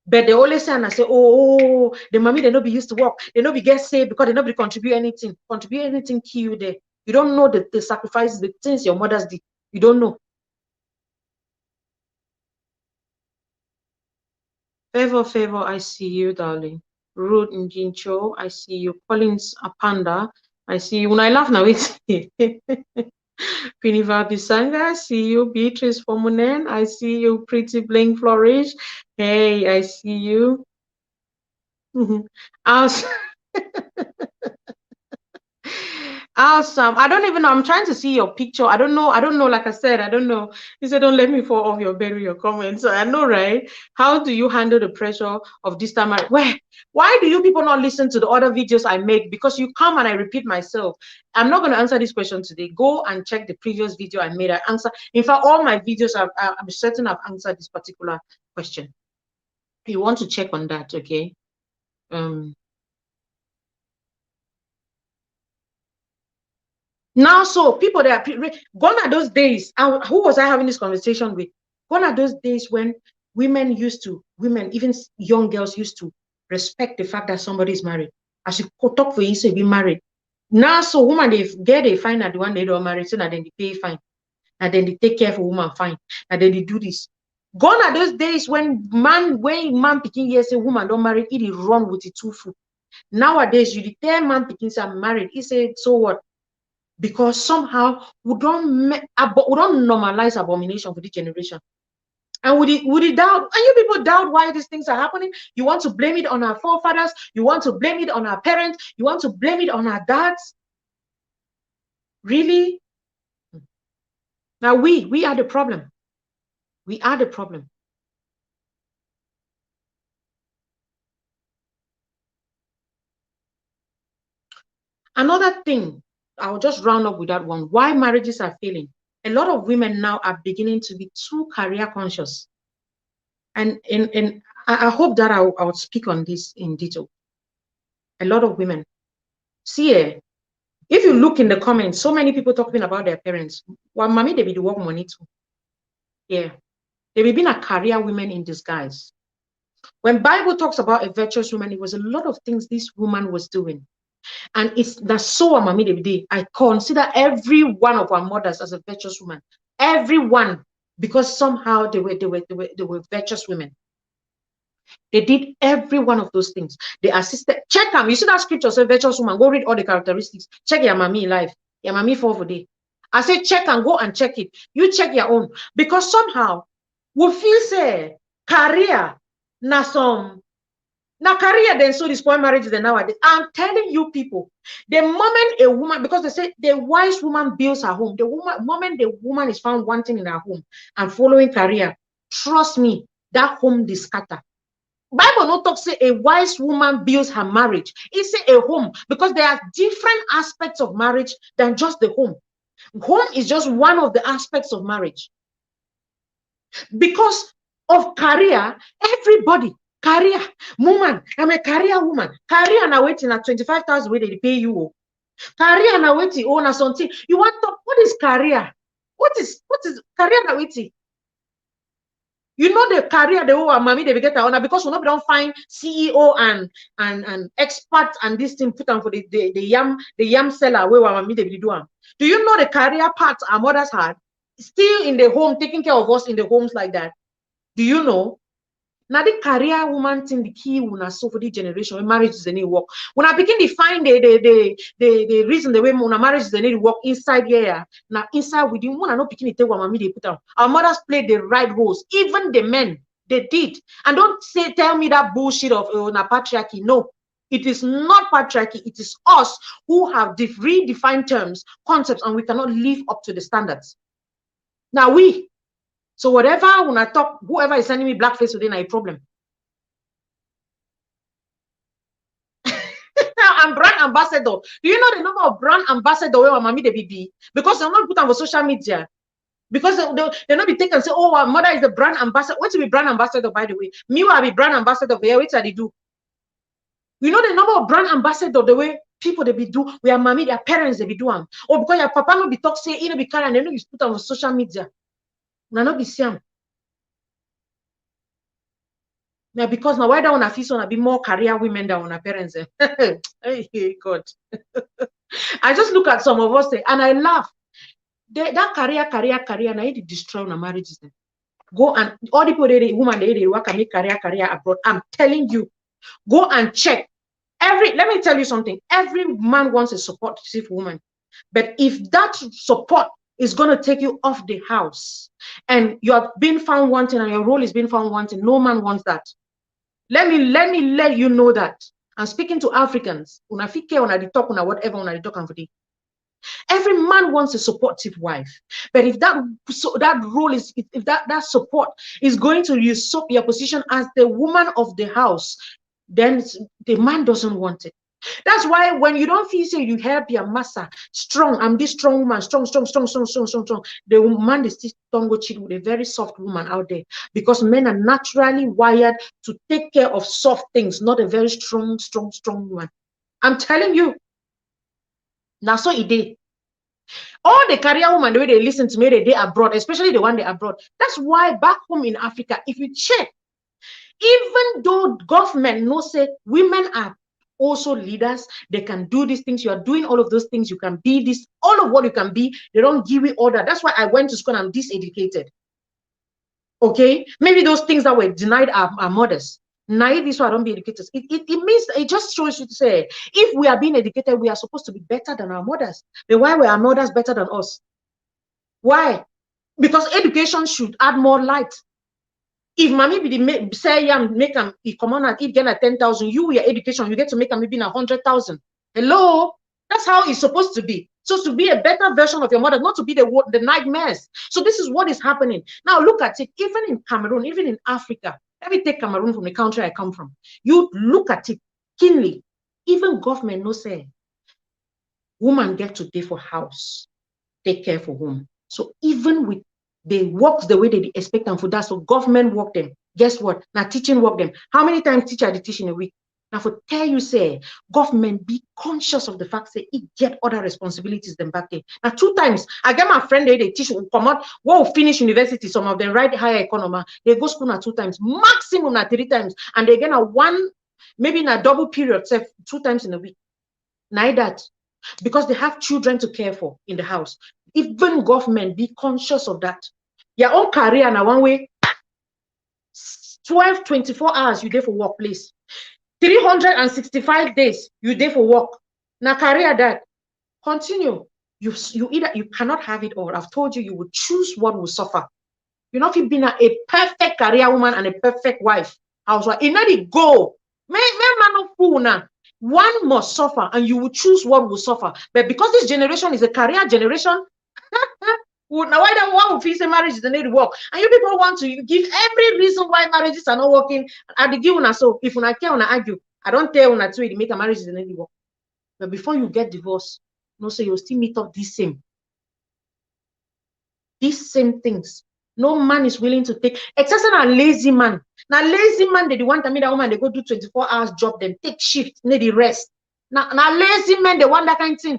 But they always say and I say, oh, the mommy they not be used to work, they not be get saved because they not be contribute anything. Contribute anything kill you there. You don't know the sacrifices, the things your mothers did. You don't know. Favor, I see you, darling. Rude Njincho, I see you. Collins Apanda, I see you. When I laugh now, it's Piniva Bisanga, I see you. Beatrice Fomunen, I see you. Pretty Bling Flourish, hey, I see you. Awesome. I don't even know. I'm trying to see your picture. I don't know. Like I said, I don't know. You said, don't let me fall off your bed with your comments. So I know, right? How do you handle the pressure of this time? Why do you people not listen to the other videos I make? Because you come and I repeat myself. I'm not going to answer this question today. Go and check the previous video I made. I answer. In fact, all my videos, I'm certain I've answered this particular question. You want to check on that, okay? Now, so people that are gone are those days. Who was I having this conversation with? Gone are those days when women, even young girls, used to respect the fact that somebody is married. As you talk for you, say be married. Now, so woman, they get a fine at the one they don't marry, so that then they pay fine. And then they take care for woman fine. And then they do this. Gone are those days when man picking here say woman don't marry, it is wrong with it too full. Nowadays, you tell man picking say I'm married. He said, so what? Because somehow we don't normalize abomination for this generation. And would it doubt? And you people doubt why these things are happening? You want to blame it on our forefathers? You want to blame it on our parents? You want to blame it on our dads? Really? Now we are the problem. We are the problem. Another thing, I'll just round up with that one. Why marriages are failing. A lot of women now are beginning to be too career conscious. And I hope that I'll speak on this in detail. A lot of women. See, if you look in the comments, so many people talking about their parents. Well, mommy, they be the work money too. Yeah. They be being a career women in disguise. When Bible talks about a virtuous woman, it was a lot of things this woman was doing. And it's that's so mommy they be. I consider every one of our mothers as a virtuous woman. Everyone, because somehow they were virtuous women. They did every one of those things. They assisted. Check them. You see that scripture say virtuous woman. Go read all the characteristics. Check your mommy life. Your mommy for day. I say check and go and check it. You check your own. Because somehow we feel say career na some now career then so this point marriage then nowadays. I'm telling you people, the moment a woman, because they say the wise woman builds her home, the moment the woman is found wanting in her home and following career, trust me, that home is scattered. Bible no talk say a wise woman builds her marriage. It say a home, because there are different aspects of marriage than just the home. Home is just one of the aspects of marriage. Because of career, everybody, career, woman, I'm a career woman. Career now waiting at 25,000 where they pay you. Career now waiting on something. You want to, what is career? What is career now waiting? You know the career the whole mommy they get honor because we don't find CEO and experts and this thing put on for the yam seller where mommy they do. Do you know the career parts our mothers had still in the home taking care of us in the homes like that? Do you know? Now the career woman thing the key when I saw for the generation when marriage is the need work. When I begin to find the reason the way when marriage is the need work inside here. Now inside we didn't want to know picking it what mommy they put out. Our mothers played the right roles, even the men they did. And don't tell me that bullshit of patriarchy. No, it is not patriarchy. It is us who have redefined terms, concepts, and we cannot live up to the standards. Now we. So whatever when I talk, whoever is sending me blackface today, a problem. I'm brand ambassador. Do you know the number of brand ambassador where mommy they be? Because they're not put on social media. Because they're not be taken and say, oh, our mother is the brand ambassador. What's to be brand ambassador, by the way? Me will be brand ambassador for here. What they do? You know the number of brand ambassador the way people they be do, where mommy, their parents they be doing. Or because your papa no be talk say, you know, be carrying and they know you put on social media. Not be same. Now because now why don't want to feel so be more career women than on our parents? Hey God. I just look at some of us and I laugh. That career, now it destroy our marriages. Go and all the people women they work and make career abroad. I'm telling you, go and check. Let me tell you something. Every man wants a supportive woman, but if that support is going to take you off the house and you have been found wanting and your role is being found wanting, no man wants that. Let me let you know that. I'm speaking to Africans. Una fike, una di talk, una whatever, una di talk and for the. Every man wants a supportive wife, but if that role is, if that support is going to usurp your position as the woman of the house, then the man doesn't want it. That's why when you don't feel say you help your master strong, I'm this strong woman, strong. The man is still don't go cheat with a very soft woman out there because men are naturally wired to take care of soft things, not a very strong woman. I'm telling you. Now so it did. All the career women, the way they listen to me, they abroad, especially the one they abroad. That's why back home in Africa, if you check, Even though government no say women are also leaders, they can do these things. You are doing all of those things. You can be this, all of what you can be. They don't give you order. That's why I went to school and I'm diseducated. Okay, maybe those things that were denied our mothers. Naive is why I don't be educated. It means, it just shows you to say, if we are being educated, we are supposed to be better than our mothers. Then why were our mothers better than us? Why? Because education should add more light. If mommy be say make them come on and if get a 10,000, you your education, you get to make them maybe 100,000. Hello, that's how it's supposed to be. So to be a better version of your mother, not to be the nightmares. So this is what is happening. Now look at it, even in Cameroon, even in Africa. Let me take Cameroon from the country I come from. You look at it keenly. Even government no say, woman get to pay for house, take care for home. So even with they work the way they expect them for that, so government work them. Guess what? Now teaching work them. How many times teacher they teach in a week? Now for tell you say, government be conscious of the fact that it get other responsibilities than back then. Now 2 times, I get my friend they teach will come out, will finish university, some of them write higher economy, they go school now 2 times, maximum now 3 times, and they get a one, maybe in a double period, say 2 times in a week. Now that, because they have children to care for in the house. Even government be conscious of that. Your own career now one way, 12, 24 hours you there for workplace. 365 days you there for work. Now career that continue. You either you cannot have it all. I've told you, you will choose what will suffer. You know, if you've been a perfect career woman and a perfect wife, housewife, it not it go. Man no fool now. One must suffer, and you will choose what will suffer. But because this generation is a career generation, now why don't one feel say marriage is the need to work? And you people want to give every reason why marriages are not working. I give una so if una care una argue, I don't tell una to make a marriage is the need to work. But before you get divorced, no say you'll still meet up these same things. No man is willing to take, except a lazy man. Now lazy man, they want to meet that woman, they go do 24 hours job, then take shift, need the rest. Now lazy men, they want that kind of thing.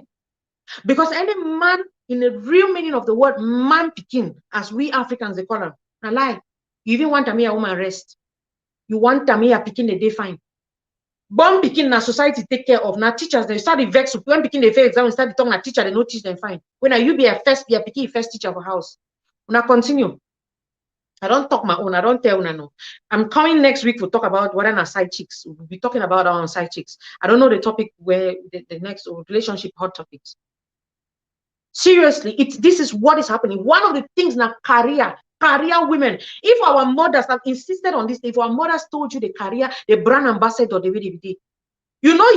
Because any man, in the real meaning of the word, man picking, as we Africans they call them, now lie. You even want to meet a woman rest. You want to meet a picking the day fine. Born picking na society take care of. Now teachers, they start the vex. When picking the fair exam, start the tongue, na teacher, they no teach them fine. When are you be a picking first teacher of a house? Now continue. I don't talk my own. I don't tell no. I'm coming next week to talk about what are side chicks. We'll be talking about our side chicks. I don't know the topic where the next relationship hot topics. Seriously, this is what is happening. One of the things now career women. If our mothers have insisted on this, if our mothers told you the career, the brand ambassador, the way they did, you know,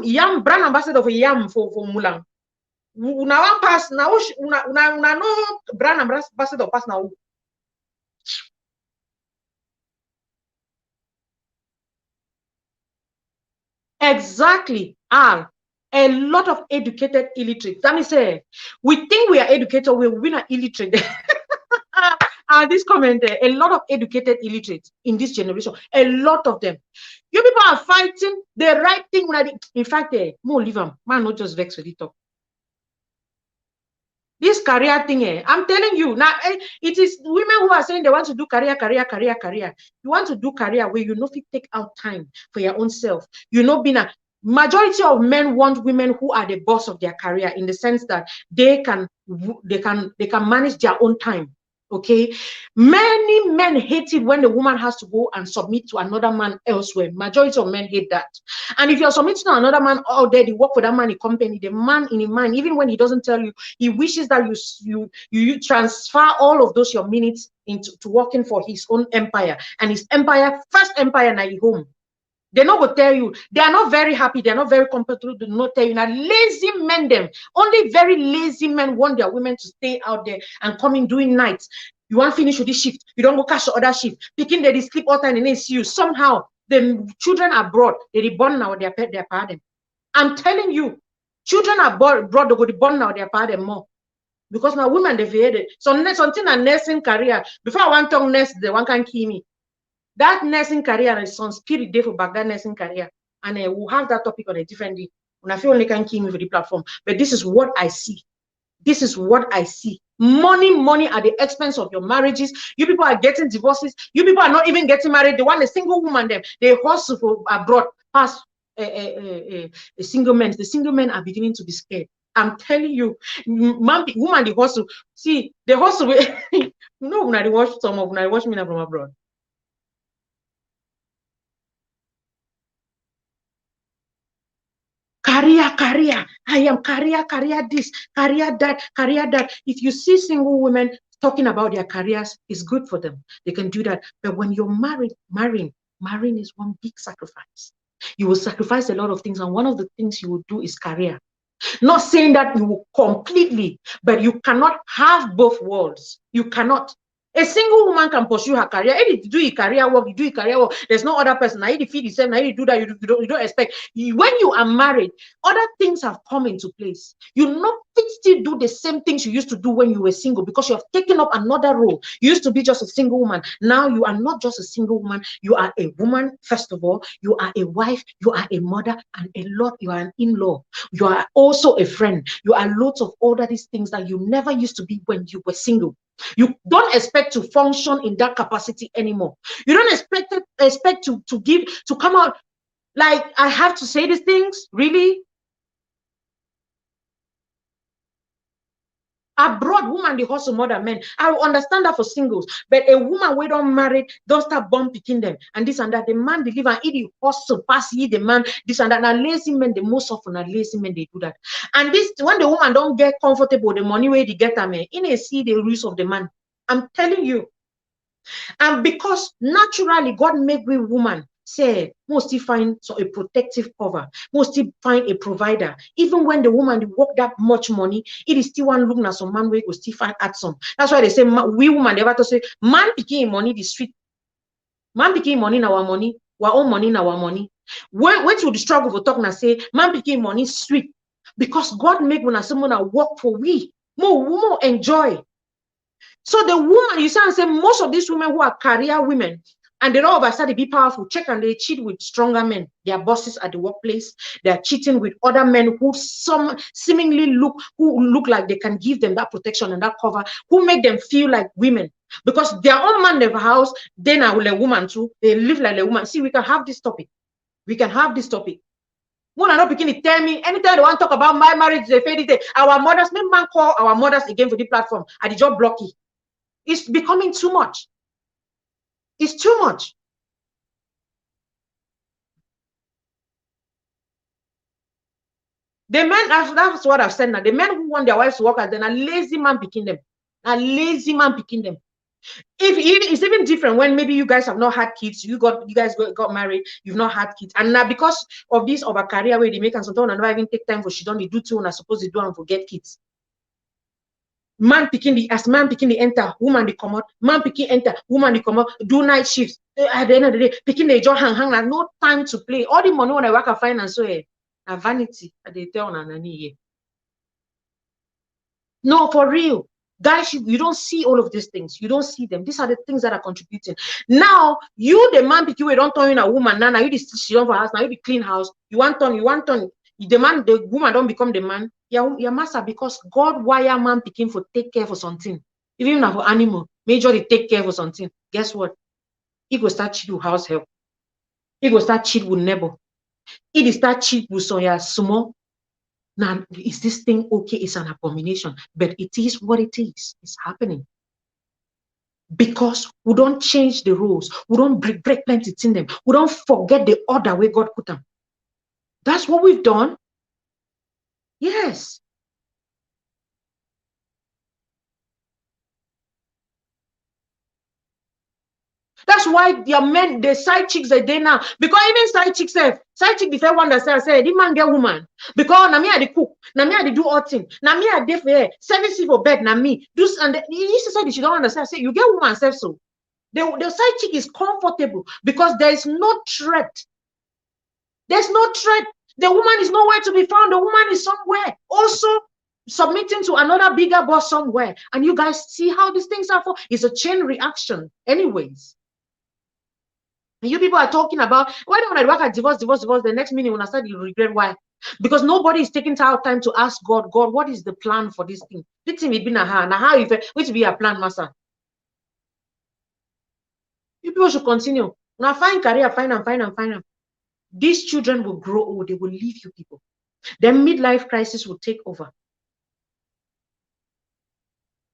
yam brand ambassador for yam for Mulang. Una one pass now. Una no brand ambassador pass now. Exactly. A lot of educated illiterates. Let me say, we think we are educated, we not illiterate. This comment there, a lot of educated illiterates in this generation, a lot of them. You people are fighting the right thing. In fact, more leave them. Man, not just vex with it. This career thing, I'm telling you now, it is women who are saying they want to do career. You want to do career where you know if you take out time for your own self. You know, being a majority of men want women who are the boss of their career, in the sense that they can manage their own time. Okay, many men hate it when the woman has to go and submit to another man elsewhere. Majority of men hate that. And if you're submitting to another man out there, you work for that man in company, the man in his mind, even when he doesn't tell you, he wishes that you transfer all of those your minutes into working for his own empire, and his empire, first empire, now home. They're not going to tell you. They are not very happy. They're not very comfortable to not tell you. Now, lazy men, them. Only very lazy men want their women to stay out there and come in doing nights. You want to finish with this shift. You don't go catch the other shift. Picking they sleep all time and they see you. Somehow, the children are brought. They're born now, their parent. I'm telling you, children are brought, they go to born now, their parent more. Because now women, they've heard it. So, something a nursing career. Before I want to nurse, the one can kill me. That nursing career is some spirit day for back that nursing career, and we'll have that topic on a different day. When I feel only can keep me for the platform, but this is what I see. This is what I see. Money at the expense of your marriages. You people are getting divorces. You people are not even getting married. The one, a single woman, they hustle for abroad past a single man. The single men are beginning to be scared. I'm telling you, woman, the hustle. See, the hustle. No, when I watch some of when I watch me from abroad. Career. I am career this, career that. If you see single women talking about their careers, it's good for them. They can do that. But when you're marrying is one big sacrifice. You will sacrifice a lot of things, and one of the things you will do is career. Not saying that you will completely, but you cannot have both worlds. You cannot. A single woman can pursue her career. If you do your career work, you do your career work. There's no other person. Now you feed yourself. Now you do that. You don't expect. When you are married, other things have come into place. You not still do the same things you used to do when you were single, because you have taken up another role. You used to be just a single woman. Now you are not just a single woman. You are a woman, first of all. You are a wife. You are a mother, and you are an in-law. You are also a friend. You are lots of all of these things that you never used to be when you were single. You don't expect to function in that capacity anymore. You don't expect to come out like, I have to say these things, really? Abroad, woman, the hustle more than men. I will understand that for singles, but a woman we don't marry, don't start bumping them and this and that. The man deliver and eat the hustle, pass the man, this and that. Now lazy men, the most often are lazy men, they do that. And this, when the woman don't get comfortable, the money where they get a man, in a see the rules of the man. I'm telling you. And because naturally God make we woman say mostly find a protective cover, mostly find a provider. Even when the woman work that much money, it is still one looking at some man where go still find at some. That's why they say we woman never to say man picking money the street. Man picking money in our money, our own money in our money. When to the struggle for talking and say man picking money street, because God make when someone work for we more enjoy. So the woman, you say most of these women who are career women, and they all of a sudden be powerful, check and they cheat with stronger men. Their bosses at the workplace, they're cheating with other men who seemingly look like they can give them that protection and that cover, who make them feel like women. Because their own man never house, then I will a woman too. They live like a woman. See, we can have this topic. We can have this topic. When I'm not beginning to tell me, anytime they want to talk about my marriage, they fade it. Our mothers, make man call our mothers again for the platform. And the job blocky. It's becoming too much. It's too much. The men, that's what I've said now. The men who want their wives to work as then a lazy man picking them. A lazy man picking them. It's even different when maybe you guys have not had kids, you guys got married, you've not had kids, and now because of this of a career where they make and sometimes never even take time for she don't they do too and I suppose they do and forget kids. Man picking the enter, woman they come out, man picking enter, woman they come out, do night shifts. At the end of the day, picking the job hang like no time to play. All the money when I work at finance, so a vanity they tell on an. No, for real. Guys, you don't see all of these things. You don't see them. These are the things that are contributing. Now, you, the man, you don't turn in a woman. Now, you she don't for house. Now, you the clean house. You want turn. The woman don't become the man. Your master, because God wire man picking for take care for something. Even for animal, major they take care for something. Guess what? He go start cheat with house help. He go start cheat with neighbor. He start cheat with some small. Now, is this thing okay? It's an abomination, but it is what it is. It's happening. Because we don't change the rules. We don't break plenty in them. We don't forget the order where God put them. That's what we've done. Yes. That's why your men, the side chicks are there now. Because even side chicks say, side chick the first one that say, the man get woman. Because na me I the cook, na me I the do all thing, na me I dey for service for bed, na me. Do and you used to say that she don't understand. Say you get woman self so. The side chick is comfortable because there is no threat. There's no threat. The woman is nowhere to be found. The woman is somewhere. Also submitting to another bigger boss somewhere. And you guys see how these things are for. It's a chain reaction. Anyways. And you people are talking about why don't I work at divorce? The next minute when I start, you regret why. Because nobody is taking time to ask God, what is the plan for this thing? This thing will be now how if which be a plan, master. You people should continue. Now find career, find them. These children will grow old, they will leave you people. Then midlife crisis will take over.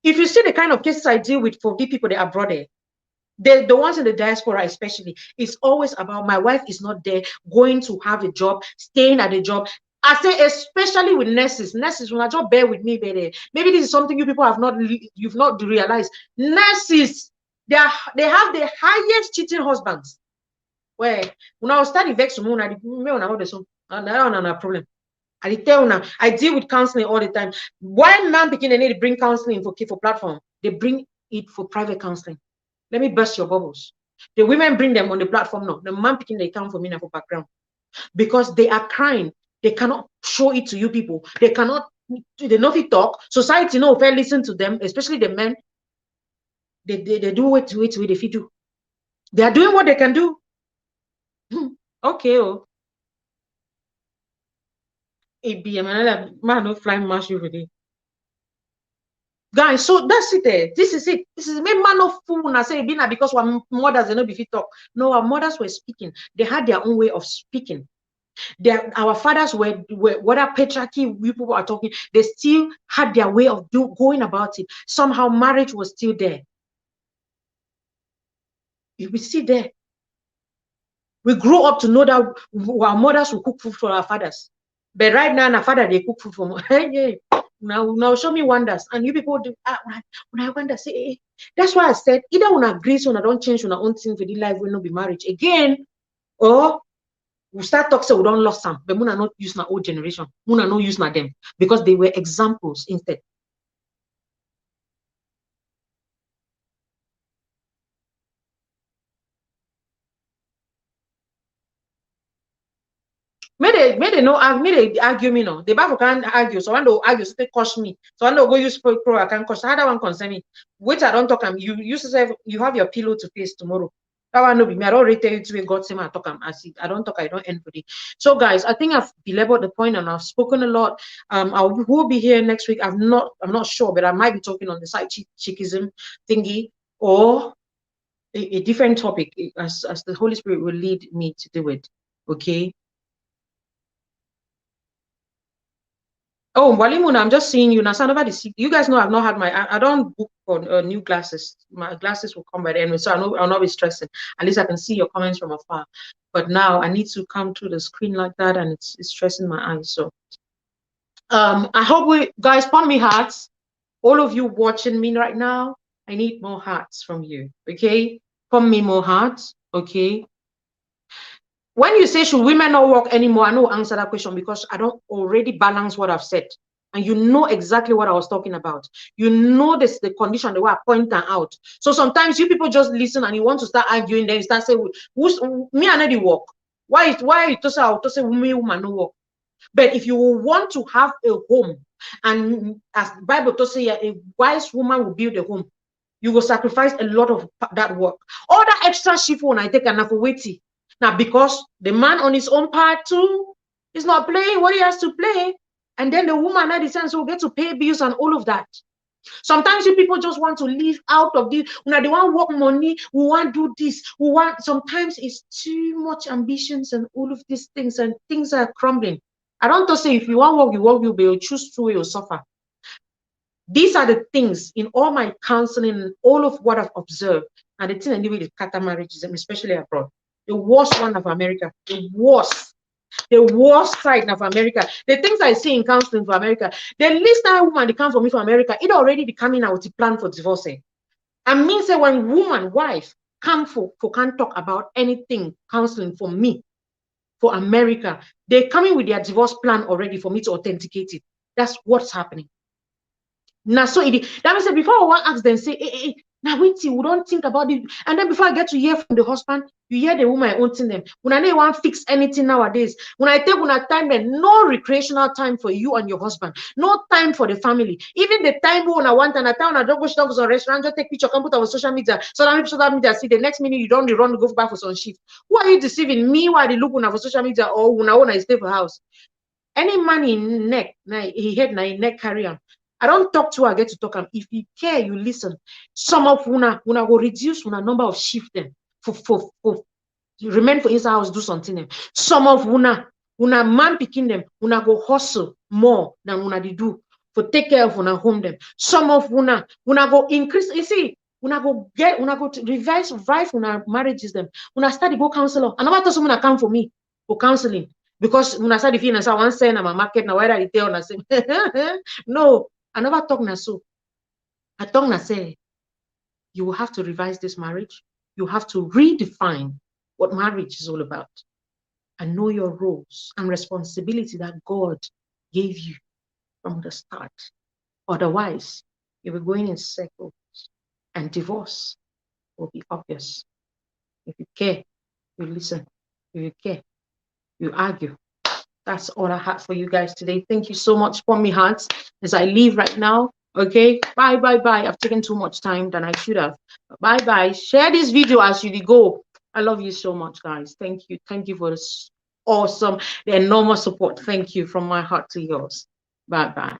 If you see the kind of cases I deal with for the people that are abroad, the ones in the diaspora especially, it's always about my wife is not there, going to have a job, staying at a job. I say especially with nurses. Nurses, when I just bear with me, baby. Maybe this is something you people you've not realized. Nurses, they have the highest cheating husbands. Where when I study vex I problem. I tell now, I deal with counseling all the time. Why man begin they need to bring counseling for platform? They bring it for private counseling. Let me burst your bubbles. The women bring them on the platform now. The man picking they come for me now for background. Because they are crying. They cannot show it to you people. They cannot, they know if you talk. Society no fair listen to them, especially the men. They do what if you do. They are doing what they can do. Okay, oh. It be a man no flying mash over there. Guys, so that's it there. This is it. This is me man of fool when I say bina because our mothers they know if you talk. No, our mothers were speaking. They had their own way of speaking. Our fathers were whether patriarchy people are talking, they still had their way of going about it. Somehow marriage was still there. We see there. We grew up to know that our mothers will cook food for our fathers. But right now, our father they cook food for me. Hey, now show me wonders. And you people do when I wonder, say, hey. That's why I said either when I agree, so I don't change on our own thing for the life will not be marriage again, or we start talking, so we don't lost some, but Muna not use my old generation. Muna not use my them because they were examples instead. May they argue me no. The Bible can't argue, so I don't argue, so they cost me. So I don't go use pro, I can't cost. How that one concern me? Wait, I don't talk. You used to say you have your pillow to face tomorrow. That one no be me. I don't really tell you to be God say I talk. I don't talk. I don't end for it. So guys, I think I've belabored the point and I've spoken a lot. I will be here next week. I'm not sure, but I might be talking on the side chickism thingy or a different topic as the Holy Spirit will lead me to do it. Okay. Oh, Walimuna, I'm just seeing you now. You guys know I've not had I don't book for new glasses. My glasses will come by the end, so I'll not be stressing. At least I can see your comments from afar. But now I need to come through the screen like that, and it's stressing my eyes. So, I hope guys pump me hearts. All of you watching me right now, I need more hearts from you. Okay, pump me more hearts. Okay. When you say should women not work anymore, I don't answer that question because I don't already balance what I've said. And you know exactly what I was talking about. You know this the condition the way I point out. So sometimes you people just listen and you want to start arguing, then you start saying, who's me and the work? Why you to say me woman no work? But if you want to have a home, and as the Bible to say a wise woman will build a home, you will sacrifice a lot of that work. All that extra shift when I take enough weighty. Now, because the man on his own part too is not playing what he has to play, and then the woman at the sense will get to pay bills and all of that. Sometimes you people just want to live out of this. When they want work money, we want to do this. Sometimes it's too much ambitions and all of these things, and things are crumbling. I don't want to say if you want work, you'll be able to choose to or suffer. These are the things in all my counseling and all of what I've observed, and the thing I do with scatter marriages, especially abroad. The worst one of America, the worst side of America. The things I see in counseling for America, the least time woman they come for me from America, it already becoming out to plan for divorcing. I mean, say when wife come for can't talk about anything counseling for me, for America, they coming with their divorce plan already for me to authenticate it. That's what's happening. Now, so that means before one asks them, say, hey, now wait till we don't think about it. And then before I get to hear from the husband, you hear the woman owning them. When I want to fix anything nowadays, when I take time, then no recreational time for you and your husband, no time for the family. Even the time when I want and I don't go to a restaurant, just take picture, come put on social media, so that social media see the next minute you don't run to go back for some shift. Who are you deceiving? Me while they look on social media or when I stay for house? Any man in neck, he head na in neck carry him. I don't talk to her, I get to talk him. If you care, you listen. Some of una go reduce una number of shift them for remain for inside house, do something them. Some of una man picking them, una go hustle more than una they do for take care of una home them. Some of una go increase. You see, una go to revise una marriages them. Una start to go counselor. I never thought someone come for me for counseling. Because when I start the feeling, I want to say, I'm a market now. Why did I tell? I say, no, I never talk na so. I talk na say, you will have to revise this marriage. You have to redefine what marriage is all about, and know your roles and responsibility that God gave you from the start. Otherwise, you'll be going in circles, and divorce will be obvious. If you care, you listen. If you care, you argue. That's all I had for you guys today. Thank you so much for me, hearts, as I leave right now. Okay, bye. I've taken too much time than I should have. Bye. Share this video as you go. I love you so much, guys. Thank you for this awesome, the enormous support. Thank you from my heart to yours. Bye.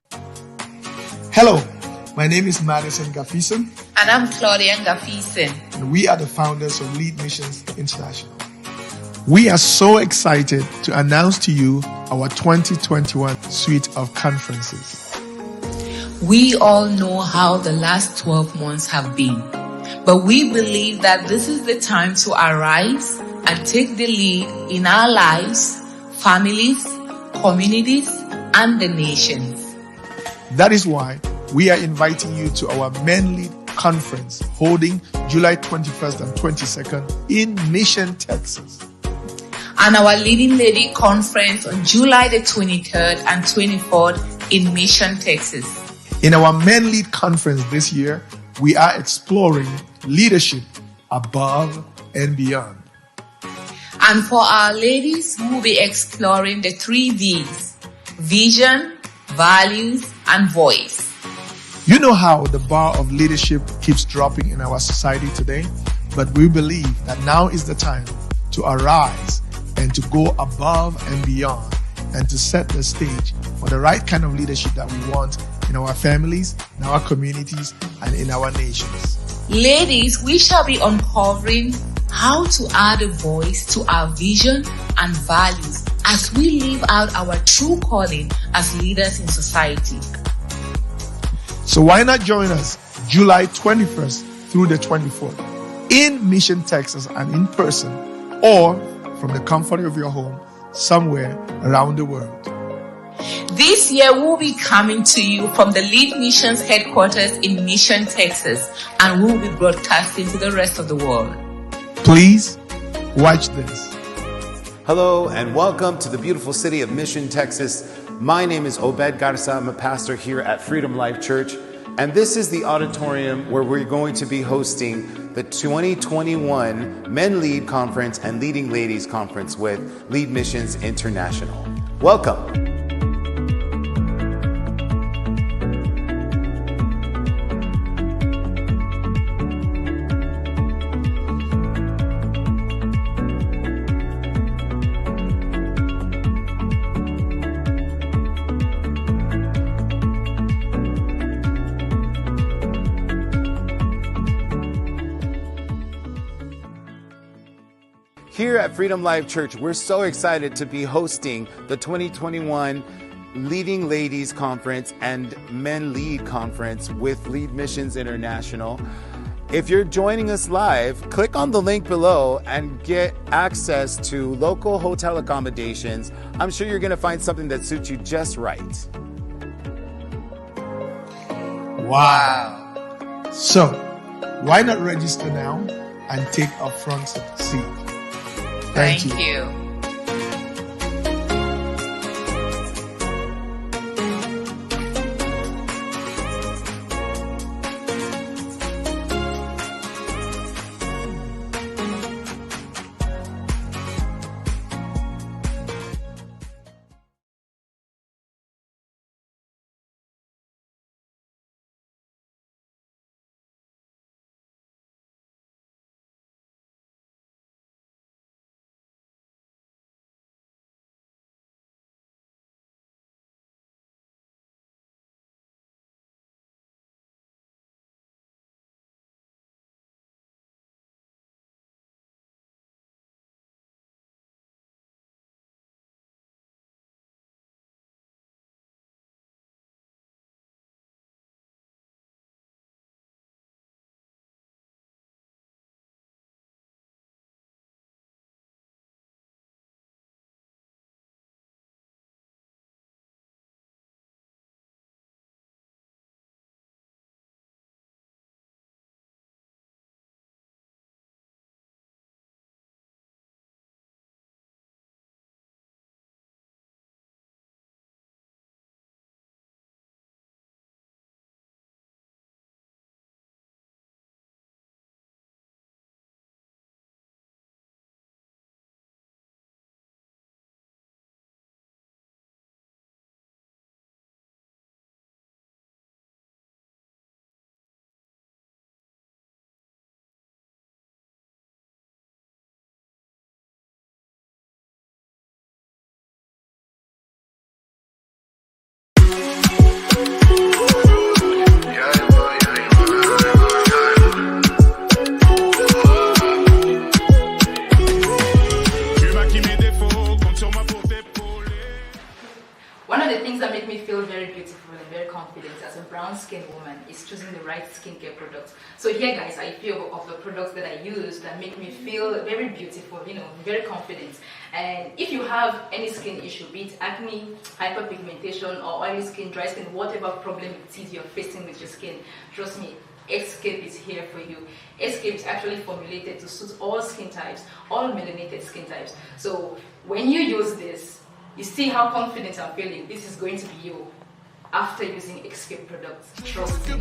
Hello, my name is Madison Gafison. And I'm Claudia Gafison. And we are the founders of Lead Missions International. We are so excited to announce to you our 2021 suite of conferences. We all know how the last 12 months have been, but we believe that this is the time to arise and take the lead in our lives, families, communities, and the nations. That is why we are inviting you to our Men Lead Conference holding July 21st and 22nd in Mission, Texas. And our Leading Lady Conference on July the 23rd and 24th in Mission, Texas. In our Men Lead Conference this year, we are exploring leadership above and beyond. And for our ladies, we'll be exploring the 3 V's: vision, values, and voice. You know how the bar of leadership keeps dropping in our society today, but we believe that now is the time to arise and to go above and beyond and to set the stage for the right kind of leadership that we want in our families, in our communities, and in our nations. Ladies, we shall be uncovering how to add a voice to our vision and values as we live out our true calling as leaders in society. So why not join us July 21st through the 24th in Mission, Texas, and in person, or from the comfort of your home somewhere around the world. This year we'll be coming to you from the Lead Missions headquarters in Mission, Texas, and we'll be broadcasting to the rest of the world. Please watch this. Hello and welcome to the beautiful city of Mission, Texas. My name is Obed Garza. I'm a pastor here at Freedom Life Church. And this is the auditorium where we're going to be hosting the 2021 Men Lead Conference and Leading Ladies Conference with Lead Missions International. Welcome. Here at Freedom Life Church, we're so excited to be hosting the 2021 Leading Ladies Conference and Men Lead Conference with Lead Missions International. If you're joining us live, click on the link below and get access to local hotel accommodations. I'm sure you're going to find something that suits you just right. Wow. So, why not register now and take a front seat? Thank you. brown-skinned woman is choosing the right skincare products. So here, guys, are a few of the products that I use that make me feel very beautiful, you know, very confident. And if you have any skin issue, be it acne, hyperpigmentation, or oily skin, dry skin, whatever problem it is you're facing with your skin, trust me, Escape is here for you. Escape is actually formulated to suit all skin types, all melanated skin types. So when you use this, you see how confident I'm feeling. This is going to be you after using Escape products. Trust me.